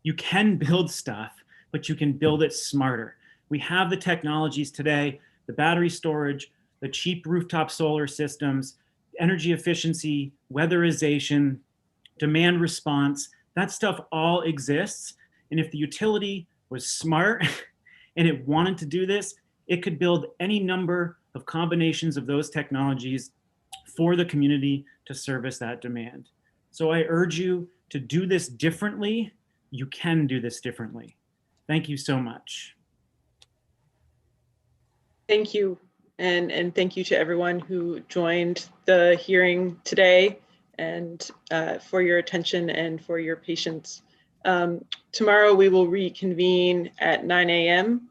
You can build stuff, but you can build it smarter. We have the technologies today, the battery storage, the cheap rooftop solar systems, energy efficiency, weatherization, demand response. That stuff all exists. And if the utility was smart and it wanted to do this, it could build any number of combinations of those technologies for the community to service that demand. So I urge you to do this differently. You can do this differently. Thank you so much. Thank you. And thank you to everyone who joined the hearing today and for your attention and for your patience. Tomorrow we will reconvene at 9 a.m.,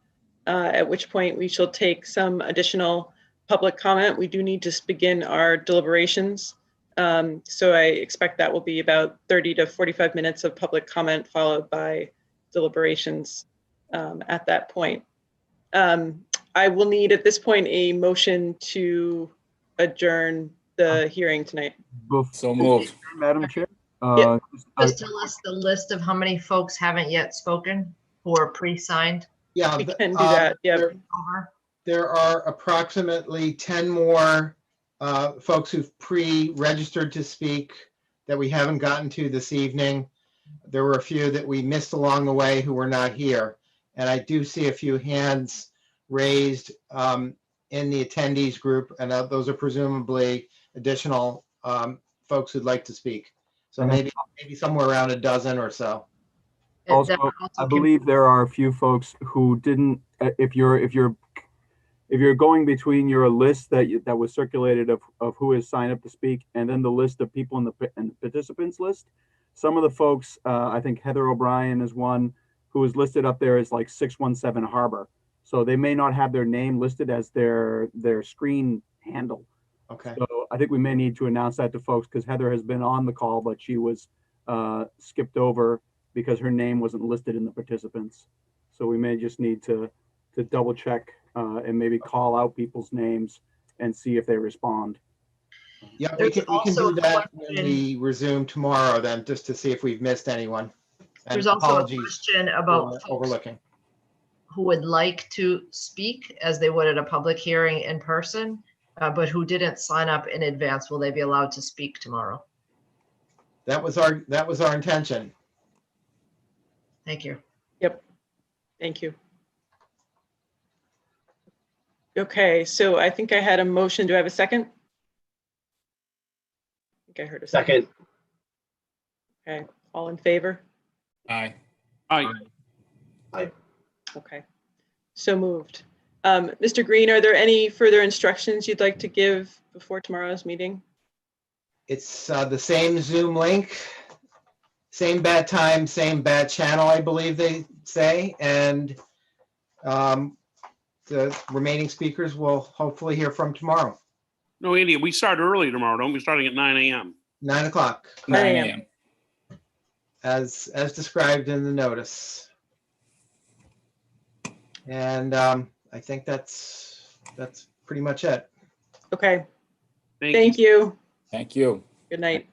at which point we shall take some additional public comment. We do need to begin our deliberations. So I expect that will be about 30 to 45 minutes of public comment followed by deliberations at that point. I will need at this point a motion to adjourn the hearing tonight. So moved. Madam Chair. Just tell us the list of how many folks haven't yet spoken who are pre-signed. Yeah, We can do that. Yep. There are approximately 10 more folks who've pre-registered to speak that we haven't gotten to this evening. There were a few that we missed along the way who were not here. And I do see a few hands raised in the attendees group, and those are presumably additional folks who'd like to speak. So maybe somewhere around a dozen or so. Also, I believe there are a few folks who didn't. If you're going between your list that was circulated of who has signed up to speak, and then the list of people in the participants list, some of the folks, I think Heather O'Brien is one who is listed up there as like 617 Harbor. So they may not have their name listed as their screen handle. Okay. So I think we may need to announce that to folks because Heather has been on the call, but she was skipped over because her name wasn't listed in the participants. So we may just need to double check and maybe call out people's names and see if they respond. Yeah, we can do that when we resume tomorrow then, just to see if we've missed anyone. And There's also a apologies question about for overlooking. Who would like to speak as they would at a public hearing in person, but who didn't sign up in advance. Will they be allowed to speak tomorrow? That was our intention. Thank you. Yep. Thank you. Okay, so I think I had a motion. Do I have a second? I think I heard a second. Okay, all in favor? Aye. Aye. Aye. Okay, so moved. Mr. Green, are there any further instructions you'd like to give before tomorrow's meeting? It's the same Zoom link, same bat time, same bat channel, I believe they say, and the remaining speakers will hopefully hear from tomorrow. No, Andy, we start early tomorrow, don't we? Starting at 9 a.m. 9 o'clock. 9 a.m. As described in the notice. And I think that's pretty much it. Okay. Thank you. Thank you. Good night.